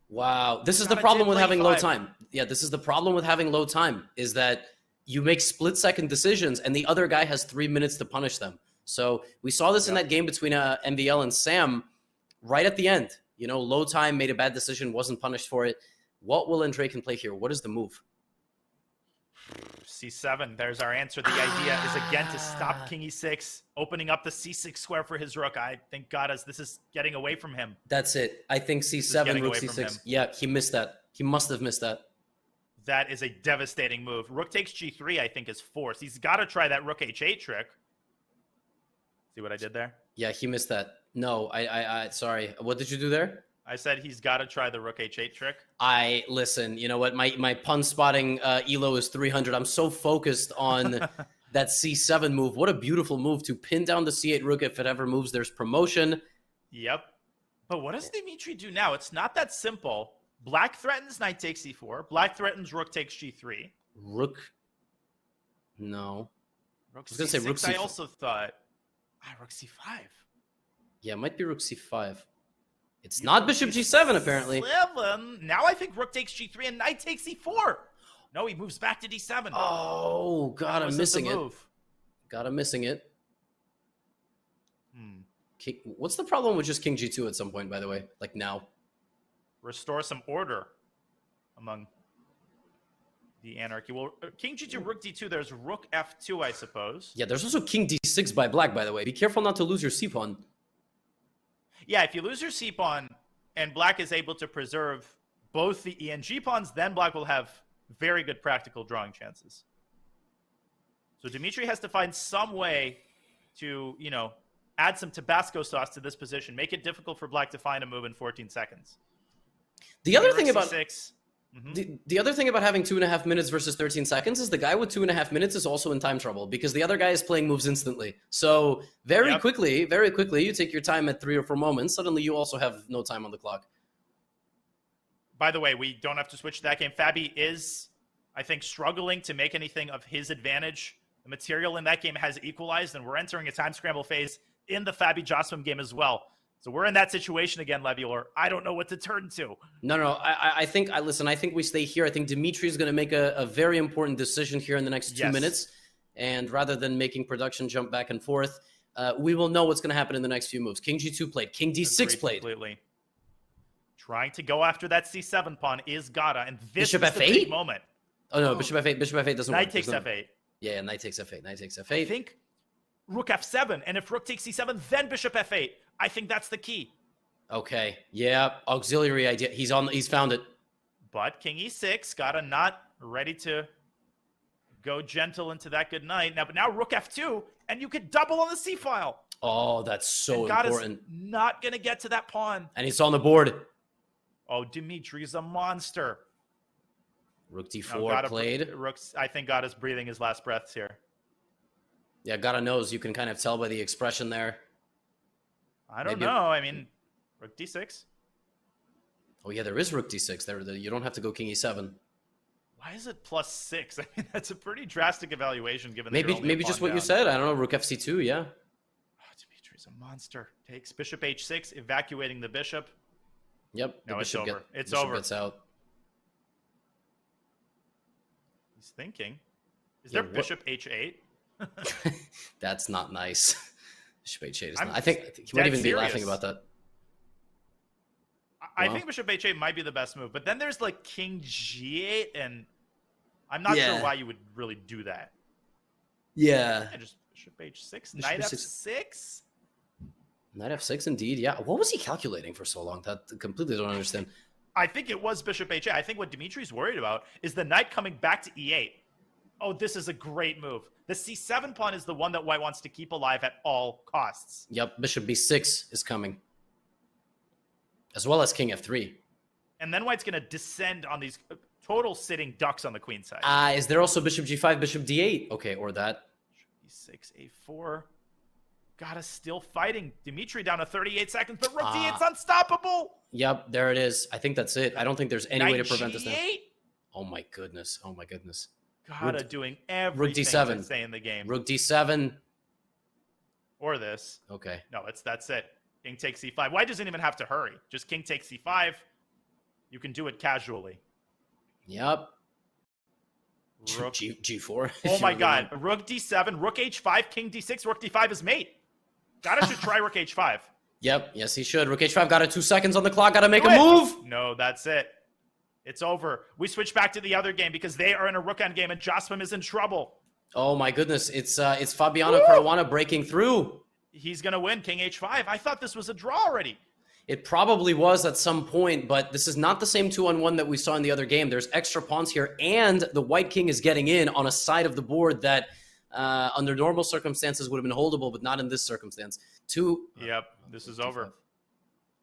Wow, this is the problem with having low time. Yeah, this is the problem with having low time, is that you make split-second decisions, and the other guy has 3 minutes to punish them. So we saw this in that game between MVL and Sam right at the end. You know, low time, made a bad decision, wasn't punished for it. What will Andreikin play here? What is the move? C7. There's our answer. The idea is, again, to stop King E6, opening up the C6 square for his rook. I think this is getting away from him. That's it. I think C7, Rook C6. Yeah, he missed that. He must have missed that. That is a devastating move. Rook takes G3, I think, is forced. He's got to try that Rook H8 trick. See what I did there? Yeah, he missed that. No, sorry. What did you do there? I said he's got to try the Rook H8 trick. Listen, you know what? My pun spotting elo is 300. I'm so focused on that C7 move. What a beautiful move to pin down the C8 rook. If it ever moves, there's promotion. Yep. But what does Dimitri do now? It's not that simple. Black threatens knight takes E4. Black threatens rook takes G3. Rook. No. Rook I was going to say rook C5. I also thought, rook C5. Yeah, it might be rook C5. It's not bishop G7, apparently. Now I think rook takes G3 and knight takes E4. No, he moves back to D7. Oh, God, I'm missing it. God, I'm missing it. What's the problem with just King G2 at some point, by the way? Like now? Restore some order among the anarchy. Well, King G2, Rook D2, there's Rook F2, I suppose. Yeah, there's also King D6 by Black, by the way. Be careful not to lose your C-pawn. Yeah, if you lose your C-pawn and Black is able to preserve both the E and G pawns, then Black will have very good practical drawing chances. So Dimitri has to find some way to, add some Tabasco sauce to this position, make it difficult for Black to find a move in 14 seconds. The other thing about the other thing about having 2.5 minutes versus 13 seconds is the guy with 2.5 minutes is also in time trouble because the other guy is playing moves instantly. So very quickly, you take your time at 3 or 4 moments. Suddenly, you also have no time on the clock. By the way, we don't have to switch to that game. Fabi is, I think, struggling to make anything of his advantage. The material in that game has equalized, and we're entering a time scramble phase in the Fabi Jospin game as well. So we're in that situation again, Levy, or I don't know what to turn to. No. I think we stay here. I think Dimitri is going to make a very important decision here in the next 2 minutes. And rather than making production jump back and forth, we will know what's going to happen in the next few moves. King G2 played. King D6 played. Completely. Trying to go after that C7 pawn is Gada, and this Bishop is F8? the big moment. Oh, no, Bishop F8. Bishop F8 doesn't work. Knight takes F8. Yeah, Knight takes F8. Knight takes F8. I think Rook F7, and if Rook takes C7, then Bishop F8. I think that's the key. Okay. Yeah. Auxiliary idea. He's found it. But king e6 got a not ready to go gentle into that good knight. But now rook f2, and you could double on the c file. Oh, that's so important. Not going to get to that pawn. And it's on the board. Oh, Dimitri's a monster. Rook d4 played. Rook's, I think, got us breathing his last breaths here. Yeah, Gata knows. You can kind of tell by the expression there. I don't know. I mean, rook d6. Oh, yeah, there is rook d6. There, you don't have to go king e7. Why is it +6? I mean, that's a pretty drastic evaluation given maybe just what you said. I don't know. Rook fc2, yeah. Oh, Dimitri's a monster. Takes bishop h6, evacuating the bishop. Yep. No, it's over. It's bishop over. Gets out. He's thinking. Is there bishop h8? That's not nice. Bishop h8 is not. I think he might even be laughing about that. I think bishop h8 might be the best move, but then there's like king g8, and I'm not sure why you would really do that. Yeah. Just bishop h6, knight f6. Knight f6, indeed. Yeah. What was he calculating for so long? That I completely don't understand. I think it was bishop h8. I think what Dimitri's worried about is the knight coming back to e8. Oh, this is a great move. The c7 pawn is the one that white wants to keep alive at all costs. Yep. Bishop b6 is coming. As well as king f3. And then white's going to descend on these total sitting ducks on the queen side. Is there also bishop g5, bishop d8? Okay, or that. e6, a4. Gata still fighting. Dimitri down to 38 seconds, but rook d8's unstoppable. Yep, there it is. I think that's it. I don't think there's any way to prevent this now. G8? Oh my goodness. Oh my goodness. Gata doing everything to stay in the game. Rook d7. Or this. Okay. No, that's it. King takes c5. White doesn't even have to hurry. Just king takes c5. You can do it casually. Yep. Rook g4. Oh my god. Rook d7, rook h5, king d6, rook d5 is mate. Gata should try rook h5. Yep. Yes, he should. Rook h5 got 2 seconds on the clock. Got to make a move. No, that's it. It's over. We switch back to the other game because they are in a rook end game and Jospim is in trouble. Oh my goodness. It's Fabiano Caruana breaking through. He's going to win king h5. I thought this was a draw already. It probably was at some point, but this is not the same 2-on-1 that we saw in the other game. There's extra pawns here, and the white king is getting in on a side of the board that under normal circumstances would have been holdable, but not in this circumstance. Yep, this is over.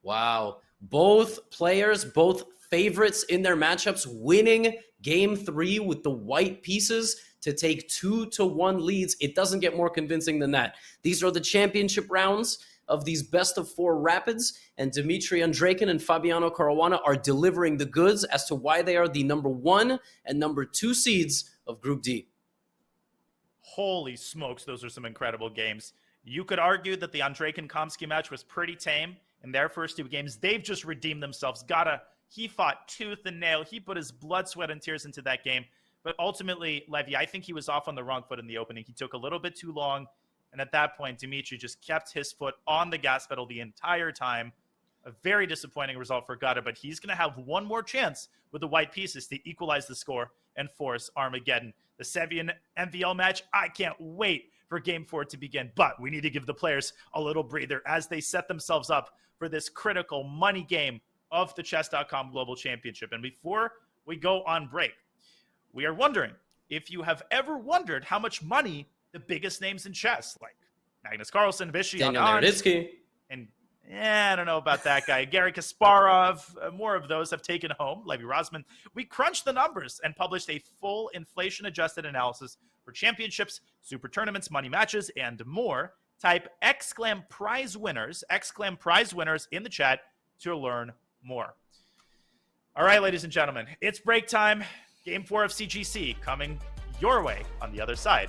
Wow. Both players, both favorites in their matchups, winning game 3 with the white pieces to take 2-1 leads. It doesn't get more convincing than that. These are the championship rounds of these best-of-4 rapids, and Dmitry Andreikin and Fabiano Caruana are delivering the goods as to why they are the number 1 and number 2 seeds of Group D. Holy smokes, those are some incredible games. You could argue that the Andreikin-Kamsky match was pretty tame in their first 2 games. They've just redeemed themselves. He fought tooth and nail. He put his blood, sweat, and tears into that game. But ultimately, Levy, I think he was off on the wrong foot in the opening. He took a little bit too long. And at that point, Dmitry just kept his foot on the gas pedal the entire time. A very disappointing result for Gata, but he's going to have one more chance with the white pieces to equalize the score and force Armageddon. The Sevian MVL match, I can't wait for Game 4 to begin. But we need to give the players a little breather as they set themselves up for this critical money game of the Chess.com Global Championship. And before we go on break, we are wondering if you have ever wondered how much money the biggest names in chess, like Magnus Carlsen, Vishy, Daniel Naroditsky, and I don't know about that guy, Garry Kasparov, more of those have taken home, Levy Rosman. We crunched the numbers and published a full inflation-adjusted analysis for championships, super tournaments, money matches, and more. Type !prize winners in the chat to learn more. All right, ladies and gentlemen, it's break time. Game 4 of CGC coming your way on the other side.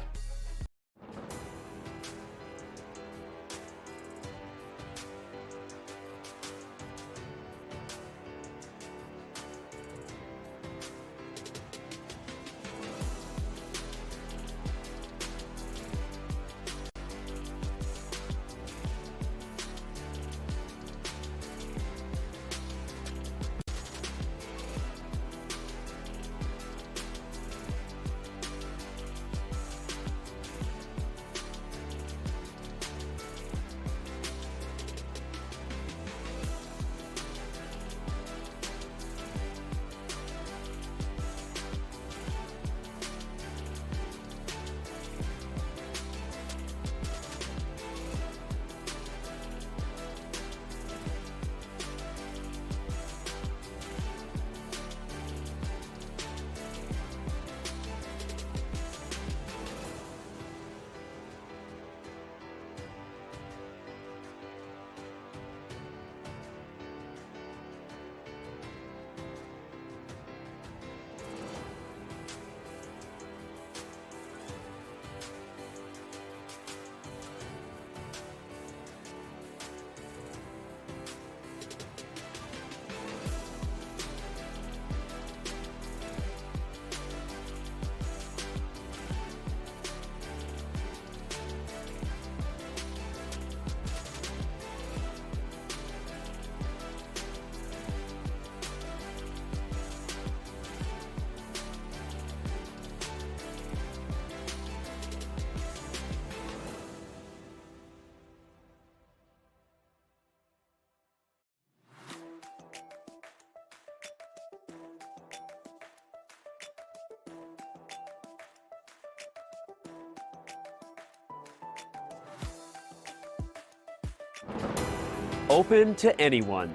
open to anyone,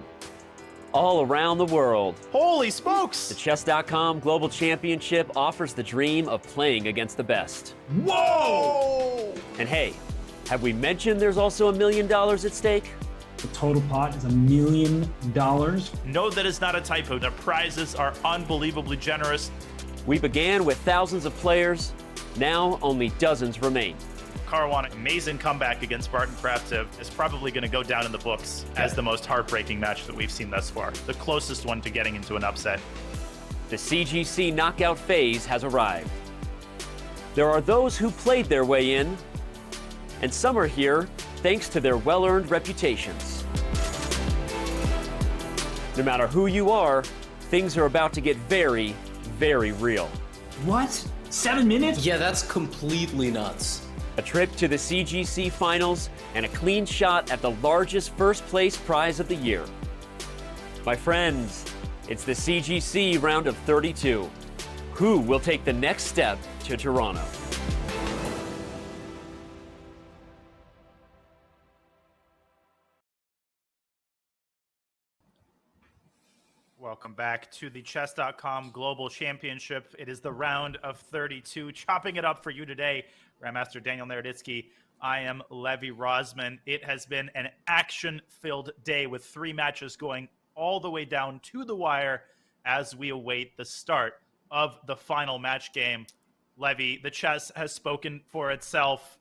all around the world. Holy The smokes! Chess.com Global Championship offers the dream of playing against the best. Whoa! And hey, have we mentioned there's also $1 million at stake? The total pot is $1 million. No, that is not a typo. The prizes are unbelievably generous. We began with thousands of players. Now only dozens remain. Caruana, amazing comeback against Spartan Kravtsev, is probably going to go down in the books as the most heartbreaking match that we've seen thus far. The closest one to getting into an upset. The CGC knockout phase has arrived. There are those who played their way in, and some are here thanks to their well-earned reputations. No matter who you are, things are about to get very, very real. What? 7 minutes? Yeah, that's completely nuts. A trip to the CGC finals and a clean shot at the largest first place prize of the year. My friends, it's the CGC round of 32. Who will take the next step to Toronto? Welcome back to the Chess.com Global Championship. It is the round of 32. Chopping it up for you today, Grandmaster Daniel Naroditsky. I am Levy Rosman. It has been an action-filled day with 3 matches going all the way down to the wire as we await the start of the final match game. Levy, the chess has spoken for itself.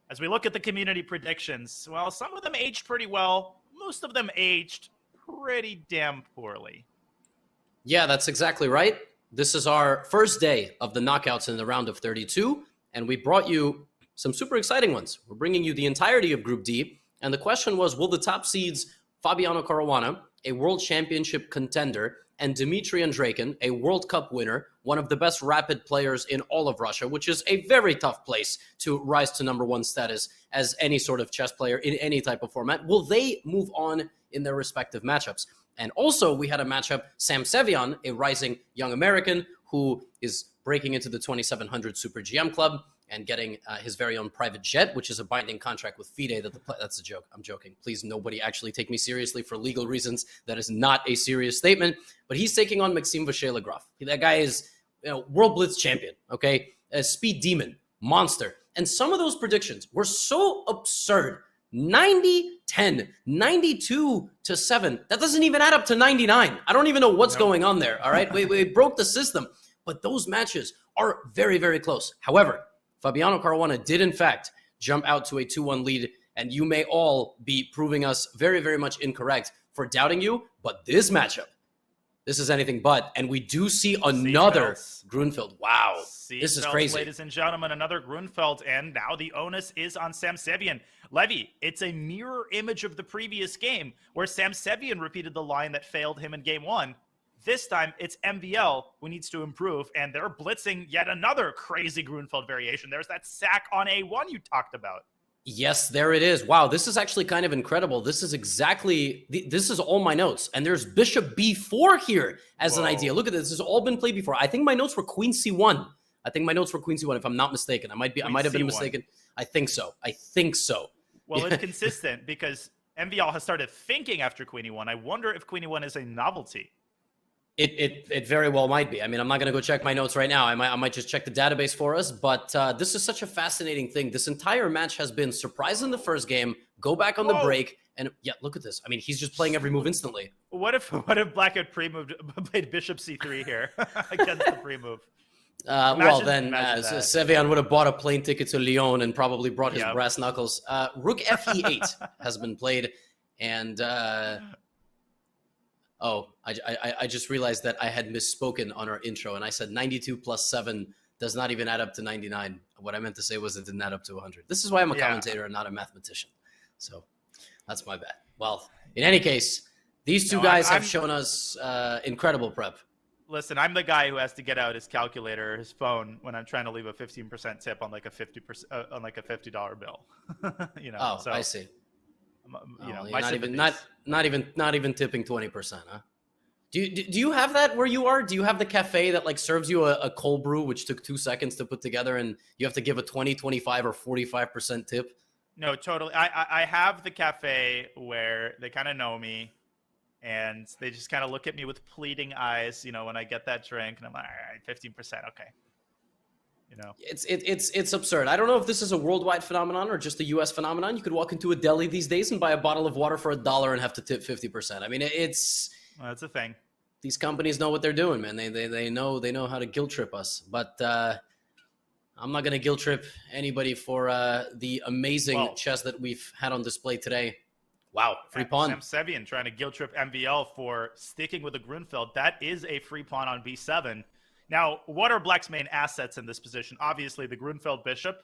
As we look at the community predictions, well, some of them aged pretty well. Most of them aged pretty damn poorly. Yeah, that's exactly right. This is our first day of the knockouts in the round of 32, and we brought you some super exciting ones. We're bringing you the entirety of Group D, and the question was, will the top seeds Fabiano Caruana, a world championship contender, and Dmitry Andreikin, a World Cup winner, one of the best rapid players in all of Russia, which is a very tough place to rise to #1 status as any sort of chess player in any type of format, will they move on in their respective matchups? And also, we had a matchup, Sam Sevian, a rising young American who is breaking into the 2700 Super GM Club and getting his very own private jet, which is a binding contract with FIDE. That's a joke. I'm joking. Please, nobody actually take me seriously for legal reasons. That is not a serious statement. But he's taking on Maxime Vacher-Lagrave. That guy is World Blitz champion, okay? A speed demon, monster. And some of those predictions were so absurd. 90-10, 92-7. That doesn't even add up to 99. I don't even know what's going on there, all right? We broke the system. But those matches are very, very close. However, Fabiano Caruana did, in fact, jump out to a 2-1 lead, and you may all be proving us very, very much incorrect for doubting you, but this matchup, this is anything but, and we do see another Grunfeld. Wow, this is crazy. Ladies and gentlemen, another Grunfeld, and now the onus is on Sam Sevian. Levy, it's a mirror image of the previous game, where Sam Sevian repeated the line that failed him in game 1. This time, it's MVL who needs to improve, and they're blitzing yet another crazy Grunfeld variation. There's that sack on A1 you talked about. Yes, there it is. Wow, this is actually kind of incredible. This is exactly, this is all my notes. And there's Bishop B4 here as an idea. Look at this. This has all been played before. I think my notes were Queen C1. I think my notes were Queen C1, if I'm not mistaken. I might have been mistaken. I think so. Well, it's consistent because MVL has started thinking after Queen E1. I wonder if Queen E1 is a novelty. It very well might be. I mean, I'm not going to go check my notes right now. I might just check the database for us. But this is such a fascinating thing. This entire match has been surprise in the first game, go back on the break, and yeah, look at this. I mean, he's just playing every move instantly. What if Black had played Bishop C3 here against the pre-move? Well, then Sevian would have bought a plane ticket to Lyon and probably brought his brass knuckles. Rook FE8 has been played, and I just realized that I had misspoken on our intro, and I said 92 plus 7 does not even add up to 99. What I meant to say was it didn't add up to 100. This is why I'm a commentator and not a mathematician. So that's my bad. Well, in any case, these two guys have shown us incredible prep. Listen, I'm the guy who has to get out his calculator or his phone when I'm trying to leave a 15% tip on like a $50 bill. So, I see. Not even tipping 20%, huh? Do you have that where you are? Do you have the cafe that like serves you a cold brew which took 2 seconds to put together and you have to give a 20, 25 or 45% tip? No, totally. I have the cafe where they kind of know me, and they just kind of look at me with pleading eyes, when I get that drink, and I'm like, all right, 15%, okay. It's absurd. I don't know if this is a worldwide phenomenon or just a U.S. phenomenon. You could walk into a deli these days and buy a bottle of water for $1 and have to tip 50%. I mean, Well, that's a thing. These companies know what they're doing, man. They know how to guilt trip us. But I'm not gonna guilt trip anybody for the amazing chess that we've had on display today. Wow, free pawn. Sam Sevian trying to guilt trip MVL for sticking with the Grunfeld. That is a free pawn on B7. Now, what are Black's main assets in this position? Obviously, the Grunfeld bishop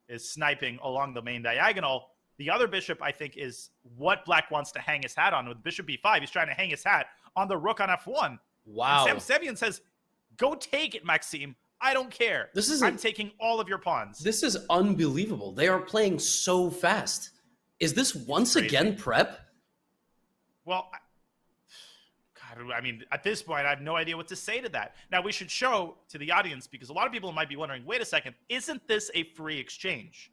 is sniping along the main diagonal. The other bishop, I think, is what Black wants to hang his hat on. With bishop b5, he's trying to hang his hat on the rook on f1. Wow. And Sam Sevian says, go take it, Maxime. I don't care. I'm taking all of your pawns. This is unbelievable. They are playing so fast. Is this once again prep? Well, I mean, at this point, I have no idea what to say to that. Now, we should show to the audience, because a lot of people might be wondering, wait a second, isn't this a free exchange?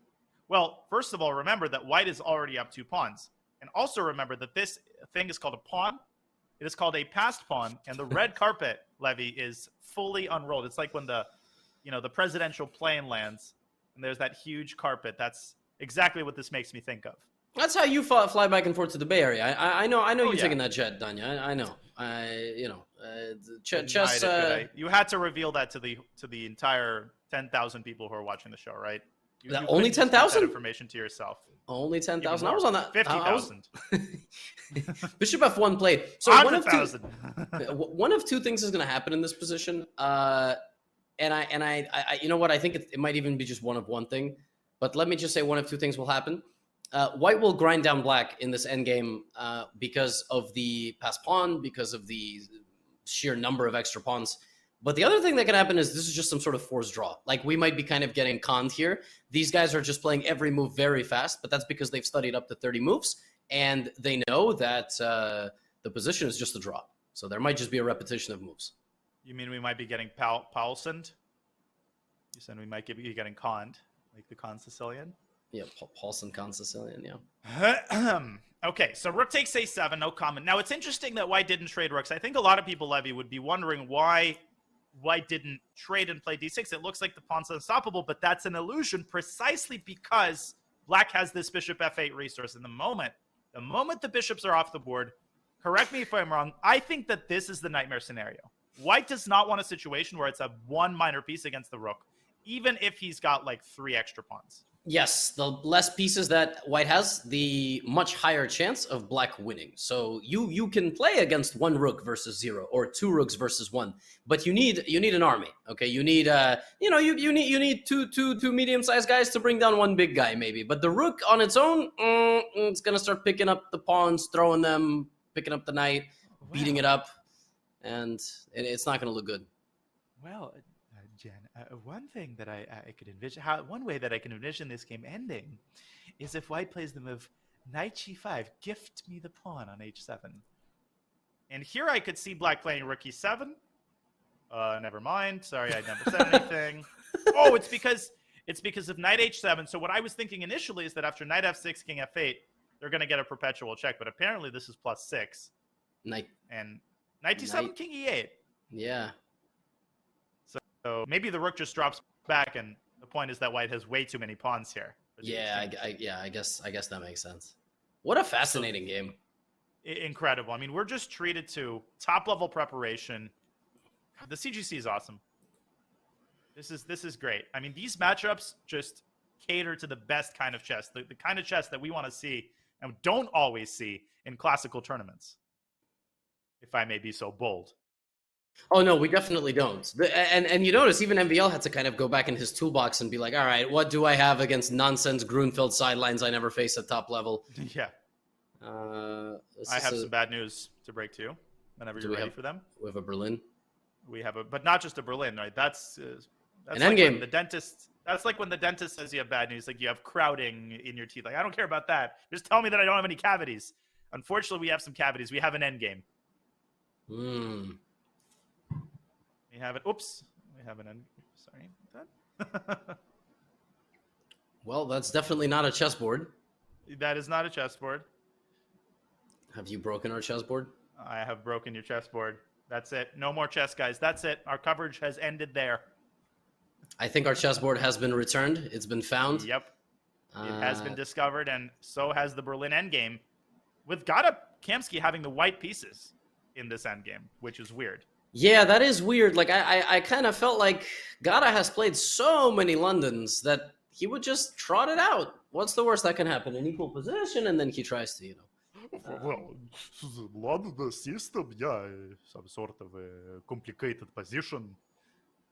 Well, first of all, remember that white is already up 2 pawns. And also remember that this thing is called a pawn. It is called a passed pawn, and the red carpet, Levy, is fully unrolled. It's like when the presidential plane lands, and there's that huge carpet. That's exactly what this makes me think of. That's how you fly back and forth to the Bay Area. I know you're taking that jet, Danya. I know. Chess. You had to reveal that to the entire 10,000 people who are watching the show, right? You only 10,000? Information to yourself. Only 10,000. I was on that. 50,000. Bishop F1 played. So 100,000. One of two things is going to happen in this position. And I you know what? I think it might even be just one thing. But let me just say one of two things will happen. White will grind down Black in this endgame because of the passed pawn, because of the sheer number of extra pawns. But the other thing that can happen is this is just some sort of forced draw. Like, we might be kind of getting conned here. These guys are just playing every move very fast, but that's because they've studied up to 30 moves, and they know that the position is just a draw. So there might just be a repetition of moves. You mean we might be getting Paulsoned? You said we might be getting conned, like the con Sicilian? Yeah, Paulson con Sicilian, yeah. Okay, so rook takes a7, no comment. Now, it's interesting that white didn't trade rooks. I think a lot of people, Levy, would be wondering why white didn't trade and play d6. It looks like the pawn's unstoppable, but that's an illusion precisely because Black has this bishop f8 resource. In the moment the bishops are off the board, correct me if I'm wrong, I think that this is the nightmare scenario. White does not want a situation where it's a one minor piece against the rook, even if he's got like 3 extra pawns. Yes, the less pieces that white has, the much higher chance of Black winning. So you can play against 1 rook versus 0 or 2 rooks versus 1, but you need an army. Okay, you need you need two medium-sized guys to bring down 1 big guy maybe. But the rook on its own, it's gonna start picking up the pawns, throwing them, picking up the knight, beating it up, and it's not gonna look good. Well, Jen, one thing that I could envision, one way that I can envision this game ending is if white plays the move knight g5, gift me the pawn on h7. And here I could see Black playing rook e7. Never mind. Sorry, I never said anything. Oh, it's because of knight h7. So what I was thinking initially is that after knight f6, king f8, they're going to get a perpetual check. But apparently this is +6. Knight. And knight d7, king e8. Yeah. So maybe the rook just drops back, and the point is that white has way too many pawns here. Yeah, I guess that makes sense. What a fascinating game. Incredible. I mean, we're just treated to top-level preparation. The CGC is awesome. This is great. I mean, these matchups just cater to the best kind of chess, the kind of chess that we want to see and don't always see in classical tournaments, if I may be so bold. Oh, no, we definitely don't. And you notice even MVL had to kind of go back in his toolbox and be like, all right, what do I have against nonsense Grunfeld sidelines I never face at top level? Yeah. I have some bad news to break to you whenever you're ready for them. We have a Berlin. We have but not just a Berlin, right? That's an like endgame. The dentist. That's like when the dentist says you have bad news, like you have crowding in your teeth. Like, I don't care about that. Just tell me that I don't have any cavities. Unfortunately, we have some cavities. We have an endgame. We have it. Oops. We have an end. Sorry about that. Well, that's definitely not a chessboard. That is not a chessboard. Have you broken our chessboard? I have broken your chessboard. That's it. No more chess, guys. That's it. Our coverage has ended there. I think our chessboard has been returned. It's been found. Yep. It has been discovered, and so has the Berlin endgame, with Gata Kamsky having the white pieces in this endgame, which is weird. Yeah, that is weird. Like, I kind of felt like Gata has played so many Londons that he would just trot it out. What's the worst that can happen? An equal position, and then he tries to, Well, London system, yeah, some sort of a complicated position.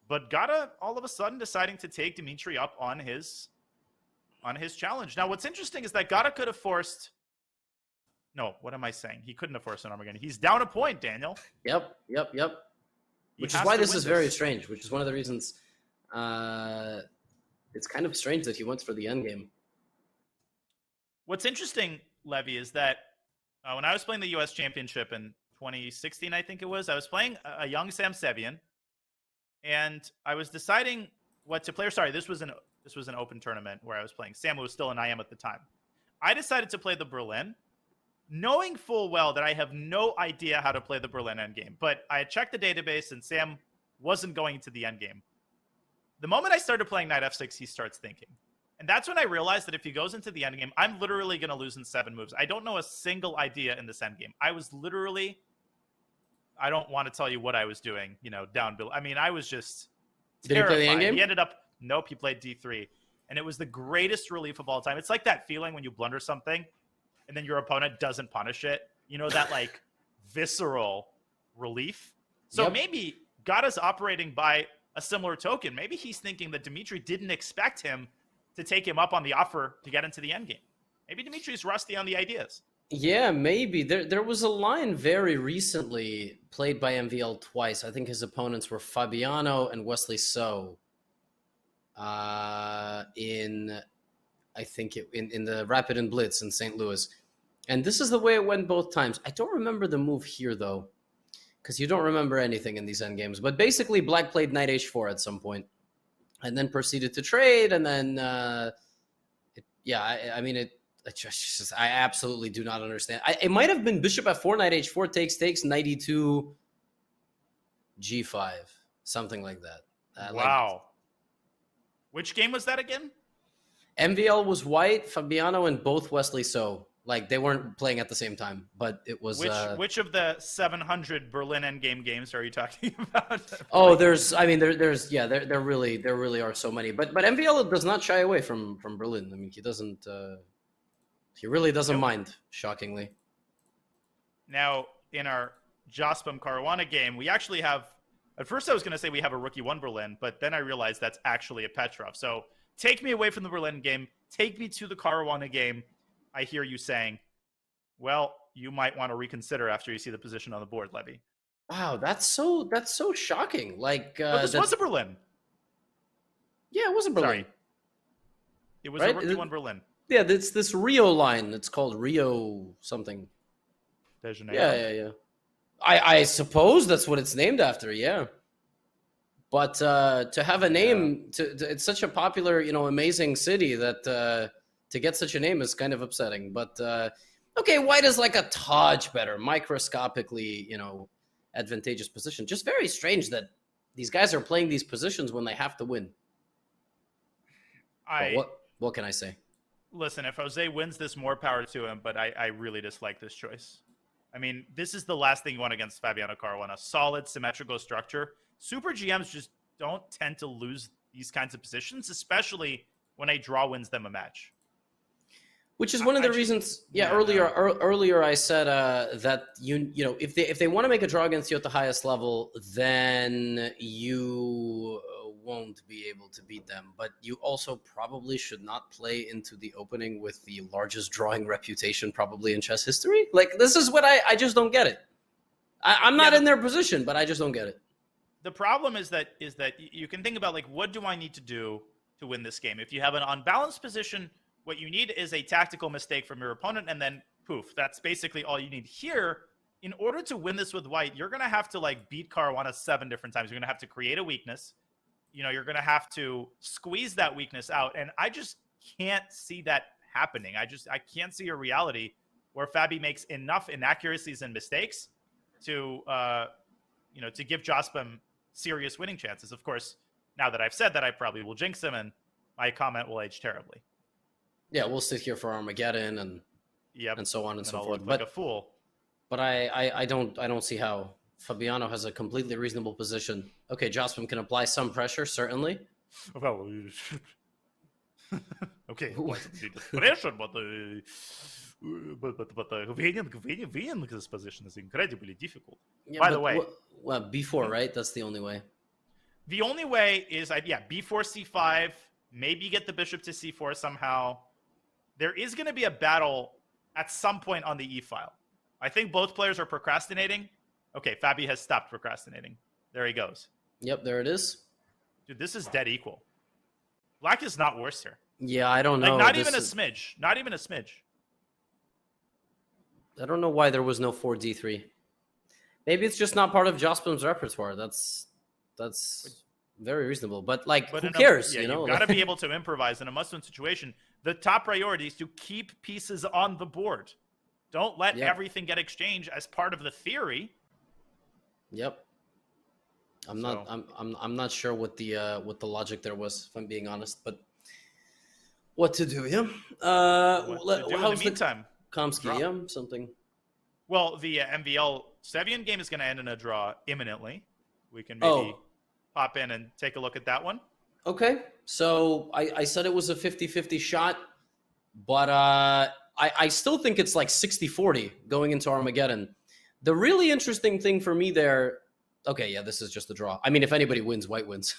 But Gata all of a sudden deciding to take Dmitry up on his challenge. Now, what's interesting is that Gata could have forced... No, what am I saying? He couldn't have forced an Armageddon. He's down a point, Daniel. Yep. He Which is has why to this win is very strange, which is one of the reasons it's kind of strange that he went for the endgame. What's interesting, Levy, is that when I was playing the U.S. Championship in 2016, I think it was, I was playing a young Sam Sevian, and I was deciding what to play. Sorry, this was an open tournament where I was playing. Sam was still an IM at the time. I decided to play the Berlin, knowing full well that I have no idea how to play the Berlin endgame. But I had checked the database, and Sam wasn't going to the endgame. The moment I started playing knight f6, he starts thinking. And that's when I realized that if he goes into the endgame, I'm literally going to lose in 7 moves. I don't know a single idea in this endgame. I was literally... I don't want to tell you what I was doing, down below. I mean, I was just terrified. Did he play the endgame? He ended up... Nope, he played d3. And it was the greatest relief of all time. It's like that feeling when you blunder something and then your opponent doesn't punish it. You know, that like visceral relief. So maybe Gata's operating by a similar token. Maybe he's thinking that Dmitry didn't expect him to take him up on the offer to get into the endgame. Maybe Dmitry's rusty on the ideas. Yeah, maybe. There was a line very recently played by MVL twice. I think his opponents were Fabiano and Wesley So. In the Rapid and Blitz in St. Louis. And this is the way it went both times. I don't remember the move here, though, because you don't remember anything in these endgames. But basically, Black played knight h4 at some point and then proceeded to trade. And then, I absolutely do not understand. It might have been bishop f4, knight h4, takes, knight e2, g5, something like that. Wow. Which game was that again? MVL was white, Fabiano, and both Wesley So. Like, they weren't playing at the same time, but it was... Which of the 700 Berlin endgame games are you talking about? Oh, there really are so many. But MVL does not shy away from Berlin. I mean, he doesn't... he really doesn't mind, shockingly. Now, in our Jospin Caruana game, we actually have... At first, I was going to say we have a rookie 1 Berlin, but then I realized that's actually a Petrov. So take me away from the Berlin game. Take me to the Caruana game. I hear you saying, well, you might want to reconsider after you see the position on the board, Levy. Wow, that's so shocking. Like, but this was a Berlin. Yeah, it was a Berlin. Sorry. It was a rookie 1 Berlin. Yeah, it's this Rio line. It's called Rio something. De Janeiro. Yeah. I suppose that's what it's named after, yeah. But to have a name, it's such a popular, amazing city that to get such a name is kind of upsetting. But, okay, white is like a touch better, microscopically, advantageous position. Just very strange that these guys are playing these positions when they have to win. What can I say? Listen, if Jose wins this, more power to him, but I really dislike this choice. I mean, this is the last thing you want against Fabiano Caruana. Solid, symmetrical structure. Super GMs just don't tend to lose these kinds of positions, especially when a draw wins them a match. Which is one of the reasons. Earlier I said that if they want to make a draw against you at the highest level, then you won't be able to beat them. But you also probably should not play into the opening with the largest drawing reputation probably in chess history. Like, this is what I just don't get it. I'm not in their position, but I just don't get it. The problem is that you can think about, like, what do I need to do to win this game? If you have an unbalanced position, what you need is a tactical mistake from your opponent, and then poof, that's basically all you need. Here, in order to win this with white, you're going to have to, like, beat Caruana 7 different times. You're going to have to create a weakness. You're going to have to squeeze that weakness out, and I just can't see that happening. I can't see a reality where Fabi makes enough inaccuracies and mistakes to to give Jospin serious winning chances. Of course, now that I've said that, I probably will jinx him, and my comment will age terribly. Yeah, we'll sit here for Armageddon and so on and so forth. Look like a fool. But I don't see how Fabiano has a completely reasonable position. Okay, Jospin can apply some pressure, certainly. Well, okay, pressure, but winning this position is incredibly difficult. Yeah, By the way, well, b4, right? That's the only way. The only way is, b4, c5, maybe get the bishop to c4 somehow. There is going to be a battle at some point on the e-file. I think both players are procrastinating. Okay, Fabi has stopped procrastinating. There he goes. Yep, there it is. Dude, this is dead equal. Black is not worse here. Yeah, I don't know. Like, not even a smidge. Not even a smidge. I don't know why there was no 4d3. Maybe it's just not part of Jospin's repertoire. That's very reasonable. But who cares? You've got to be able to improvise in a must-win situation. The top priority is to keep pieces on the board. Don't let everything get exchanged as part of the theory. Yep. I'm not sure what the logic there was, if I'm being honest, but what to do? Yeah. How's the meantime? Komsky, something. Well, the MVL Sevian game is going to end in a draw imminently. We can maybe pop in and take a look at that one. Okay. So I said it was a 50-50 shot, but I still think it's like 60-40 going into Armageddon. The really interesting thing for me there, okay, yeah, this is just a draw. I mean, if anybody wins, white wins.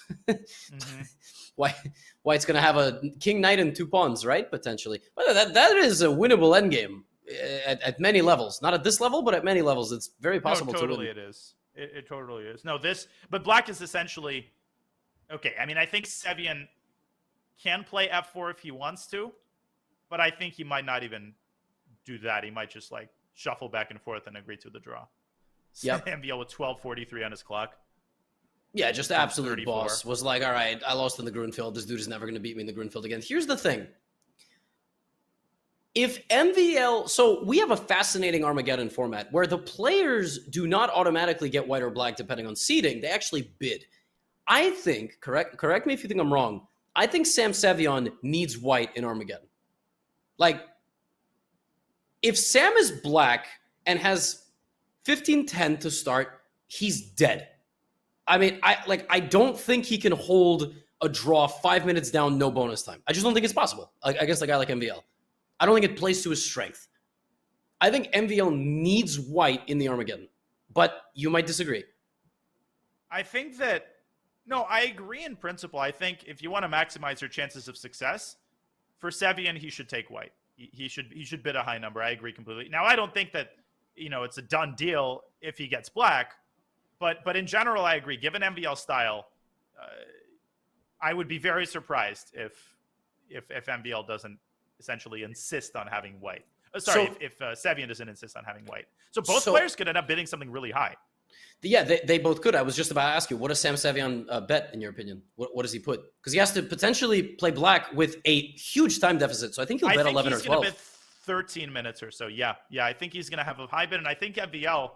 White's going to have a king, knight, and 2 pawns, right? Potentially. But that is a winnable endgame at many levels. Not at this level, but at many levels. It's very possible to win. It is. It totally is. No, but Black is essentially, okay, I mean, I think Sevian can play f4 if he wants to, but I think he might not even do that. He might just like shuffle back and forth and agree to the draw. Yep. MVL with 12:43 on his clock. Yeah, just absolute 34. Boss. Was like, all right, I lost in the Grunfeld. This dude is never going to beat me in the Grunfeld again. Here's the thing. If MVL... So we have a fascinating Armageddon format where the players do not automatically get white or black depending on seeding. They actually bid. I think, correct me if you think I'm wrong, I think Sam Sevian needs white in Armageddon. Like, if Sam is black and has 15-10 to start, he's dead. I mean, I don't think he can hold a draw 5 minutes down, no bonus time. I just don't think it's possible. I guess a guy like MVL. I don't think it plays to his strength. I think MVL needs white in the Armageddon, but you might disagree. I think that, no, I agree in principle. I think if you want to maximize your chances of success, for Sevian, he should take white. He should bid a high number. I agree completely. Now, I don't think that, it's a done deal if he gets black, but in general, I agree. Given MVL style, I would be very surprised if MVL doesn't essentially insist on having white. If Sevian doesn't insist on having white. So both players could end up bidding something really high. Yeah, they both could. I was just about to ask you, what does Sam Sevian bet, in your opinion? What does he put? Because he has to potentially play black with a huge time deficit. So I think he'll bet 11 or 12. Bid 13 minutes or so. Yeah, I think he's going to have a high bid, and I think MVL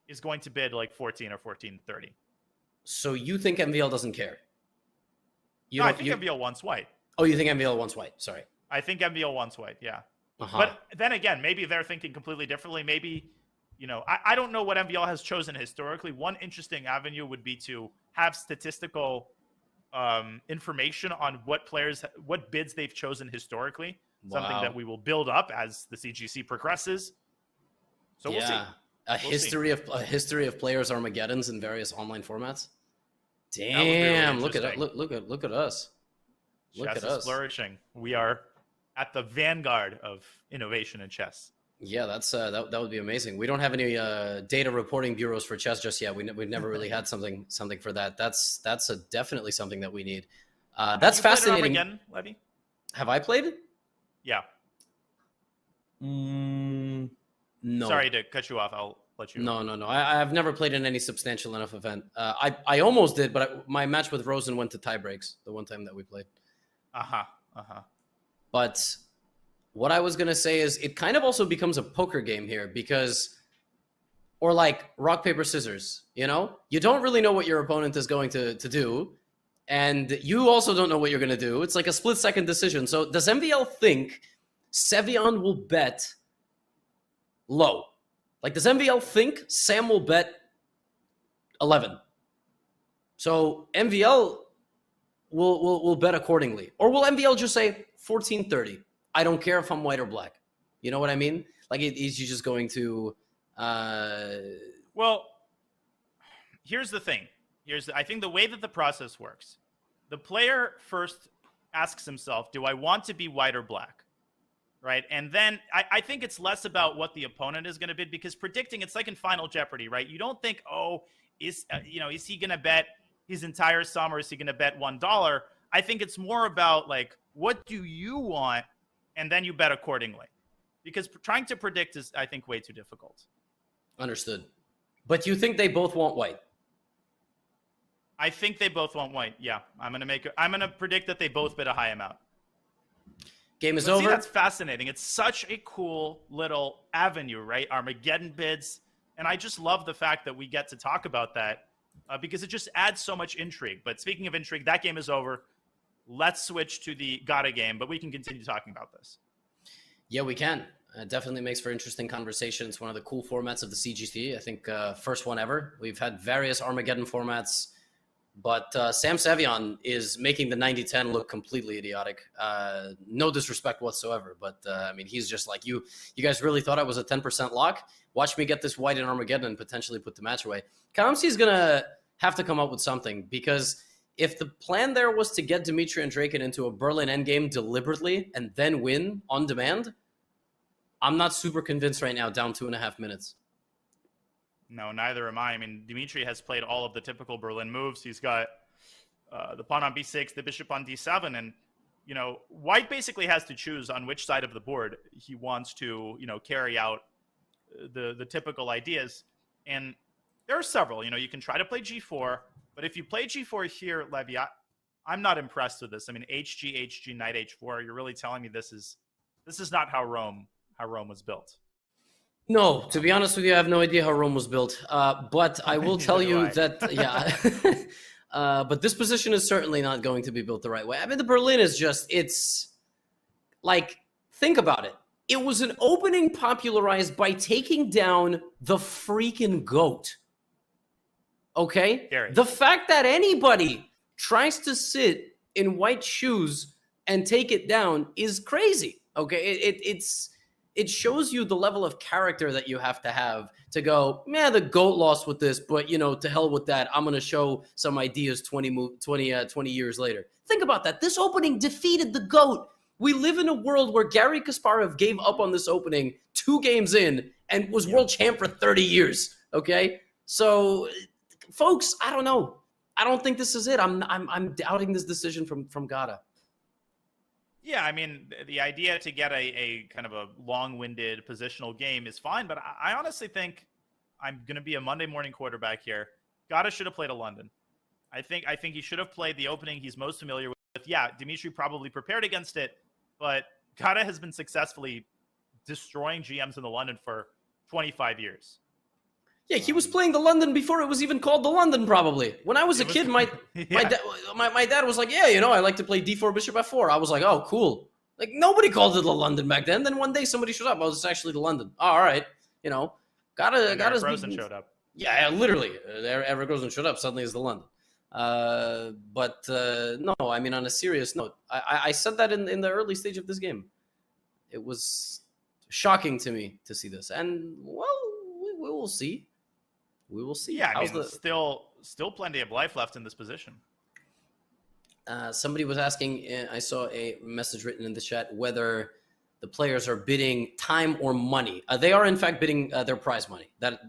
is going to bid like 14 or 14.30. So you think MVL doesn't care? I think MVL wants white. Oh, you think MVL wants white? Sorry. I think MVL wants white, yeah. But then again, maybe they're thinking completely differently. Maybe, I don't know what MVL has chosen historically. One interesting avenue would be to have statistical information on what bids they've chosen historically. Wow. Something that we will build up as the CGC progresses. So we'll see. A history of players Armageddons in various online formats. Damn! Really look at us. Chess is flourishing. We are at the vanguard of innovation in chess. Yeah, that's that would be amazing. We don't have any data reporting bureaus for chess just yet. We've never really had something for that. That's definitely something that we need. That's fascinating. Again, Levy? Have I played it? Yeah. No. Sorry to cut you off. I'll let you. No. I've never played in any substantial enough event. I almost did, but my match with Rosen went to tie breaks the one time that we played. Uh-huh. But What I was going to say is it kind of also becomes a poker game here because, or like rock, paper, scissors, you know? You don't really know what your opponent is going to do. And you also don't know what you're going to do. It's like a split-second decision. So does MVL think Sevian will bet low? Like, does MVL think Sam will bet 11? So MVL will bet accordingly. Or will MVL just say 14-30? I don't care if I'm white or black. You know what I mean? Like, is he just going to... Well, here's the thing. I think the way that the process works, the player first asks himself, do I want to be white or black? Right? And then I think it's less about what the opponent is going to bid, because predicting, it's like in Final Jeopardy, right? You don't think, oh, is he going to bet his entire sum or is he going to bet $1? I think it's more about like, what do you want? And then you bet accordingly. Because trying to predict is, I think, way too difficult. Understood. But you think they both want white? I think they both want white. Yeah, I'm gonna predict that they both bid a high amount. Game is over. See, that's fascinating. It's such a cool little avenue, right? Armageddon bids, and I just love the fact that we get to talk about that because it just adds so much intrigue. But speaking of intrigue, that game is over. Let's switch to the Gata game, but we can continue talking about this. Yeah, we can. It definitely makes for interesting conversation. It's one of the cool formats of the CGC. I think first one ever. We've had various Armageddon formats, but Sam Sevian is making the 90-10 look completely idiotic. No disrespect whatsoever, but I mean, he's just like, you guys really thought I was a 10% lock? Watch me get this white in Armageddon and potentially put the match away. Kamsi's going to have to come up with something, because if the plan there was to get Dmitry Andreikin into a Berlin endgame deliberately and then win on demand, I'm not super convinced right now, down 2.5 minutes. No, neither am I. I mean, Dmitry has played all of the typical Berlin moves. He's got the pawn on b6, the bishop on d7, and, you know, white basically has to choose on which side of the board he wants to, you know, carry out the typical ideas. And there are several. You know, you can try to play g4, but if you play g4 here, Levy, I'm not impressed with this. I mean, hg, knight h4, you're really telling me this is not how Rome was built. No, to be honest with you, I have no idea how Rome was built. But I will tell you that, yeah. But this position is certainly not going to be built the right way. I mean, the Berlin is just, it's like, think about it. It was an opening popularized by taking down the freaking GOAT. Okay? Gary. The fact that anybody tries to sit in white shoes and take it down is crazy. Okay? It shows you the level of character that you have to go, man, the GOAT lost with this, but, you know, to hell with that. I'm going to show some ideas 20 years later. Think about that. This opening defeated the GOAT. We live in a world where Garry Kasparov gave up on this opening 2 games in and was world champ for 30 years. Okay? So, folks, I don't know. I don't think this is it. I'm doubting this decision from Gata. Yeah, I mean, the idea to get a kind of a long-winded positional game is fine, but I honestly think I'm going to be a Monday morning quarterback here. Gata should have played a London. I think he should have played the opening he's most familiar with. Yeah, Dmitry probably prepared against it, but Gata has been successfully destroying GMs in the London for 25 years. Yeah, he was playing the London before it was even called the London, probably. When I was a kid, my dad was like, yeah, you know, I like to play d4, bishop f4. I was like, oh, cool. Like, nobody called it the London back then. Then one day somebody showed up. Oh, it's actually the London. Oh, all right. You know, Gata's Rosen showed up. Yeah, literally. Eric Rosen showed up. Suddenly it's the London. No, I mean, on a serious note, I said that in the early stage of this game. It was shocking to me to see this. And, well, we will see. We will see. Yeah, I mean, still plenty of life left in this position. Somebody was asking, I saw a message written in the chat, whether the players are bidding time or money. They are, in fact, bidding their prize money. That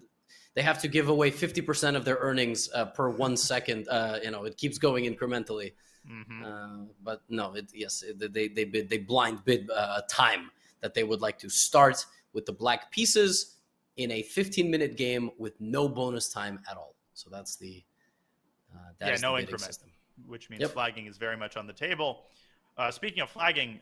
they have to give away 50% of their earnings per 1 second. You know, it keeps going incrementally. Mm-hmm. But no, they blind bid time that they would like to start with the black pieces in a 15-minute game with no bonus time at all. So that's the no increment system, which means flagging is very much on the table. Speaking of flagging,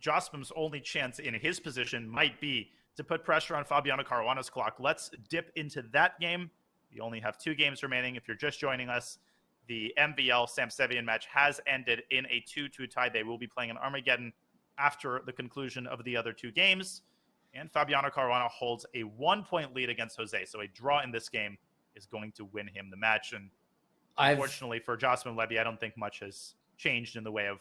Jospim's only chance in his position might be to put pressure on Fabiano Caruana's clock. Let's dip into that game. We only have 2 games remaining. If you're just joining us, the MVL Sam Sevian match has ended in a 2-2 tie. They will be playing an Armageddon after the conclusion of the other 2 games. And Fabiano Caruana holds a 1-point lead against Jose. So a draw in this game is going to win him the match. And unfortunately for Jospim Levy, I don't think much has changed in the way of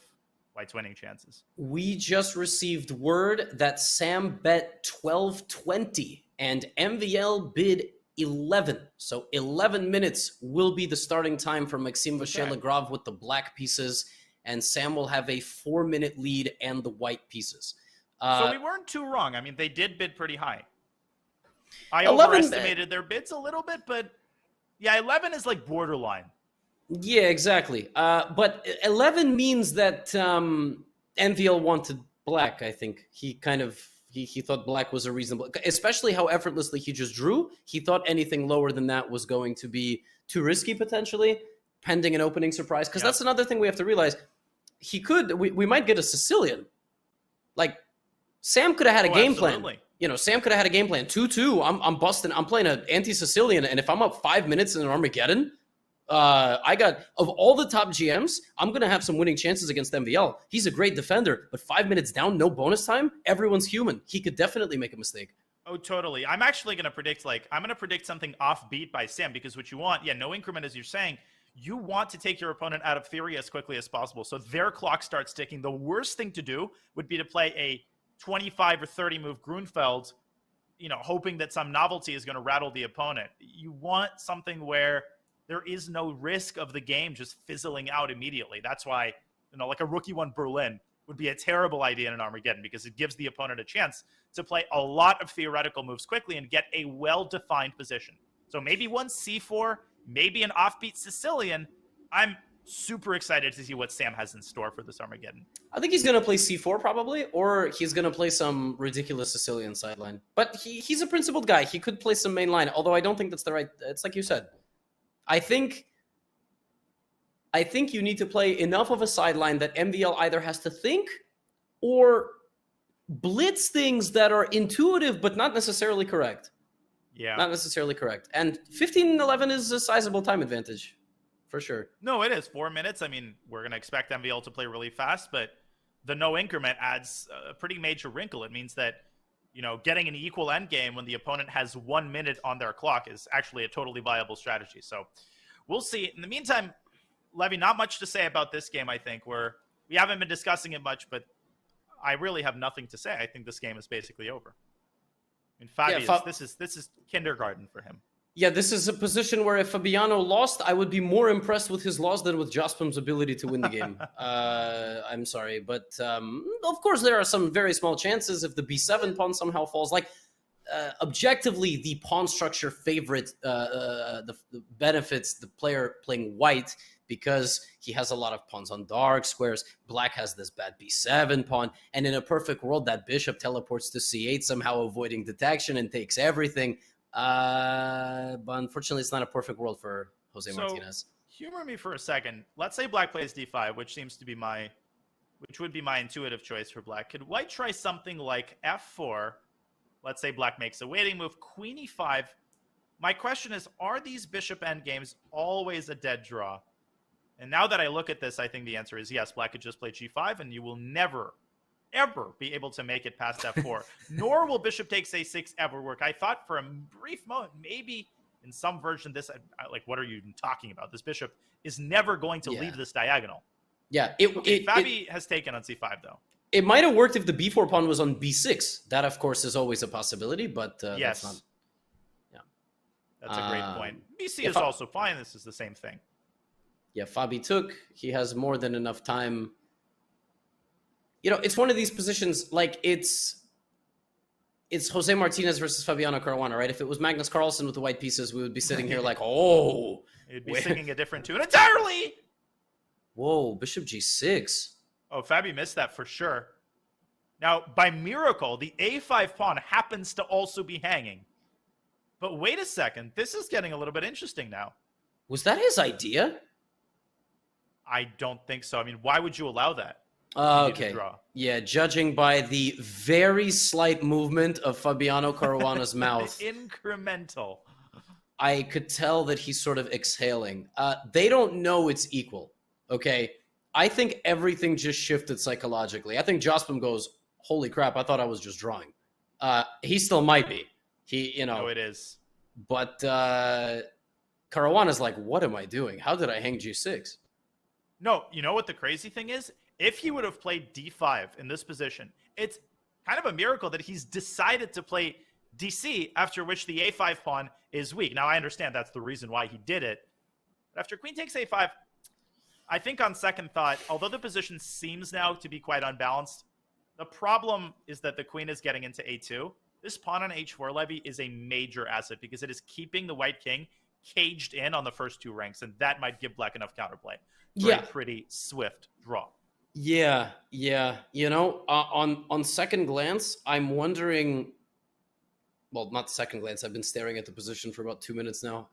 White's winning chances. We just received word that Sam bet 12.20 and MVL bid 11. So 11 minutes will be the starting time for Maxime Vacher-Lagrave with the black pieces, and Sam will have a 4-minute lead and the white pieces. So we weren't too wrong. I mean, they did bid pretty high. I overestimated their bids a little bit, but yeah, 11 is like borderline. Yeah, exactly. But 11 means that MVL wanted black, I think. He kind of, he thought black was a reasonable, especially how effortlessly he just drew. He thought anything lower than that was going to be too risky, potentially, pending an opening surprise. Because that's another thing we have to realize. He could, we might get a Sicilian. Like, Sam could have had a game plan. You know, Sam could have had a game plan. 2-2, I'm busting, I'm playing an anti-Sicilian, and if I'm up 5 minutes in an Armageddon, I got, of all the top GMs, I'm going to have some winning chances against MVL. He's a great defender, but 5 minutes down, no bonus time, everyone's human. He could definitely make a mistake. Oh, totally. I'm actually going to predict, I'm going to predict something offbeat by Sam, because what you want, no increment, as you're saying, you want to take your opponent out of theory as quickly as possible, so their clock starts ticking. The worst thing to do would be to play a 25 or 30 move Grunfeld, hoping that some novelty is going to rattle the opponent. You want something where there is no risk of the game just fizzling out immediately. That's why, like a rookie one Berlin would be a terrible idea in an Armageddon, because it gives the opponent a chance to play a lot of theoretical moves quickly and get a well-defined position. So maybe one C4, maybe an offbeat Sicilian. I'm super excited to see what Sam has in store for this Armageddon. I think he's going to play C4 probably, or he's going to play some ridiculous Sicilian sideline. But he's a principled guy. He could play some main line, although I don't think that's the right... It's like you said. I think you need to play enough of a sideline that MVL either has to think or blitz things that are intuitive but not necessarily correct. Yeah. Not necessarily correct. And 15-11 is a sizable time advantage, for sure. No, it is. 4 minutes. I mean, we're going to expect MVL to play really fast, but the no increment adds a pretty major wrinkle. It means that, getting an equal endgame when the opponent has 1 minute on their clock is actually a totally viable strategy. So we'll see. In the meantime, Levy, not much to say about this game, I think. We haven't been discussing it much, but I really have nothing to say. I think this game is basically over. I mean, Fabi, this is kindergarten for him. Yeah, this is a position where if Fabiano lost, I would be more impressed with his loss than with Jospim's ability to win the game. I'm sorry, but of course there are some very small chances if the B7 pawn somehow falls. Like, objectively, the pawn structure favorite the benefits the player playing white because he has a lot of pawns on dark squares. Black has this bad B7 pawn, and in a perfect world, that bishop teleports to C8, somehow avoiding detection and takes everything. But unfortunately, it's not a perfect world for Jose Martinez. Humor me for a second. Let's say Black plays D5, which would be my intuitive choice for Black. Could White try something like F4? Let's say Black makes a waiting move, Queen E5. My question is, are these bishop endgames always a dead draw? And now that I look at this, I think the answer is yes. Black could just play G5, and you will never, ever be able to make it past F4. Nor will bishop takes A6 ever work. I thought for a brief moment, maybe in some version, what are you even talking about? This bishop is never going to leave this diagonal. Yeah. Fabi has taken on C5, though. It might have worked if the B4 pawn was on B6. That, of course, is always a possibility, but yes. That's not... Yeah. That's a great point. BC is also fine. This is the same thing. Yeah, Fabi took. He has more than enough time. It's one of these positions, like, it's Jose Martinez versus Fabiano Caruana, right? If it was Magnus Carlsen with the white pieces, we would be sitting here like, oh. It'd be singing a different tune entirely. Whoa, bishop G6. Oh, Fabi missed that for sure. Now, by miracle, the A5 pawn happens to also be hanging. But wait a second. This is getting a little bit interesting now. Was that his idea? I don't think so. I mean, why would you allow that? Okay. Yeah, judging by the very slight movement of Fabiano Caruana's mouth, incremental. I could tell that he's sort of exhaling. They don't know it's equal. Okay. I think everything just shifted psychologically. I think Jospin goes, holy crap, I thought I was just drawing. He still might be. No, it is. But Caruana's like, what am I doing? How did I hang G6? No, you know what the crazy thing is? If he would have played D5 in this position, it's kind of a miracle that he's decided to play DC, after which the A5 pawn is weak. Now, I understand that's the reason why he did it. But after queen takes A5, I think on second thought, although the position seems now to be quite unbalanced, the problem is that the queen is getting into A2. This pawn on H4 levy is a major asset because it is keeping the white king caged in on the first 2 ranks, and that might give black enough counterplay for a pretty swift draw. Yeah. You know, on second glance, I'm wondering. Well, not second glance. I've been staring at the position for about 2 minutes now.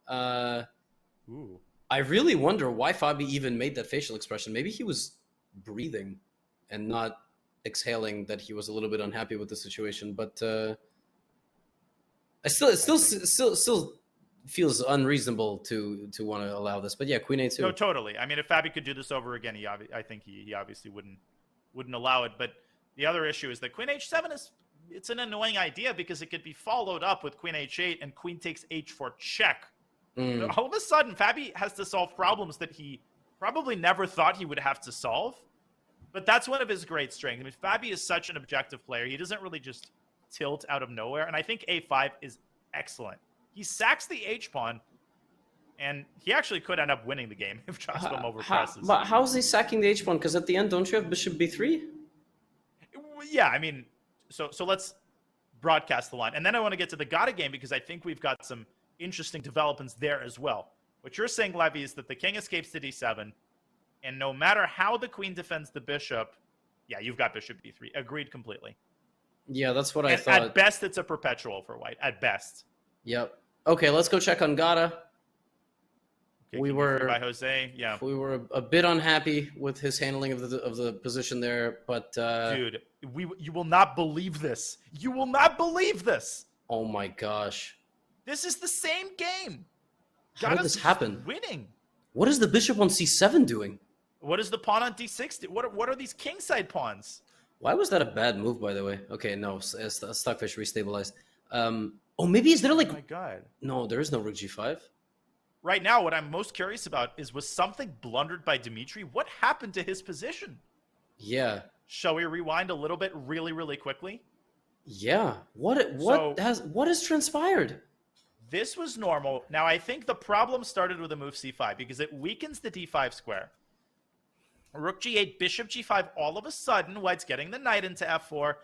Ooh. I really wonder why Fabi even made that facial expression. Maybe he was breathing and not exhaling that he was a little bit unhappy with the situation. But it still feels unreasonable to want to allow this. But yeah, queen A2. No, totally. I mean, if Fabi could do this over again, I think he obviously wouldn't allow it. But the other issue is that queen H7 it's an annoying idea because it could be followed up with queen H8 and queen takes H4 check. All of a sudden, Fabi has to solve problems that he probably never thought he would have to solve. But that's one of his great strengths. I mean, Fabi is such an objective player. He doesn't really just tilt out of nowhere. And I think A5 is excellent. He sacks the H-pawn, and he actually could end up winning the game if Jospin overpresses. But how's he sacking the H-pawn? Because at the end, don't you have bishop B3? Yeah, I mean, so let's broadcast the line. And then I want to get to the Gata game because I think we've got some interesting developments there as well. What you're saying, Levy, is that the king escapes to D7, and no matter how the queen defends the bishop, yeah, you've got bishop B3. Agreed completely. Yeah, that's what I thought. At best, it's a perpetual for white. At best. Yep. Okay, let's go check on Gata. Okay, we were by Jose. Yeah, we were a bit unhappy with his handling of the position there, but dude, you will not believe this. You will not believe this. Oh my gosh, this is the same game. How did this happen? Winning. What is the bishop on C7 doing? What is the pawn on D6 do? What are these kingside pawns? Why was that a bad move, by the way? Okay, no, Stockfish restabilized. Oh, maybe is there like? Oh my god. No, there is no rook G5. Right now, what I'm most curious about is, was something blundered by Dmitry? What happened to his position? Yeah. Shall we rewind a little bit really, really quickly? Yeah. What has transpired? This was normal. Now, I think the problem started with the move C5 because it weakens the D5 square. Rook G8, Bishop G5, all of a sudden, white's getting the knight into F4.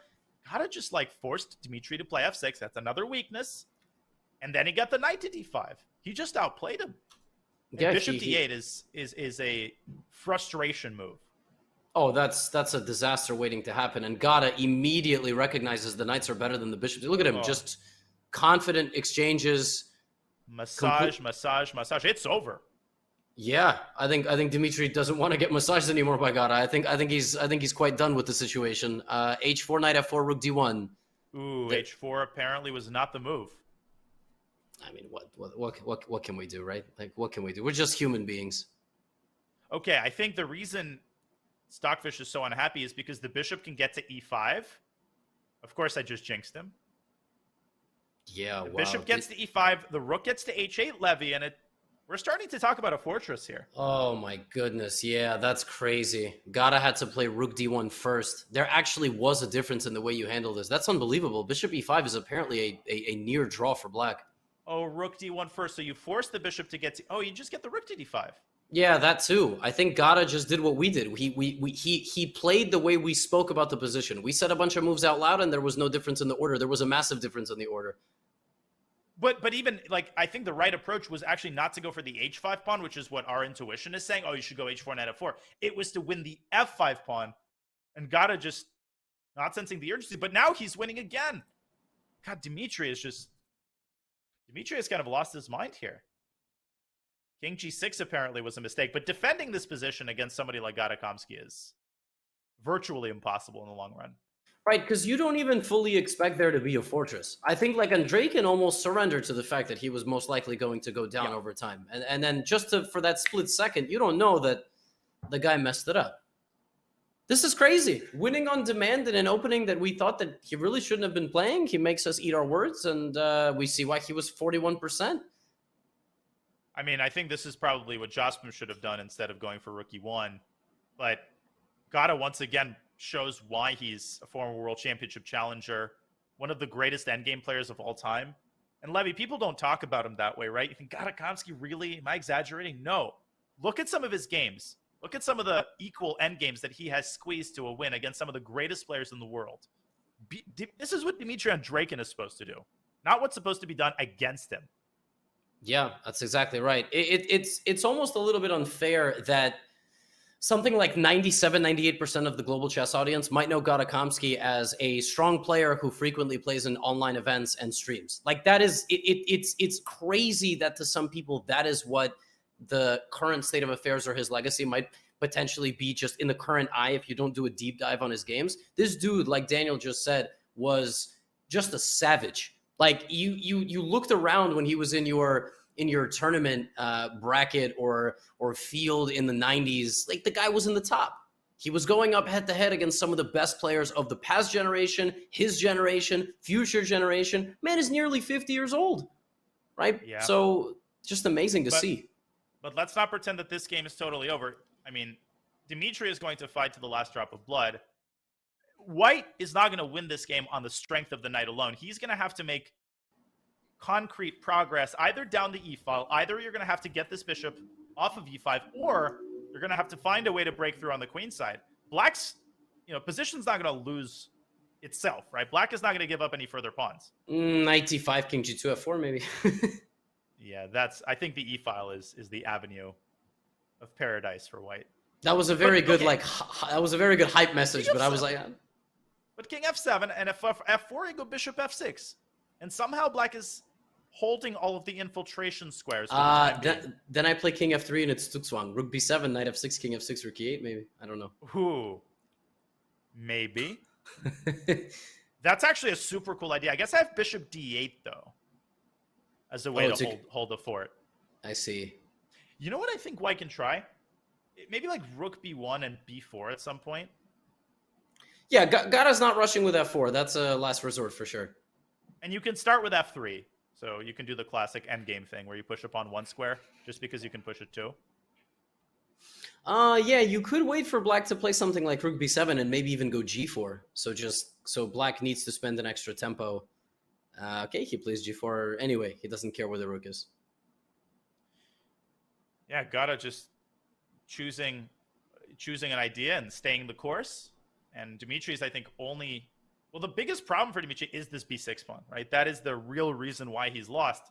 Gotta just like forced Dmitry to play F6. That's another weakness. And then he got the knight to D5. He just outplayed him. Yeah, Bishop D8 is a frustration move. Oh, that's a disaster waiting to happen. And Gata immediately recognizes the knights are better than the bishops. Look at him, just confident exchanges. Massage. It's over. Yeah, I think Dmitry doesn't want to get massaged anymore by Gata. I think he's quite done with the situation. H4 knight F4 rook D1. Ooh, H4 apparently was not the move. I mean, what can we do, right? Like, what can we do? We're just human beings. Okay, I think the reason Stockfish is so unhappy is because the bishop can get to E5. Of course, I just jinxed him. Yeah, the bishop gets to E5, the rook gets to H8 levy, and we're starting to talk about a fortress here. Oh my goodness, yeah, that's crazy. Gata had to play rook D1 first. There actually was a difference in the way you handle this. That's unbelievable. Bishop E5 is apparently a near draw for black. Oh, rook D1 first. So you force the bishop to get to... Oh, you just get the rook to D5. Yeah, that too. I think Gata just did what we did. He played the way we spoke about the position. We said a bunch of moves out loud, and there was no difference in the order. There was a massive difference in the order. But even, like, I think the right approach was actually not to go for the H5 pawn, which is what our intuition is saying. Oh, you should go H4 knight F4. It was to win the F5 pawn, and Gata just not sensing the urgency. But now he's winning again. God, Dmitry has kind of lost his mind here. King G6 apparently was a mistake, but defending this position against somebody like Gata Kamsky is virtually impossible in the long run. Right, because you don't even fully expect there to be a fortress. I think like Andreikin almost surrendered to the fact that he was most likely going to go down over time. And then for that split second, you don't know that the guy messed it up. This is crazy. Winning on demand in an opening that we thought that he really shouldn't have been playing. He makes us eat our words, and we see why he was 41%. I mean, I think this is probably what Jospin should have done instead of going for Rook E1. But Gata once again shows why he's a former World Championship challenger, one of the greatest endgame players of all time. And Levy, people don't talk about him that way, right? You think, Gata Kamsky, really? Am I exaggerating? No. Look at some of his games. Look at some of the equal endgames that he has squeezed to a win against some of the greatest players in the world. This is what Dmitry Andreikin is supposed to do, not what's supposed to be done against him. Yeah, that's exactly right. It's almost a little bit unfair that something like 97, 98% of the global chess audience might know Gata Kamsky as a strong player who frequently plays in online events and streams. Like that is, it's crazy that to some people, that is what the current state of affairs or his legacy might potentially be just in the current eye if you don't do a deep dive on his games. This dude, like Daniel just said, was just a savage. Like you looked around when he was in your tournament bracket or field in the 90s, like the guy was in the top. He was going up head to head against some of the best players of the past generation, his generation, future generation. Man is nearly 50 years old, right? Yeah. So just amazing to see. But let's not pretend that this game is totally over. I mean, Dmitry is going to fight to the last drop of blood. White is not going to win this game on the strength of the knight alone. He's going to have to make concrete progress either down the e-file, either you're going to have to get this bishop off of e5, or you're going to have to find a way to break through on the queen side. Black's, position's not going to lose itself, right? Black is not going to give up any further pawns. Knight d5, king g2, f4, maybe. Yeah, I think the e-file is the avenue of paradise for White. That was a very good that was a very good hype message, but I was like, but king f7 and f4, you go bishop f6, and somehow Black is holding all of the infiltration squares. Then I play king f3 and it's Zugzwang. Rook b7, knight f6, king f6, rook e8, maybe. I don't know. Ooh, maybe. That's actually a super cool idea. I guess I have bishop d8 though, as a way to hold the fort. I see. You know what I think White can try? Maybe like rook b1 and b4 at some point. Yeah, Gata's not rushing with f4. That's a last resort for sure. And you can start with f3. So you can do the classic endgame thing where you push upon one square just because you can push it too. Yeah, you could wait for Black to play something like rook b7 and maybe even go g4. So Black needs to spend an extra tempo. Okay, he plays g4 anyway. He doesn't care where the rook is. Yeah, Gata just choosing an idea and staying the course. And Dimitri's, I think, the biggest problem for Dmitry is this b6 pawn, right? That is the real reason why he's lost.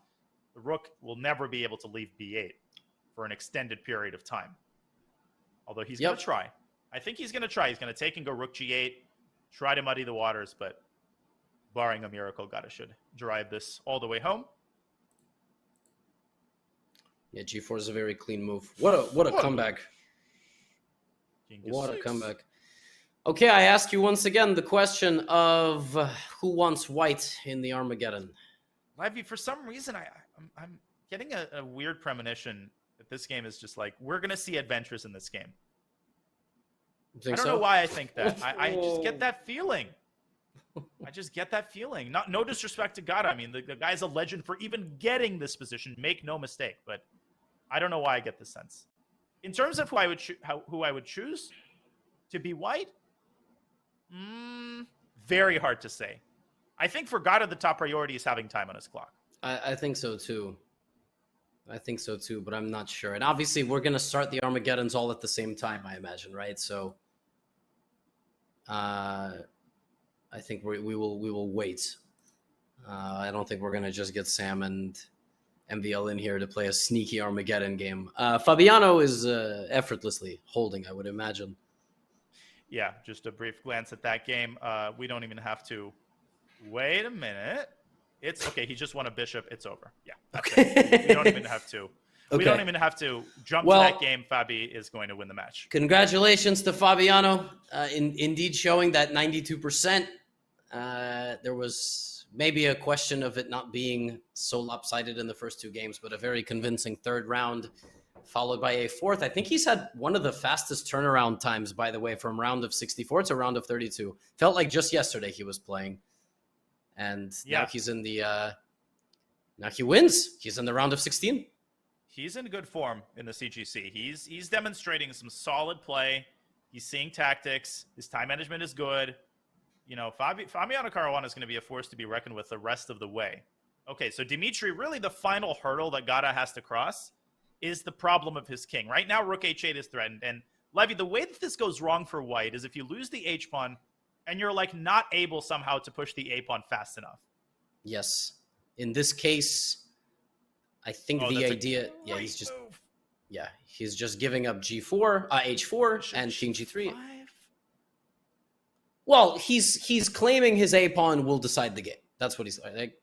The rook will never be able to leave b8 for an extended period of time. Although he's going to try. I think he's going to try. He's going to take and go rook g8, try to muddy the waters, but barring a miracle, Gata should drive this all the way home. Yeah, g4 is a very clean move. What a comeback. What a comeback. Okay, I ask you once again the question of who wants White in the Armageddon? Levy, for some reason, I'm getting a weird premonition that this game is just like, we're going to see adventures in this game. I don't know why I think that. I just get that feeling. I just get that feeling. No disrespect to Gata. I mean, the guy's a legend for even getting this position. Make no mistake. But I don't know why I get this sense. In terms of who I would choose to be White, very hard to say. I think for Gata, the top priority is having time on his clock. I think so too. But I'm not sure. And obviously, we're going to start the Armageddons all at the same time, I imagine, right? So I think we will wait. I don't think we're going to just get Sam and MVL in here to play a sneaky Armageddon game. Fabiano is effortlessly holding, I would imagine. Yeah, just a brief glance at that game. We don't even have to... Wait a minute. It's okay. He just won a bishop. It's over. Yeah. That's it. We don't even have to. Okay. We don't even have to jump to that game. Fabi is going to win the match. Congratulations to Fabiano. indeed showing that 92%. There was maybe a question of it not being so lopsided in the first two games, but a very convincing third round, followed by a fourth. I think he's had one of the fastest turnaround times, by the way, from round of 64 to round of 32. Felt like just yesterday he was playing. And now he's in the... now he wins. He's in the round of 16. He's in good form in the CGC. He's demonstrating some solid play. He's seeing tactics. His time management is good. You know, Fabiano Caruana is going to be a force to be reckoned with the rest of the way. Okay, so Dimitri, really the final hurdle that Gata has to cross is the problem of his king. Right now, rook h8 is threatened. And Levy, the way that this goes wrong for white is if you lose the h-pawn and you're like not able somehow to push the a-pawn fast enough. Yes. In this case, I think the idea... Yeah, he's just... Move. Yeah, he's just giving up g4, h4, and king g3. Well, he's claiming his a-pawn will decide the game. That's what he's like.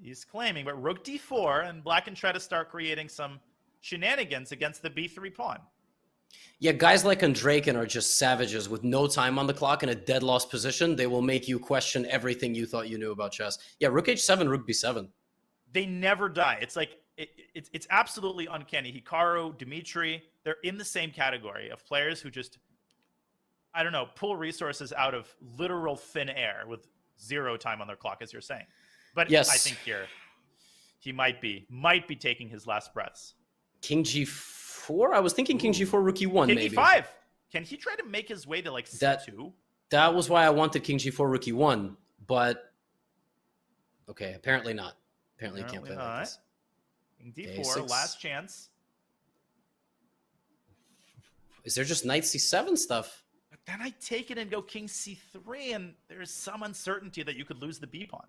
He's claiming, but rook d4, and black can try to start creating some shenanigans against the b3 pawn. Yeah, guys like Andreikin are just savages with no time on the clock in a dead lost position. They will make you question everything you thought you knew about chess. Yeah, rook h7, rook b7. They never die. It's like it's absolutely uncanny. Hikaru, Dimitri, they're in the same category of players who just, I don't know, pull resources out of literal thin air with zero time on their clock, as you're saying. But yes. I think here he might be taking his last breaths. King g4? I was thinking king g4, rook e1, king maybe. e5. Can he try to make his way to like c2? That was why I wanted king g4, rook e1, but okay, apparently not. Apparently you can't play like this. King d4, last chance. Is there just knight c7 stuff? But then I take it and go king c3, and there's some uncertainty that you could lose the b pawn.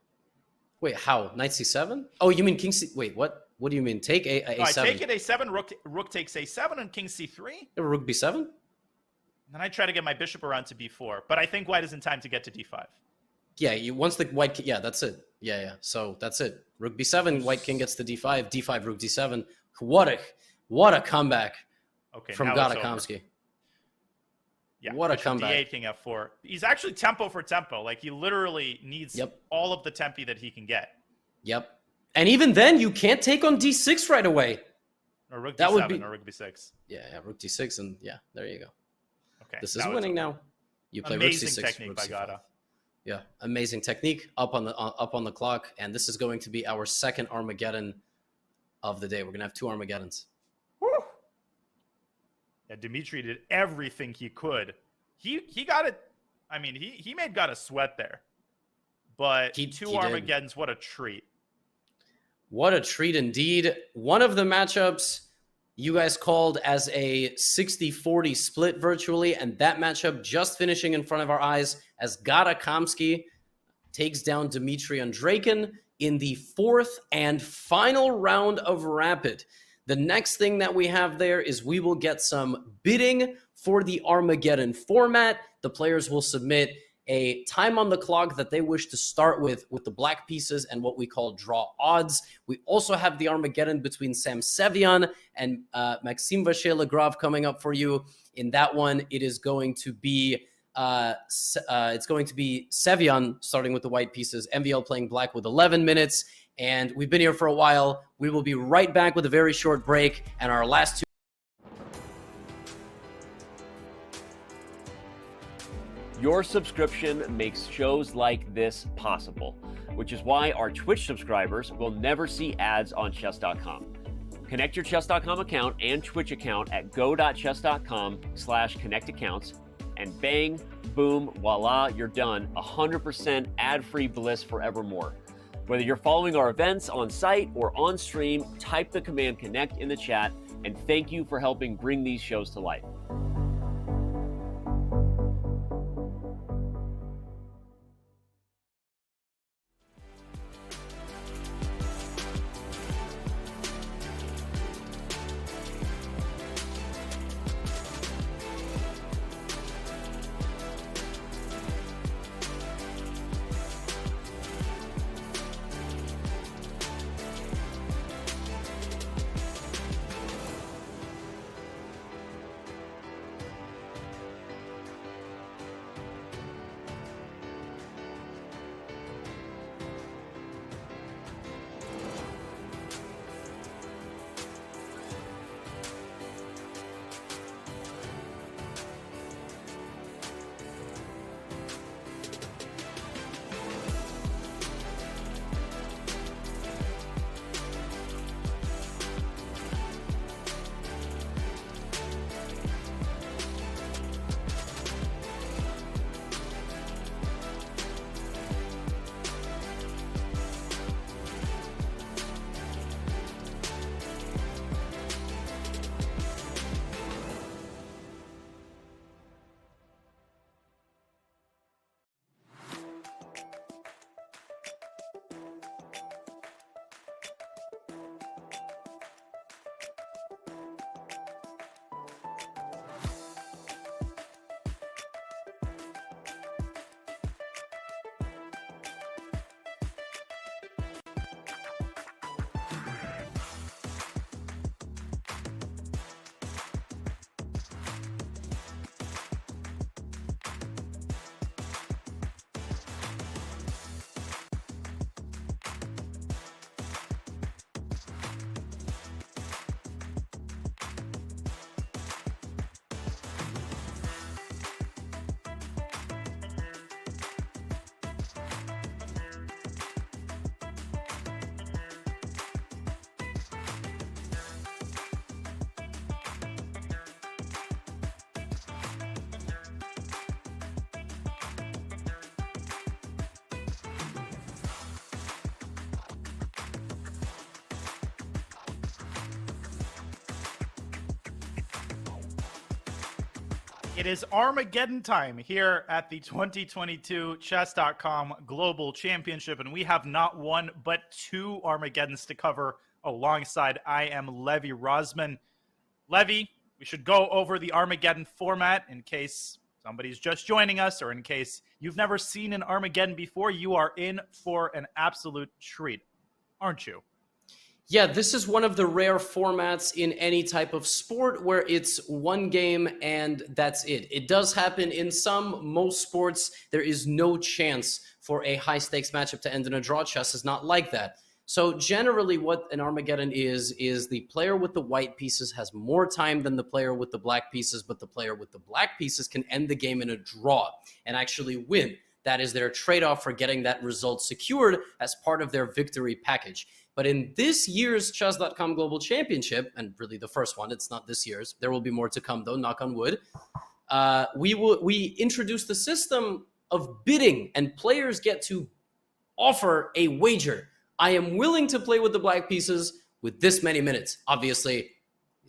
Wait, how? Knight c7? Oh, you mean king c... Wait, what? What do you mean? Take a7? No, I take it a7, rook takes a7, and king c3. Rook b7? Then I try to get my bishop around to b4, but I think white is in time to get to d5. Yeah, once the white... Yeah, that's it. Yeah. So that's it. Rook b7, white king gets to d5, d5, rook d7. What a comeback from Gata. Yeah, what a comeback. d8, king f4. He's actually tempo for tempo. Like, he literally needs all of the tempi that he can get. Yep. And even then, you can't take on d6 right away. Or rook d7 or rook b6. Yeah, rook d6, and yeah, there you go. Okay. This is winning now. You play rook c6, technique rook by c5. Gata. Yeah, amazing technique up on the clock, and this is going to be our second Armageddon of the day. We're gonna have two Armageddons. Woo! Yeah, Dimitri did everything he could. He got it. I mean, he made Gata sweat there. But two Armageddons, what a treat. What a treat indeed. One of the matchups you guys called as a 60-40 split virtually, and that matchup just finishing in front of our eyes as Gata takes down Dmitry Andreikin in the fourth and final round of Rapid. The next thing that we have there is we will get some bidding for the Armageddon format. The players will submit a time on the clock that they wish to start with the black pieces and what we call draw odds. We also have the Armageddon between Sam Sevian and Maxime Vacher-Lagrave coming up for you. In that one, it is going to be Sevian starting with the white pieces, MVL playing black with 11 minutes. And we've been here for a while. We will be right back with a very short break and our last two. Your subscription makes shows like this possible, which is why our Twitch subscribers will never see ads on Chess.com. Connect your Chess.com account and Twitch account at go.chess.com/connectaccounts, and bang, boom, voila, you're done. 100% ad-free bliss forevermore. Whether you're following our events on site or on stream, type the command connect in the chat, and thank you for helping bring these shows to life. It is Armageddon time here at the 2022 Chess.com Global Championship, and we have not one but two Armageddons to cover alongside. I am Levy Rosman. Levy, we should go over the Armageddon format in case somebody's just joining us or in case you've never seen an Armageddon before. You are in for an absolute treat, aren't you? Yeah, this is one of the rare formats in any type of sport where it's one game and that's it. It does happen in most sports. There is no chance for a high-stakes matchup to end in a draw. Chess is not like that. So generally what an Armageddon is the player with the white pieces has more time than the player with the black pieces, but the player with the black pieces can end the game in a draw and actually win. That is their trade-off for getting that result secured as part of their victory package. But in this year's Chess.com Global Championship, and really the first one, it's not this year's, there will be more to come though, knock on wood, we introduced the system of bidding, and players get to offer a wager. I am willing to play with the black pieces with this many minutes. Obviously,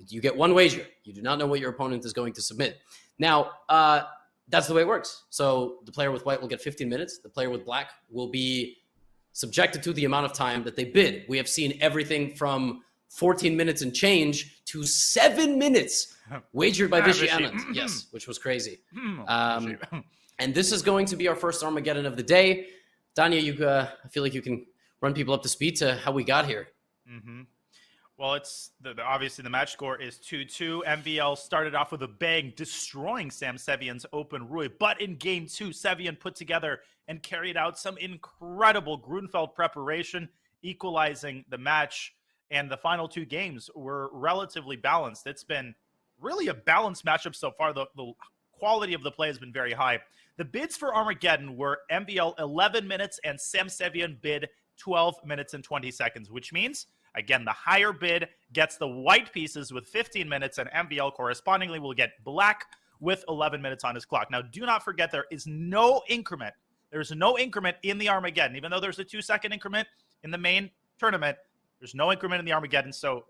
you get one wager. You do not know what your opponent is going to submit. Now, that's the way it works. So the player with white will get 15 minutes. The player with black will be subjected to the amount of time that they bid. We have seen everything from 14 minutes and change to 7 minutes wagered by Vichy Anand. Yes, which was crazy. And this is going to be our first Armageddon of the day. Danya, I feel like you can run people up to speed to how we got here. Well, it's obviously the match score is 2-2. MVL started off with a bang, destroying Sam Sevian's open Rui. But in game 2, Sevian put together and carried out some incredible Grunfeld preparation, equalizing the match. And the final 2 games were relatively balanced. It's been really a balanced matchup so far. The quality of the play has been very high. The bids for Armageddon were MVL 11 minutes and Sam Sevian bid 12 minutes and 20 seconds, which means, again, the higher bid gets the white pieces with 15 minutes, and MVL correspondingly will get black with 11 minutes on his clock. Now, do not forget there is no increment. There's no increment in the Armageddon. Even though there's a 2-second increment in the main tournament, there's no increment in the Armageddon. So,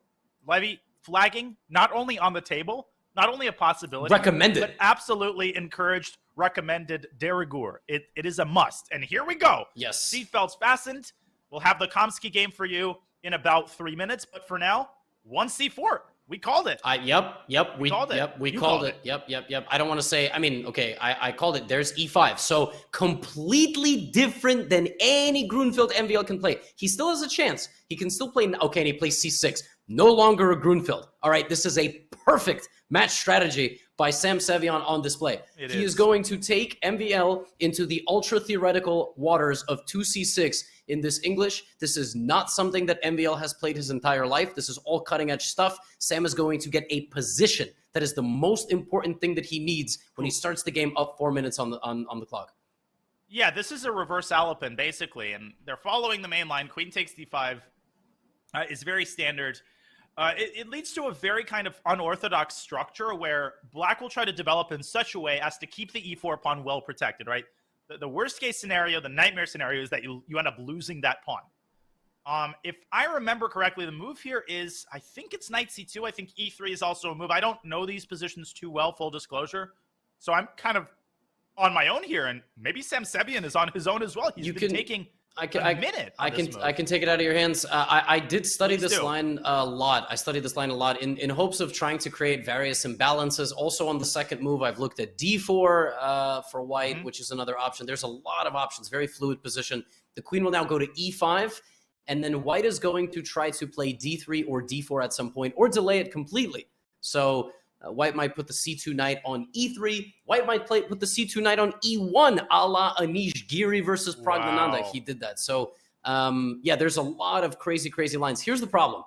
Levy, flagging, not only on the table, not only a possibility, recommended, but absolutely encouraged, recommended de rigueur. It is a must. And here we go. Yes. Seatbelts fastened. We'll have the Komsky game for you in about 3 minutes. But for now, 1c4. We called it. Yep. We called it. Yep, we called it. Yep. I don't want to say, okay, I called it. There's e5. So completely different than any Grunfeld MVL can play. He still has a chance. He can still play, okay, and he plays c6. No longer a Grunfeld. All right, this is a perfect match strategy by Sam Sevian on display. He is going to take MVL into the ultra-theoretical waters of 2c6 in this English. This is not something that MVL has played his entire life. This is all cutting-edge stuff. Sam is going to get a position. That is the most important thing that he needs when he starts the game up 4 minutes on the clock. Yeah, this is a reverse Alapin, basically, and they're following the main line. Queen takes d5 is very standard. It leads to a very kind of unorthodox structure where black will try to develop in such a way as to keep the e4 pawn well protected, right? The worst case scenario, the nightmare scenario, is that you end up losing that pawn. If I remember correctly, the move here is, I think it's knight c2. I think e3 is also a move. I don't know these positions too well, full disclosure. So I'm kind of on my own here, and maybe Sam Sevian is on his own as well. He's been taking I can take it out of your hands. I did study this line a lot. I studied this line a lot in hopes of trying to create various imbalances. Also on the second move, I've looked at d4 for white, which is another option. There's a lot of options, very fluid position. The queen will now go to e5, and then white is going to try to play d3 or d4 at some point, or delay it completely. So white might put the c2 knight on e3. White might put the c2 knight on e1, a la Anish Giri versus Praggnanandha. He did that. So, yeah, there's a lot of crazy lines. Here's the problem.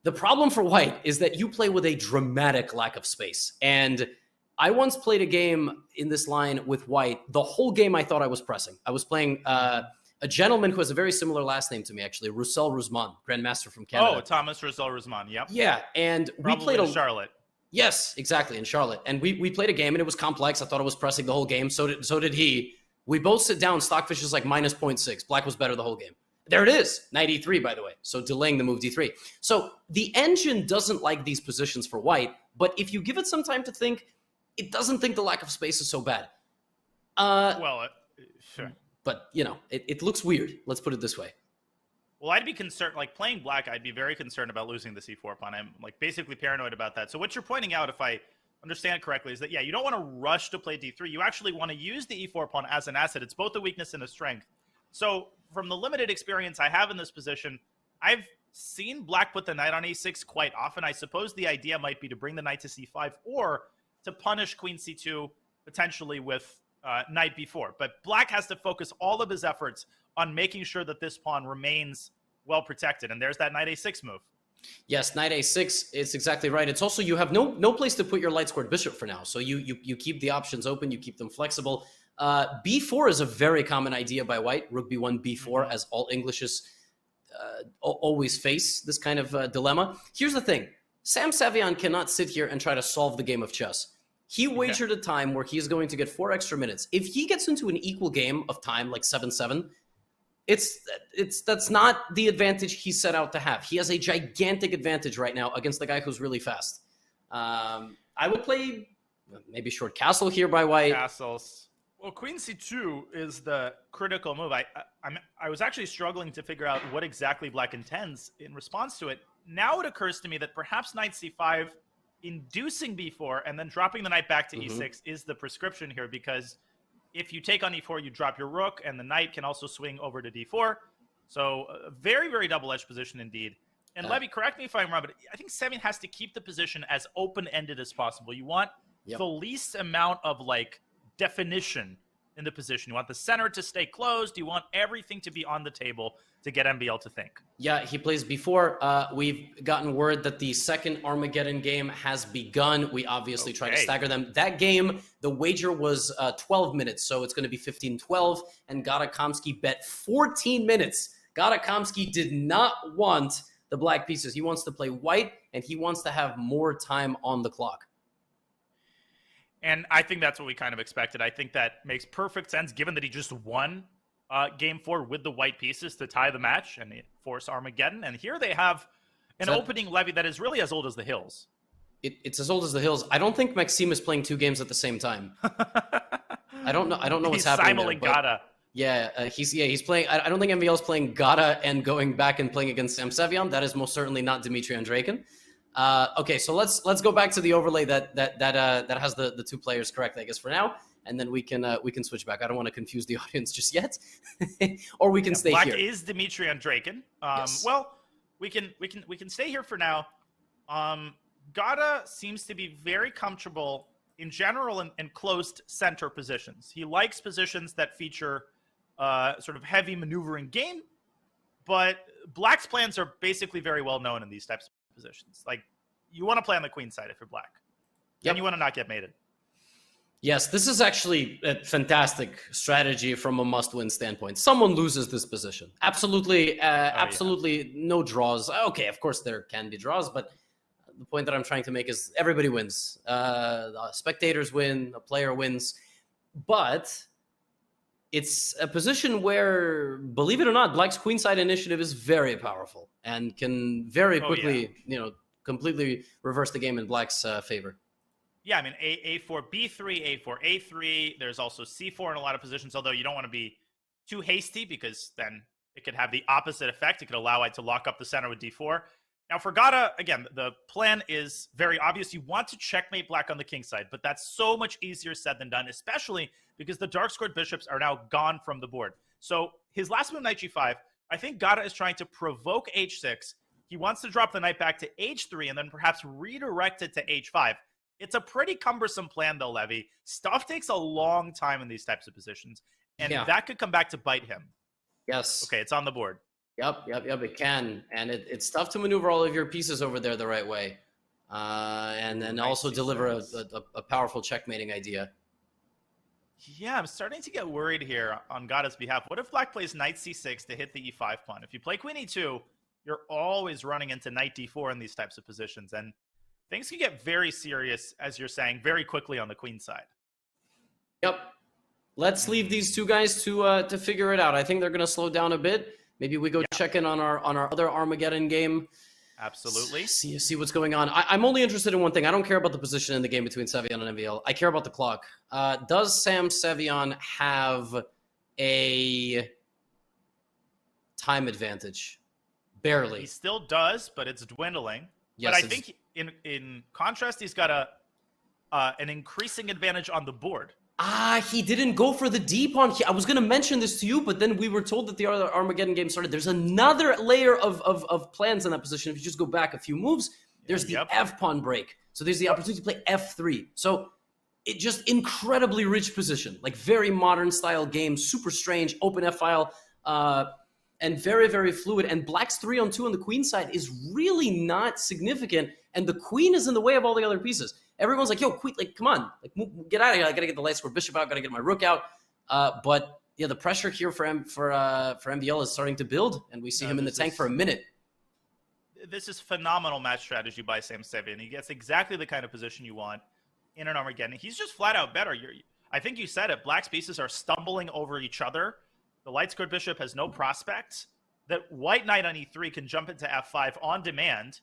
The problem for white is that you play with a dramatic lack of space. And I once played a game in this line with white. The whole game I thought I was pressing. I was playing a gentleman who has a very similar last name to me, actually, Roussel Rouzman, Grandmaster from Canada. Oh, Thomas Roussel Rouzman, yep. Yeah, and probably we played in Charlotte. Yes, exactly, in Charlotte. And we played a game, and it was complex. I thought I was pressing the whole game. So did he. We both sit down. Stockfish is like minus 0.6. Black was better the whole game. There it is. Knight e3, by the way. So delaying the move d3. So the engine doesn't like these positions for white. But if you give it some time to think, it doesn't think the lack of space is so bad. Sure. But, you know, it looks weird. Let's put it this way. Well, I'd be concerned, like playing black, I'd be very concerned about losing the c4 pawn. I'm like basically paranoid about that. So what you're pointing out, if I understand correctly, is that, yeah, you don't want to rush to play d3. You actually want to use the e4 pawn as an asset. It's both a weakness and a strength. So from the limited experience I have in this position, I've seen black put the knight on a6 quite often. I suppose the idea might be to bring the knight to c5 or to punish queen c2 potentially with knight b4. But black has to focus all of his efforts on making sure that this pawn remains well protected. And there's that knight a6 move. Yes, knight a6, it's exactly right. It's also, you have no place to put your light squared bishop for now. So you keep the options open, you keep them flexible. B4 is a very common idea by white. Rook b1, b4, as all Englishes always face this kind of dilemma. Here's the thing. Sam Sevian cannot sit here and try to solve the game of chess. He wagered a time where he's going to get 4 extra minutes. If he gets into an equal game of time, like 7-7, that's not the advantage he set out to have. He has a gigantic advantage right now against the guy who's really fast. I would play maybe short castle here by white. Castles. Well, queen c2 is the critical move. I was actually struggling to figure out what exactly black intends in response to it. Now it occurs to me that perhaps knight c5, inducing b4, and then dropping the knight back to e6 is the prescription here, because if you take on e4, you drop your rook, and the knight can also swing over to d4. So a very, very double-edged position indeed. And Levy, correct me if I'm wrong, but I think Sevian has to keep the position as open-ended as possible. You want the least amount of, like, definition in the position. You want the center to stay closed. You want everything to be on the table to get MVL to think. Yeah, he plays b4. We've gotten word that the second Armageddon game has begun. We obviously try to stagger them. That game, the wager was 12 minutes, so it's going to be 15-12, and Gatakomsky bet 14 minutes. Gatakomsky did not want the black pieces. He wants to play white, and he wants to have more time on the clock. And I think that's what we kind of expected. I think that makes perfect sense, given that he just won game 4 with the white pieces to tie the match and force Armageddon. And here they have an opening levy that is really as old as the hills. It's as old as the hills. I don't think Maxime is playing 2 games at the same time. I don't know what's happening there, Gata. Yeah, he's playing. I don't think MVL is playing Gata and going back and playing against Sam Sevian. That is most certainly not Dmitry Andreikin. Okay, so let's go back to the overlay that has the 2 players correct, I guess, for now, and then we can switch back. I don't want to confuse the audience just yet, or we can stay black here. Black is Dmitry Andreikin. Yes. Well, we can stay here for now. Gata seems to be very comfortable in general in closed center positions. He likes positions that feature sort of heavy maneuvering game, but black's plans are basically very well known in these types of positions. Like, you want to play on the queen side if you're black. And you want to not get mated. Yes, this is actually a fantastic strategy from a must-win standpoint. Someone loses this position. Absolutely, absolutely no draws. Okay, of course there can be draws, but the point that I'm trying to make is everybody wins. Spectators win, a player wins, but it's a position where, believe it or not, black's queenside initiative is very powerful and can very quickly, completely reverse the game in black's favor. Yeah, I mean, A4, B3, A4, A3. There's also C4 in a lot of positions, although you don't want to be too hasty because then it could have the opposite effect. It could allow white to lock up the center with D4. Now, for Gata, again, the plan is very obvious. You want to checkmate black on the king side, but that's so much easier said than done, especially because the dark squared bishops are now gone from the board. So his last move, knight G5, I think Gata is trying to provoke H6. He wants to drop the knight back to H3 and then perhaps redirect it to H5. It's a pretty cumbersome plan, though, Levy. Stuff takes a long time in these types of positions, and that could come back to bite him. Yes. Okay, it's on the board. Yep, it can. And it's tough to maneuver all of your pieces over there the right way. And then also deliver a powerful checkmating idea. Yeah, I'm starting to get worried here on Gata's behalf. What if black plays knight c6 to hit the e5 pawn? If you play queen e2, you're always running into knight d4 in these types of positions. And things can get very serious, as you're saying, very quickly on the queen side. Yep. Let's leave these 2 guys to figure it out. I think they're going to slow down a bit. Maybe we go check in on our other Armageddon game. Absolutely. See what's going on. I'm only interested in one thing. I don't care about the position in the game between Sevian and MVL. I care about the clock. Does Sam Sevian have a time advantage? Barely. He still does, but it's dwindling. Yes, but I think in contrast, he's got an increasing advantage on the board. He didn't go for the D pawn. I was going to mention this to you, but then we were told that the other Armageddon game started. There's another layer of plans in that position. If you just go back a few moves, there's the F pawn break. So there's the opportunity to play F3. So it just incredibly rich position, like very modern style game, super strange, open F file, and very, very fluid. And Black's 3-on-2 on the queen side is really not significant. And the queen is in the way of all the other pieces. Everyone's like, yo, queen, like, come on, like, get out of here. I got to get the light square bishop out. Got to get my rook out. But yeah, the pressure here for MVL is starting to build, and we see him in the tank for a minute. This is phenomenal match strategy by Sam Sevian. He gets exactly the kind of position you want in an Armageddon. He's just flat out better. I think you said it. Black's pieces are stumbling over each other. The light squared bishop has no prospects. That white knight on e3 can jump into f5 on demand,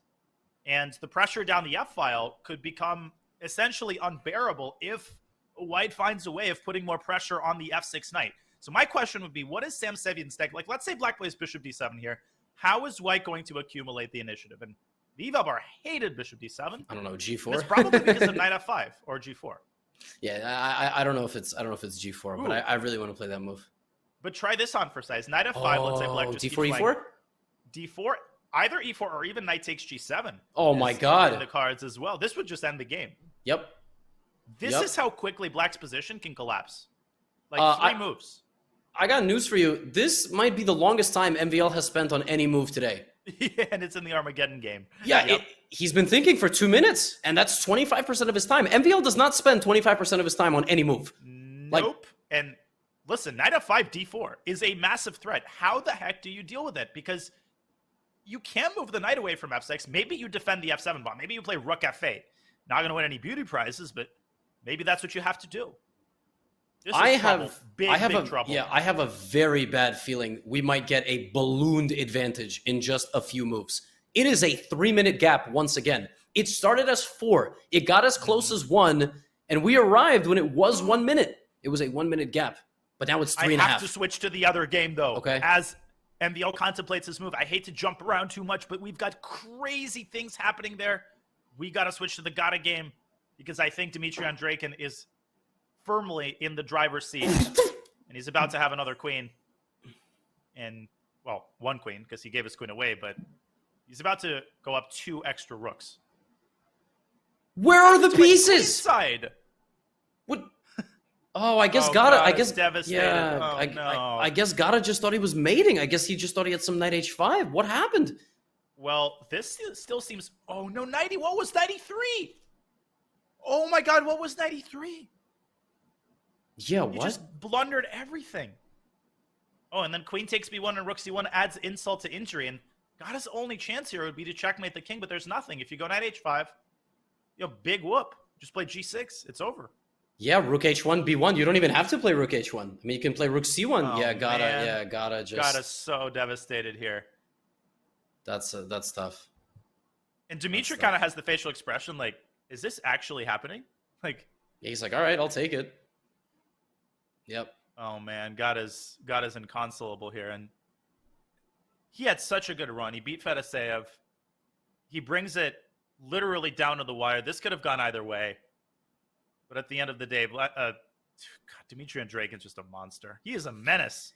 and the pressure down the f file could become essentially unbearable if white finds a way of putting more pressure on the f6 knight. So my question would be, what is Sam Sevian's deck? Like, let's say Black plays bishop d7 here. How is white going to accumulate the initiative? And the eval bar hated bishop d7. I don't know, g4. It's probably because of knight f5 or g4. Yeah, I don't know if it's g4, but I really want to play that move. But try this on for size. Knight f5, let's say Black just d4, e4? d4, either e4 or even knight takes g7. Oh my god. In the cards as well. This would just end the game. Yep. This is how quickly Black's position can collapse. Like 3 moves. I got news for you. This might be the longest time MVL has spent on any move today. Yeah, and it's in the Armageddon game. Yeah, he's been thinking for 2 minutes, and that's 25% of his time. MVL does not spend 25% of his time on any move. Nope. And listen, knight f5, d4 is a massive threat. How the heck do you deal with it? Because you can't move the knight away from f6. Maybe you defend the f7 pawn. Maybe you play rook f8. Not going to win any beauty prizes, but maybe that's what you have to do. This is trouble. Big trouble. Yeah, I have a very bad feeling we might get a ballooned advantage in just a few moves. It is a 3-minute gap once again. It started as 4. It got as close as 1, and we arrived when it was 1 minute. It was a 1-minute gap, but now it's 3.5. I have to switch to the other game, though. Okay. As MVL contemplates his move, I hate to jump around too much, but we've got crazy things happening there. We got to switch to the Gata game because I think Dmitry Andreikin is firmly in the driver's seat, and he's about to have another queen. And, well, 1 queen because he gave his queen away, but he's about to go up 2 extra rooks. Where are the pieces? Side. What? Oh, I guess Gata. I guess devastated. Yeah, I guess Gata just thought he was mating. I guess he just thought he had some knight h5. What happened? Well, this still seems... Oh, no, 90. What was 93? Oh, my God. What was 93? Yeah, what? He just blundered everything. Oh, and then queen takes b1 and rook c1 adds insult to injury. And Gata's only chance here would be to checkmate the king, but there's nothing. If you go knight h5, big whoop. Just play g6. It's over. Yeah, rook h1, b1. You don't even have to play rook h1. I mean, you can play rook c1. Oh, yeah, Gata. Man. Yeah, Gata just... Gata's so devastated here. That's tough. And Dmitry kind of has the facial expression like, is this actually happening? Like, yeah, he's like, all right, I'll take it. Yep. Oh man, Gata's inconsolable here, and he had such a good run. He beat Fedoseev. He brings it literally down to the wire. This could have gone either way, but at the end of the day, Dmitry Andreikin's just a monster. He is a menace.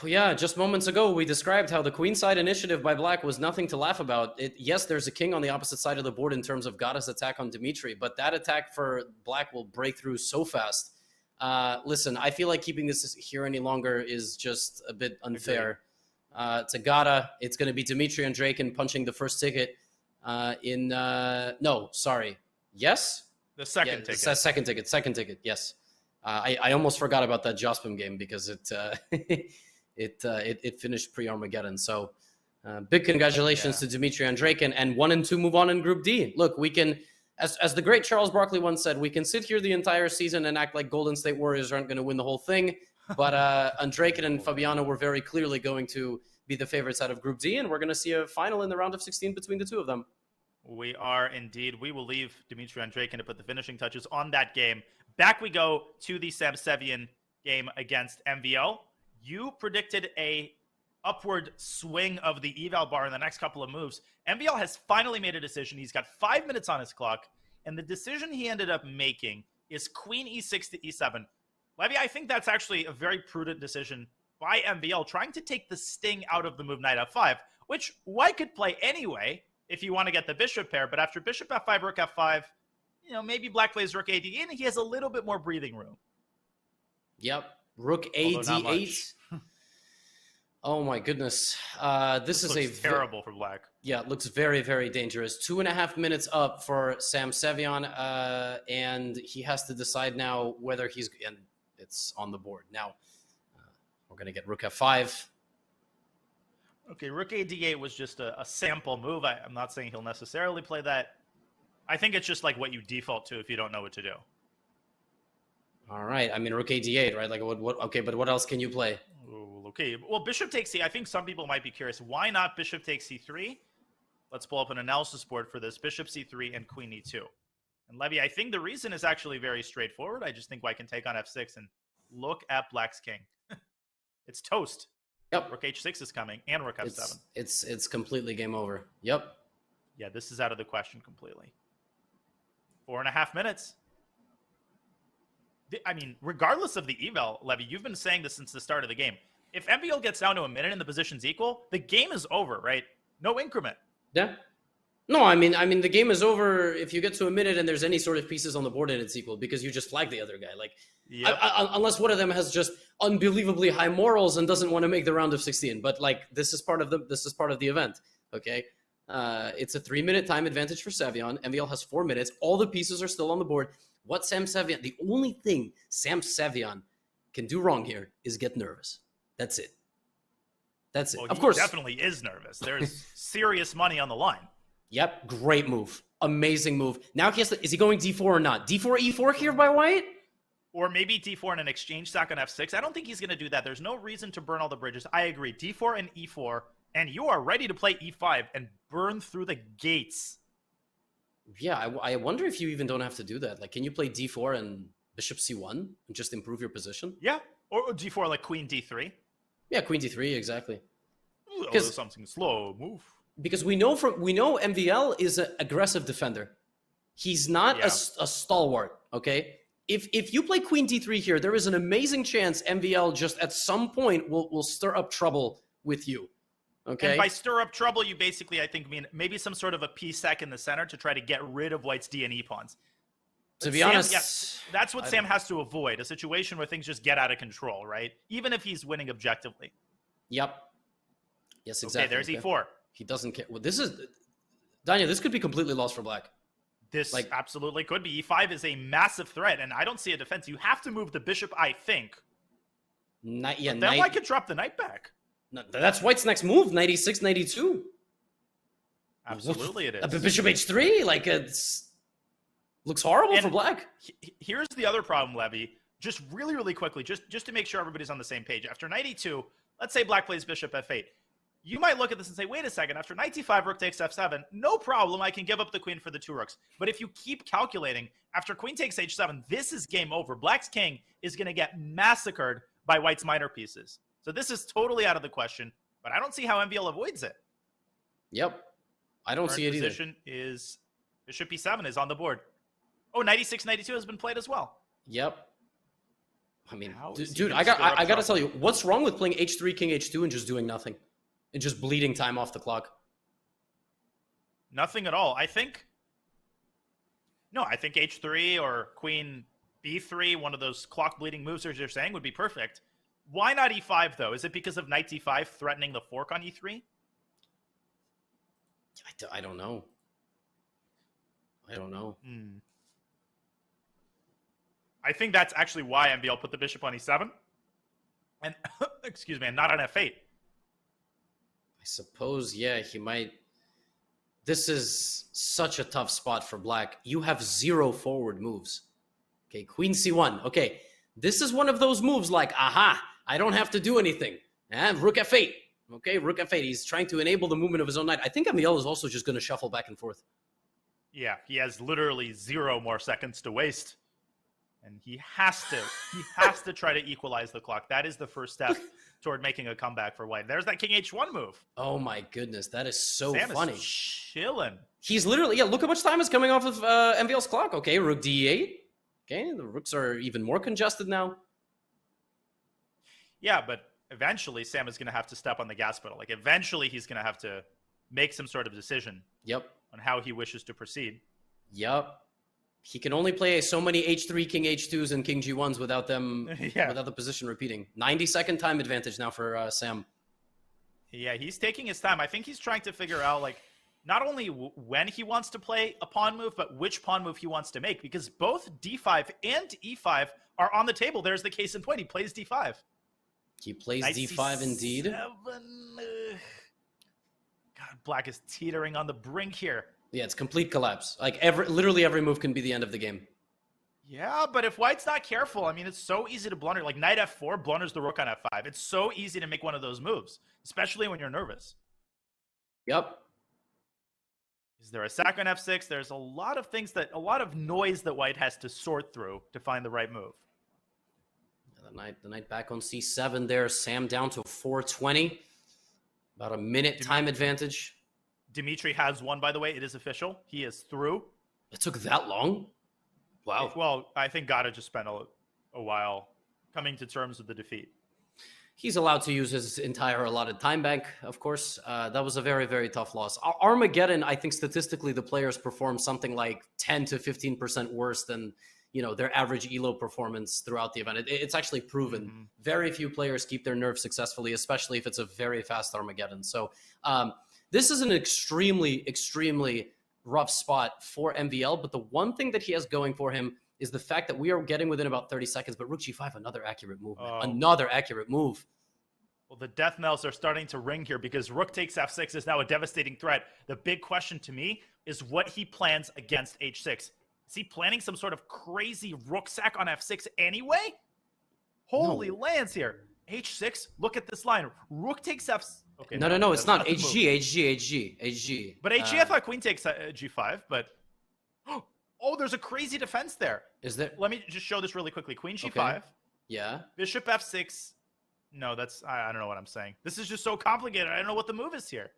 Yeah, just moments ago, we described how the queenside initiative by Black was nothing to laugh about. Yes, there's a king on the opposite side of the board in terms of Gata's attack on Dmitry, but that attack for Black will break through so fast. Listen, I feel like keeping this here any longer is just a bit unfair. To Gata, it's going to be Dmitry Andreikin punching the first ticket no, sorry. Yes? The second ticket. Second ticket, yes. I almost forgot about that Jospin game because it finished pre-Armageddon. So big congratulations to Dmitry Andreikin, and 1 and 2 move on in Group D. Look, we can, as the great Charles Barkley once said, we can sit here the entire season and act like Golden State Warriors aren't going to win the whole thing. But Andreikin and Fabiano were very clearly going to be the favorites out of Group D, and we're going to see a final in the round of 16 between the two of them. We are indeed. We will leave Dmitry Andreikin to put the finishing touches on that game. Back we go to the Sam Sevian game against MVL. You predicted a upward swing of the eval bar in the next couple of moves. MVL has finally made a decision. He's got 5 minutes on his clock, and the decision he ended up making is queen e6 to e7. Levy, I think that's actually a very prudent decision by MVL, trying to take the sting out of the move knight f5, which White could play anyway if you want to get the bishop pair, but after bishop f5, rook f5, maybe black plays rook a8, and he has a little bit more breathing room. Yep, rook a d8. Oh my goodness. This is a terrible for black. Yeah, it looks very, very dangerous. 2.5 minutes up for Sam Sevian, and he has to decide now whether he's, and it's on the board. Now, we're going to get rook f5. Okay, rook a d8 was just a sample move. I'm not saying he'll necessarily play that. I think it's just like what you default to if you don't know what to do. All right. I mean, rook a d8, right? Like, what? Okay, but what else can you play? Okay, well, bishop takes c. I think some people might be curious. Why not bishop takes c3? Let's pull up an analysis board for this. Bishop c3 and queen e2. And Levy, I think the reason is actually very straightforward. I just think White can take on f6 and look at black's king. It's toast. Yep. Rook h6 is coming and rook f7. It's completely game over. Yep. Yeah, this is out of the question completely. 4.5 minutes. I mean, regardless of the eval, Levy, you've been saying this since the start of the game. If MVL gets down to a minute and the position's equal, the game is over, right? No increment. Yeah. No, I mean, the game is over if you get to a minute and there's any sort of pieces on the board and it's equal because you just flag the other guy. Like, yep. Unless one of them has just unbelievably high morals and doesn't want to make the round of 16. But like, this is part of the event. Okay. It's a 3-minute time advantage for Sevian. MVL has 4 minutes. All the pieces are still on the board. The only thing Sam Sevian can do wrong here is get nervous. That's it. Well, of course. He definitely is nervous. There's serious money on the line. Yep. Great move. Amazing move. Now he has to, is he going d4 or not? d4, e4 here by White? Or maybe d4 and an exchange sack on f6. I don't think he's going to do that. There's no reason to burn all the bridges. I agree. d4 and e4. And you are ready to play e5 and burn through the gates. Yeah, I wonder if you even don't have to do that. Like, can you play d4 and bishop c1 and just improve your position? Yeah, or d4 like queen d3. Yeah, queen d3, exactly. Because something slow move. Because we know MVL is an aggressive defender. He's not a stalwart, okay? If you play queen d3 here, there is an amazing chance MVL just at some point will stir up trouble with you. Okay. And by stir up trouble, you basically, I think, mean maybe some sort of a p-sec in the center to try to get rid of White's D and E pawns. To be honest, that's what Sam has to avoid, a situation where things just get out of control, right? Even if he's winning objectively. Yep. Yes, exactly. Okay, there's e4. He doesn't care. Well, Daniel, this could be completely lost for black. This absolutely could be. E5 is a massive threat, and I don't see a defense. You have to move the bishop, I think. Then White could drop the knight back. No, that's White's next move, knight e6, knight e2. Absolutely it is. Bishop h3, like looks horrible for black. Here's the other problem, Levy. Just really, really quickly, just to make sure everybody's on the same page. After knight e2, let's say black plays bishop f8. You might look at this and say, wait a second, after knight d5, rook takes f7, no problem, I can give up the queen for the 2 rooks. But if you keep calculating, after queen takes h7, this is game over. Black's king is going to get massacred by White's minor pieces. So this is totally out of the question, but I don't see how MVL avoids it. Yep. I don't see it either. Position is bishop e7 is on the board. Oh, knight e6, knight e2 has been played as well. Yep. I mean, dude, I got to tell you, what's wrong with playing h3, king h2 and just doing nothing? And just bleeding time off the clock? Nothing at all. I think h3 or queen b3, one of those clock bleeding moves as you're saying, would be perfect. Why not e5, though? Is it because of knight d5 threatening the fork on e3? I don't know. I think that's actually why MVL put the bishop on e7. And, excuse me, and not on f8. I suppose, yeah, he might. This is such a tough spot for black. You have 0 forward moves. Okay, queen c1. Okay, this is one of those moves like, aha, I don't have to do anything. And rook f8. Okay, rook f8. He's trying to enable the movement of his own knight. I think MVL is also just going to shuffle back and forth. Yeah, he has literally 0 more seconds to waste. And he has to try to equalize the clock. That is the first step toward making a comeback for white. There's that king h1 move. Oh my goodness, that is so Sam funny. is chilling. He's literally, look how much time is coming off of MVL's clock. Okay, rook d8. Okay, the rooks are even more congested now. Yeah, but eventually Sam is going to have to step on the gas pedal. Like, eventually he's going to have to make some sort of decision Yep. on how he wishes to proceed. Yep. He can only play so many h3, king h2s, and king g1s without them, without the position repeating. 90-second time advantage now for Sam. Yeah, he's taking his time. I think he's trying to figure out, like, not only when he wants to play a pawn move, but which pawn move he wants to make, because both d5 and e5 are on the table. There's the case in point. He plays d5. He plays Knight d5 indeed. God, black is teetering on the brink here. Yeah, it's complete collapse. Like, literally every move can be the end of the game. Yeah, but if white's not careful, I mean, it's so easy to blunder. Like, knight f4 blunders the rook on f5. It's so easy to make one of those moves, especially when you're nervous. Yep. Is there a sack on f6? There's a lot of things a lot of noise that white has to sort through to find the right move. The knight back on c7 there. Sam down to 420. About a minute time advantage. Dmitry has won, by the way. It is official. He is through. It took that long? Wow. Well, I think Gata just spent a while coming to terms with the defeat. He's allowed to use his entire allotted time bank, of course. That was a very, very tough loss. Armageddon, I think statistically the players performed something like 10 to 15% worse than, their average ELO performance throughout the event. It's actually proven. Mm-hmm. Very few players keep their nerve successfully, especially if it's a very fast Armageddon. So this is an extremely, extremely rough spot for MVL. But the one thing that he has going for him is the fact that we are getting within about 30 seconds. But rook g5, another accurate move. Another accurate move. Well, the death knells are starting to ring here because rook takes f6 is now a devastating threat. The big question to me is what he plans against h6. Is he planning some sort of crazy rook sack on f6 anyway? Holy lands here. h6, look at this line. Rook takes f... Okay, no, it's not. HG. But HG queen takes g5, but... Oh, there's a crazy defense there. Is there? Let me just show this really quickly. Queen g5. Okay. Yeah. Bishop f6. No, that's... I don't know what I'm saying. This is just so complicated. I don't know what the move is here.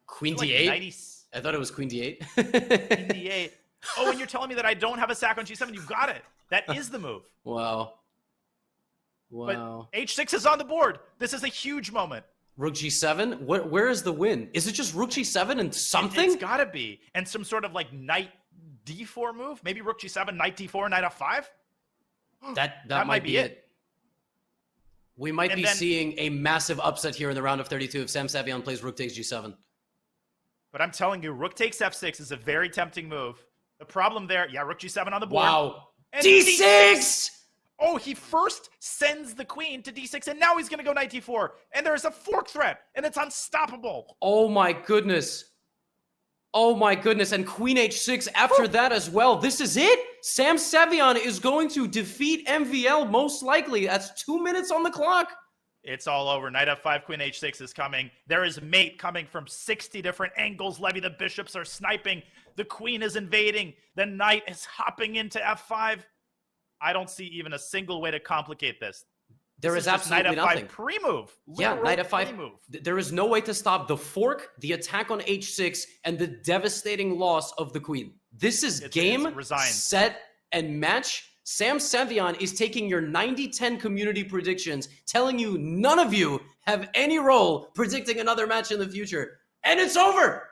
Queen like d8? I thought it was queen d8. Queen d8. Oh, and you're telling me that I don't have a sack on g7? You got it. That is the move. Wow. But h6 is on the board. This is a huge moment. Rook g7? Where is the win? Is it just rook g7 and something? It's got to be. And some sort of like knight d4 move? Maybe rook g7, knight d4, knight f5? That might be it. We might be seeing a massive upset here in the round of 32 if Sam Sevian plays rook takes g7. But I'm telling you, rook takes f6 is a very tempting move. The problem there, rook g7 on the board. Wow. And d6! Oh, he first sends the queen to d6, and now he's going to go knight d4. And there's a fork threat, and it's unstoppable. Oh, my goodness. Oh, my goodness. And queen h6 after that as well. This is it? Sam Sevian is going to defeat MVL most likely. That's 2 minutes on the clock. It's all over. Knight f5, queen h6 is coming. There is mate coming from 60 different angles. Levy, the bishops are sniping. The queen is invading. The knight is hopping into f5. I don't see even a single way to complicate this. There is absolutely knight f5 nothing. Pre-move. Yeah, knight f5. Pre-move. There is no way to stop the fork, the attack on h6, and the devastating loss of the queen. This is game, set, and match. Sam Sevian is taking your 90-10 community predictions, telling you none of you have any role predicting another match in the future. And it's over!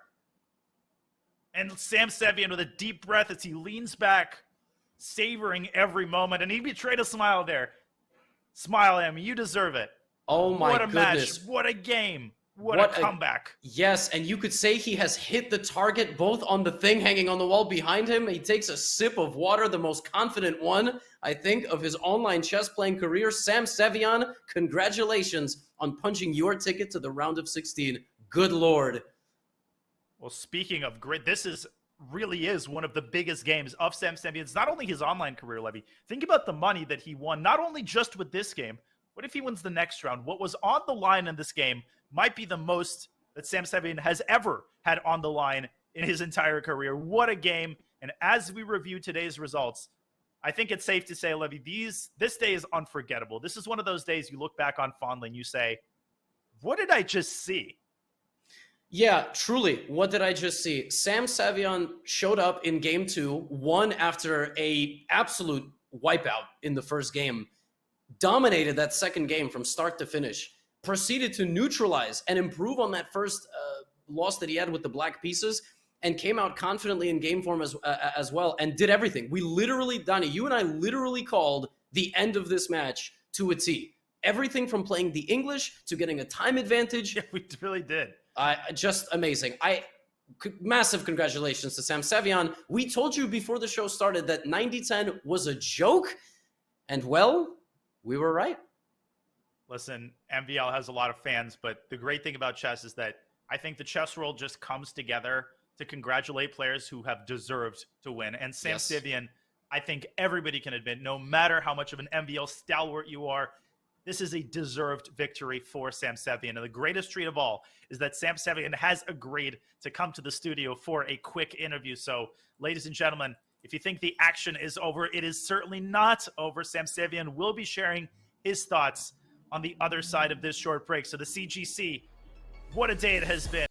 And Sam Sevian with a deep breath as he leans back, savoring every moment. And he betrayed a smile there. Smile, Em. You deserve it. Oh my goodness. What a match. What a game. What a comeback. Yes, and you could say he has hit the target both on the thing hanging on the wall behind him. He takes a sip of water, the most confident one, I think, of his online chess playing career. Sam Sevian, congratulations on punching your ticket to the round of 16. Good Lord. Well, speaking of great, this really is one of the biggest games of Sam Sevian's, not only his online career, Levy. Think about the money that he won, not only just with this game. What if he wins the next round? What was on the line in this game might be the most that Sam Sevian has ever had on the line in his entire career. What a game. And as we review today's results, I think it's safe to say, Levy, this day is unforgettable. This is one of those days you look back on fondly and you say, what did I just see? Yeah, truly. What did I just see? Sam Sevian showed up in game 2, won after a absolute wipeout in the first game, dominated that second game from start to finish, proceeded to neutralize and improve on that first loss that he had with the black pieces, and came out confidently in game form as well, and did everything. We literally, Donnie, you and I literally called the end of this match to a T. Everything from playing the English to getting a time advantage. Yeah, we really did. Just amazing. Massive congratulations to Sam Sevian. We told you before the show started that 90-10 was a joke, and well, we were right. Listen, MVL has a lot of fans, but the great thing about chess is that I think the chess world just comes together to congratulate players who have deserved to win. And Sam Sevian, I think everybody can admit, no matter how much of an MVL stalwart you are, this is a deserved victory for Sam Sevian. And the greatest treat of all is that Sam Sevian has agreed to come to the studio for a quick interview. So, ladies and gentlemen, if you think the action is over, it is certainly not over. Sam Sevian will be sharing his thoughts on the other side of this short break. So the CGC, what a day it has been.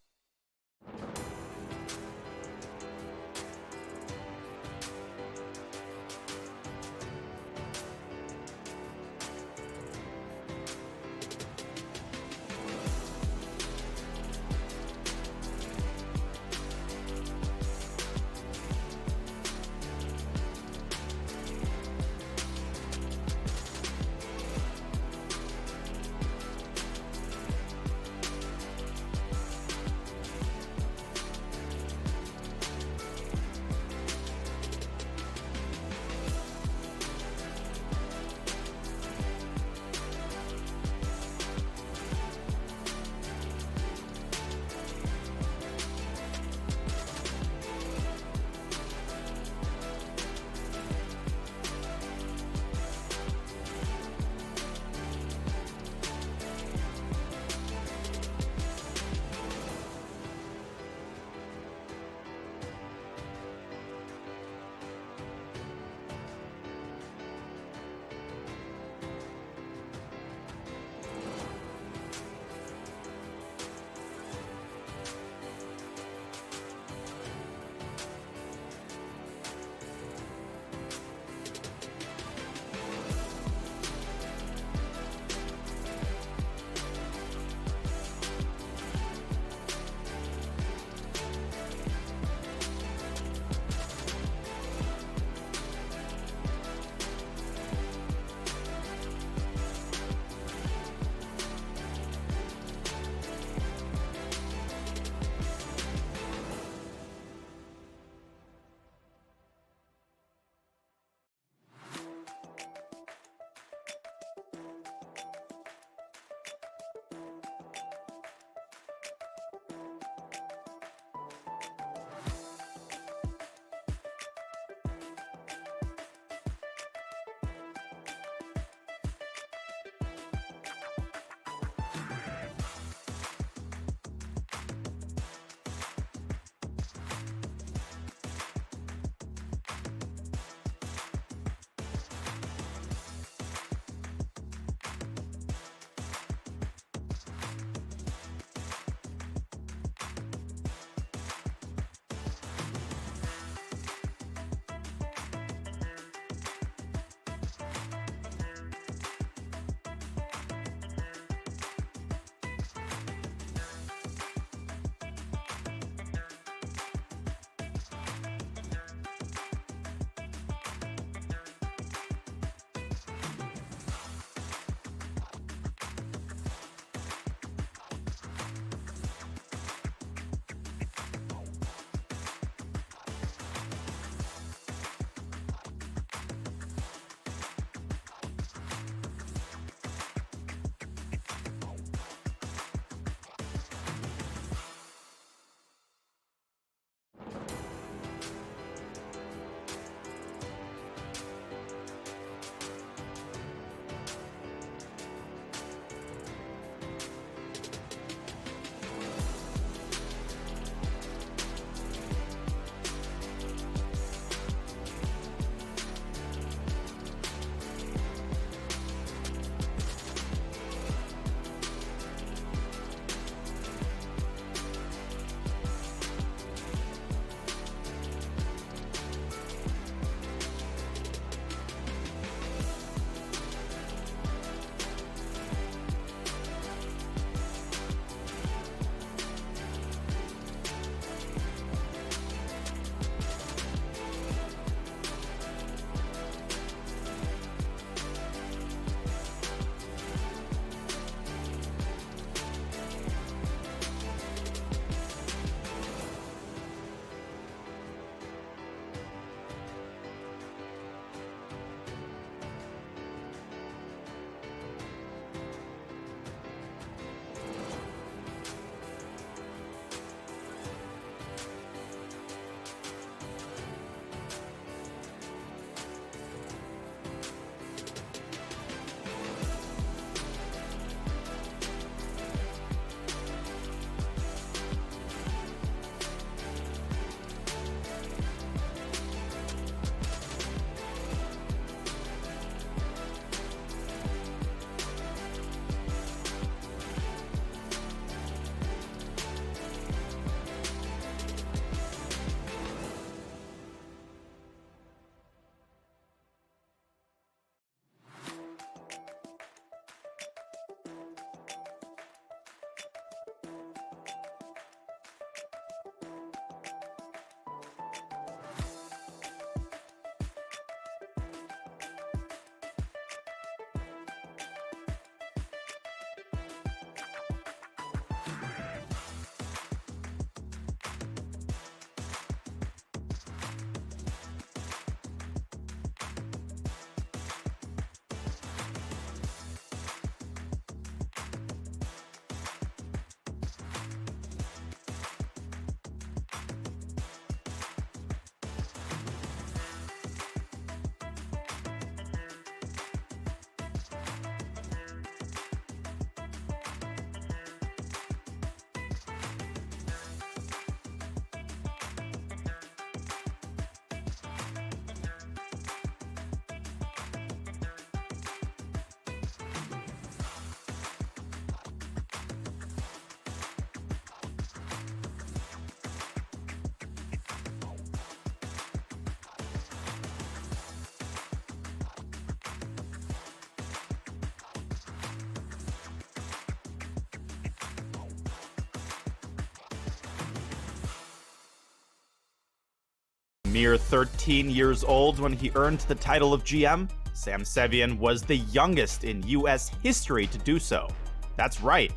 mere 13 years old when he earned the title of GM, Sam Sevian was the youngest in US history to do so. That's right,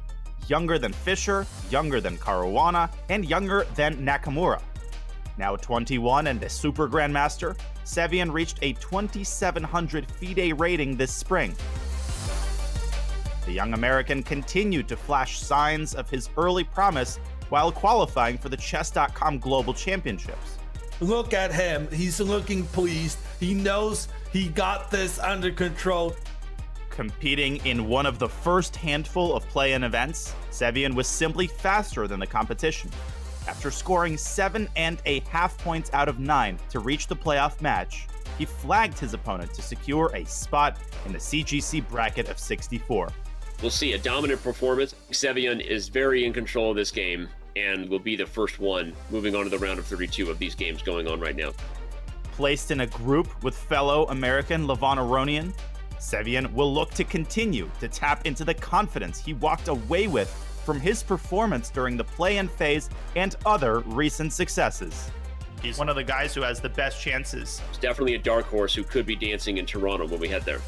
younger than Fischer, younger than Caruana, and younger than Nakamura. Now 21 and a Super Grandmaster, Sevian reached a 2,700 FIDE rating this spring. The young American continued to flash signs of his early promise while qualifying for the Chess.com Global Championships. Look at him. He's looking pleased. He knows he got this under control. Competing in one of the first handful of play-in events, Sevian was simply faster than the competition. After scoring 7.5 points out of 9 to reach the playoff match, he flagged his opponent to secure a spot in the CGC bracket of 64. We'll see a dominant performance. Sevian is very in control of this game and will be the first one moving on to the round of 32 of these games going on right now. Placed in a group with fellow American Levon Aronian, Sevian will look to continue to tap into the confidence he walked away with from his performance during the play-in phase and other recent successes. He's one of the guys who has the best chances. It's definitely a dark horse who could be dancing in Toronto when we head there.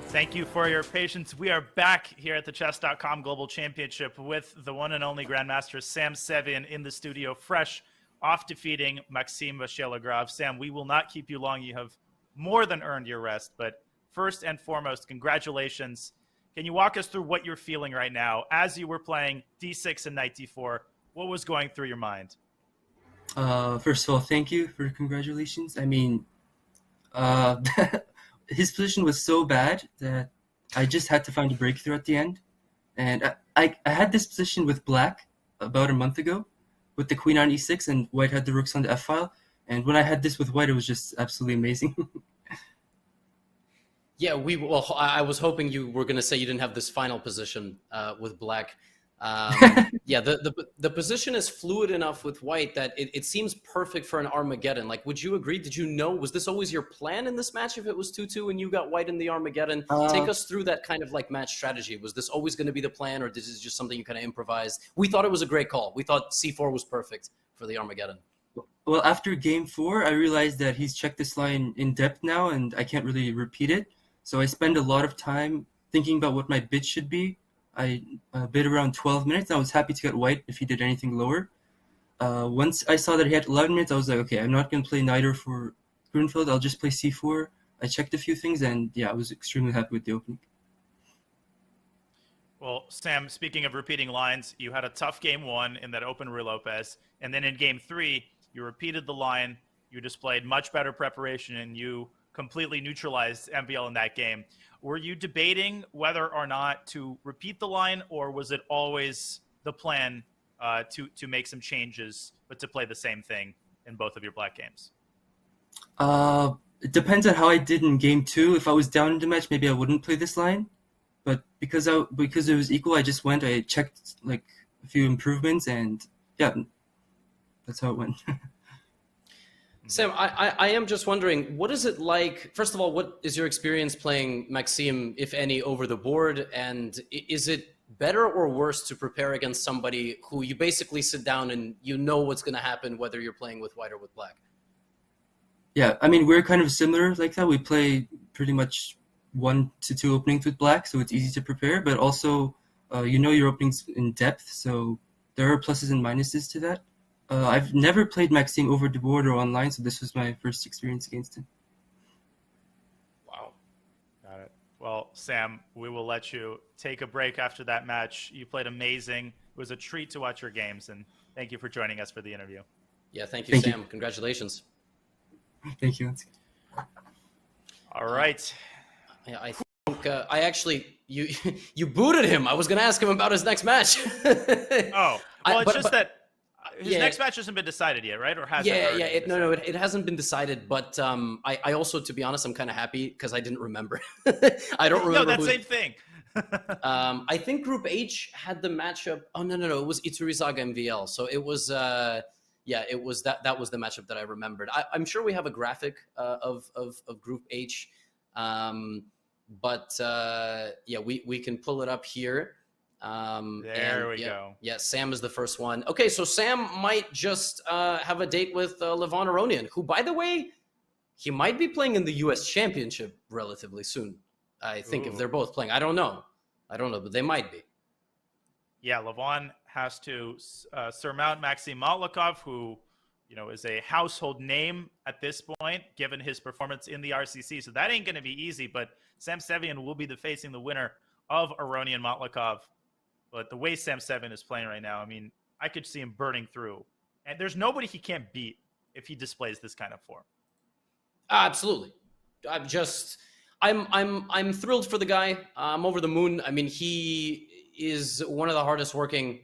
Thank you for your patience. We are back here at the Chess.com Global Championship with the one and only Grandmaster Sam Sevian in the studio, fresh off defeating Maxime Vachier-Lagrave. Sam, we will not keep you long. You have more than earned your rest. But first and foremost, congratulations. Can you walk us through what you're feeling right now as you were playing D6 and Knight D4? What was going through your mind? First of all, thank you for congratulations. I mean, his position was so bad that I just had to find a breakthrough at the end. And I had this position with black about a month ago with the queen on e6 and white had the rooks on the f-file. And when I had this with white, it was just absolutely amazing. Yeah, I was hoping you were going to say you didn't have this final position with black. Yeah, the position is fluid enough with white that it seems perfect for an Armageddon. Like, would you agree? Did you know, was this always your plan in this match if it was 2-2 and you got white in the Armageddon? Take us through that kind of like match strategy. Was this always going to be the plan, or this is just something you kind of improvised? We thought it was a great call. We thought c4 was perfect for the Armageddon. Well, after game 4, I realized that he's checked this line in depth now and I can't really repeat it. So I spend a lot of time thinking about what my bid should be. I bid around 12 minutes. I was happy to get white if he did anything lower. Once I saw that he had 11 minutes, I was like, okay, I'm not going to play Knight for Grunfeld. I'll just play c4. I checked a few things, and yeah, I was extremely happy with the opening. Well, Sam, speaking of repeating lines, you had a tough game 1 in that open Ruy Lopez, and then in game 3, you repeated the line, you displayed much better preparation, and you completely neutralized MVL in that game. Were you debating whether or not to repeat the line, or was it always the plan to make some changes, but to play the same thing in both of your black games? It depends on how I did in game 2. If I was down in the match, maybe I wouldn't play this line. But because it was equal, I just went. I checked like a few improvements, and yeah, that's how it went. Sam, I am just wondering, what is it like? First of all, what is your experience playing Maxime, if any, over the board? And is it better or worse to prepare against somebody who you basically sit down and you know what's going to happen, whether you're playing with white or with black? Yeah, I mean, we're kind of similar like that. We play pretty much 1 to 2 openings with black, so it's easy to prepare. But also, you know your openings in depth, so there are pluses and minuses to that. I've never played Maxime over the board or online, so this was my first experience against him. Wow. Got it. Well, Sam, we will let you take a break after that match. You played amazing. It was a treat to watch your games, and thank you for joining us for the interview. Yeah, thank you, Sam. Congratulations. Thank you. All right. Yeah, I think I actually you booted him. I was going to ask him about his next match. Oh, well, it's just that his yeah, next match hasn't been decided yet, right? Or has yeah, it? Yeah, it hasn't been decided. But I also, to be honest, I'm kind of happy because I didn't remember. I don't remember. No, that same thing. I think Group H had the matchup. Oh no, it was Iturizaga MVL. So it was. Yeah, it was that was the matchup that I remembered. I'm sure we have a graphic of Group H, but yeah, we can pull it up here. There we go. Yeah, Sam is the first one. Okay, so Sam might just have a date with Levon Aronian, who, by the way, he might be playing in the U.S. Championship relatively soon. I think if they're both playing, I don't know, but they might be. Yeah, Levon has to surmount Maxim Motlikov, who, you know, is a household name at this point, given his performance in the RCC. So that ain't going to be easy, but Sam Sevian will be facing the winner of Aronian Motlikov. But the way Sam Sevian is playing right now, I mean, I could see him burning through. And there's nobody he can't beat if he displays this kind of form. Absolutely. I'm thrilled for the guy. I'm over the moon. I mean, he is one of the hardest working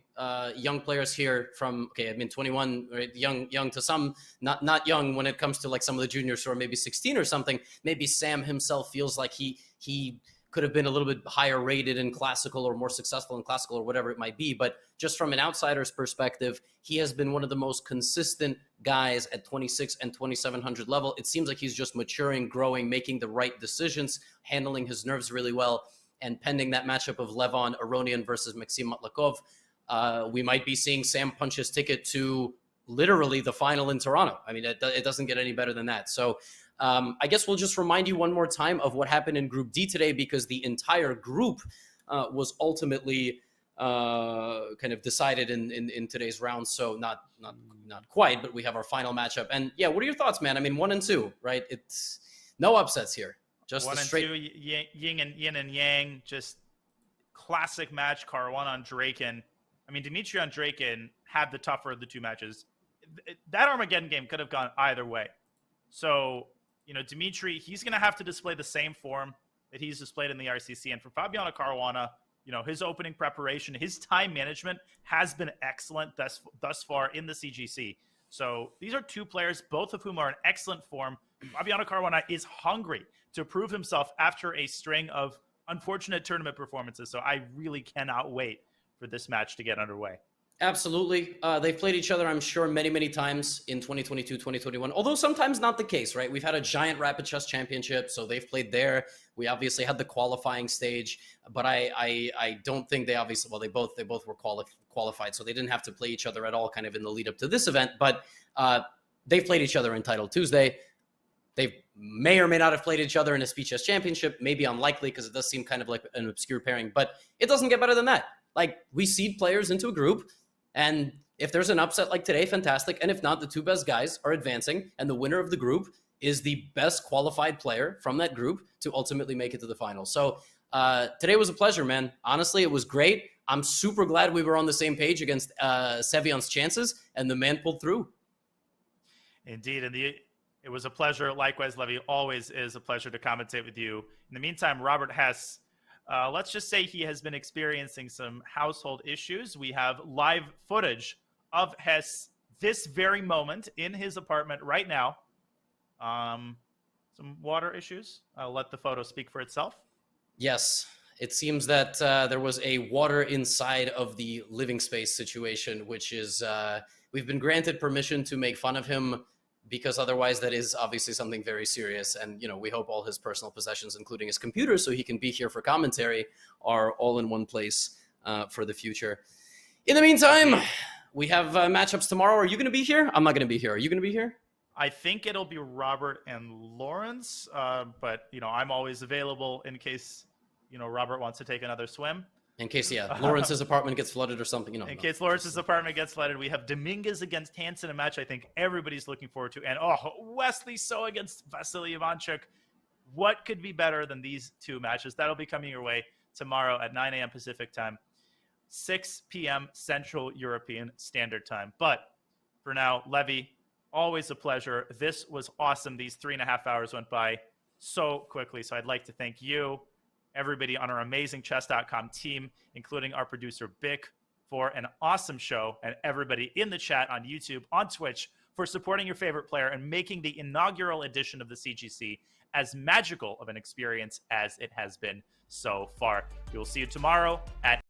young players here from, okay, I mean, 21, right? Young to some, not young when it comes to like some of the juniors who are maybe 16 or something. Maybe Sam himself feels like he could have been a little bit higher rated in classical or more successful in classical or whatever it might be. But just from an outsider's perspective, he has been one of the most consistent guys at 26 and 2700 level. It seems like he's just maturing, growing, making the right decisions, handling his nerves really well. And pending that matchup of Levon Aronian versus Maxim Motlikov, we might be seeing Sam punch his ticket to literally the final in Toronto. I mean, it doesn't get any better than that. So I guess we'll just remind you one more time of what happened in Group D today, because the entire group was ultimately kind of decided in today's round. So not quite, but we have our final matchup. And yeah, what are your thoughts, man? I mean, 1 and 2, right? It's no upsets here. Just 1 and 2, yin and yang, just classic match. Caruana Andreikin. I mean, Dmitry Andreikin had the tougher of the two matches. That Armageddon game could have gone either way. So, you know, Dmitry, he's going to have to display the same form that he's displayed in the RCC. And for Fabiano Caruana, you know, his opening preparation, his time management has been excellent thus far in the CGC. So these are two players, both of whom are in excellent form. Fabiano Caruana is hungry to prove himself after a string of unfortunate tournament performances. So I really cannot wait for this match to get underway. Absolutely. They've played each other, I'm sure, many, many times in 2022, 2021, although sometimes not the case, right? We've had a giant rapid chess championship, so they've played there. We obviously had the qualifying stage, but I don't think they obviously, well, they both were qualified, so they didn't have to play each other at all kind of in the lead up to this event, but they've played each other in Title Tuesday. They may or may not have played each other in a Speed Chess Championship, maybe unlikely because it does seem kind of like an obscure pairing, but it doesn't get better than that. Like, we seed players into a group, and if there's an upset like today, fantastic. And if not, the two best guys are advancing, and the winner of the group is the best qualified player from that group to ultimately make it to the final. So today was a pleasure, man. Honestly, it was great. I'm super glad we were on the same page against Sevian's chances, and the man pulled through. Indeed, and it was a pleasure. Likewise, Levy, always is a pleasure to commentate with you. In the meantime, Robert Hess, let's just say he has been experiencing some household issues. We have live footage of Hess this very moment in his apartment right now. Some water issues. I'll let the photo speak for itself. Yes, it seems that there was a water inside of the living space situation, which is we've been granted permission to make fun of him because otherwise that is obviously something very serious. And, we hope all his personal possessions, including his computer, so he can be here for commentary, are all in one place for the future. In the meantime, we have matchups tomorrow. Are you going to be here? I'm not going to be here. Are you going to be here? I think it'll be Robert and Lawrence, but, I'm always available in case, Robert wants to take another swim. In case, Lawrence's apartment gets flooded or something, In case Lawrence's apartment gets flooded, we have Dominguez against Hansen, a match I think everybody's looking forward to. And, Wesley So against Vasily Ivanchuk. What could be better than these two matches? That'll be coming your way tomorrow at 9 a.m. Pacific time, 6 p.m. Central European Standard Time. But for now, Levy, always a pleasure. This was awesome. These 3.5 hours went by so quickly. So I'd like to thank you, everybody on our amazing Chess.com team, including our producer, Bick, for an awesome show, and everybody in the chat on YouTube, on Twitch, for supporting your favorite player and making the inaugural edition of the CGC as magical of an experience as it has been so far. We will see you tomorrow at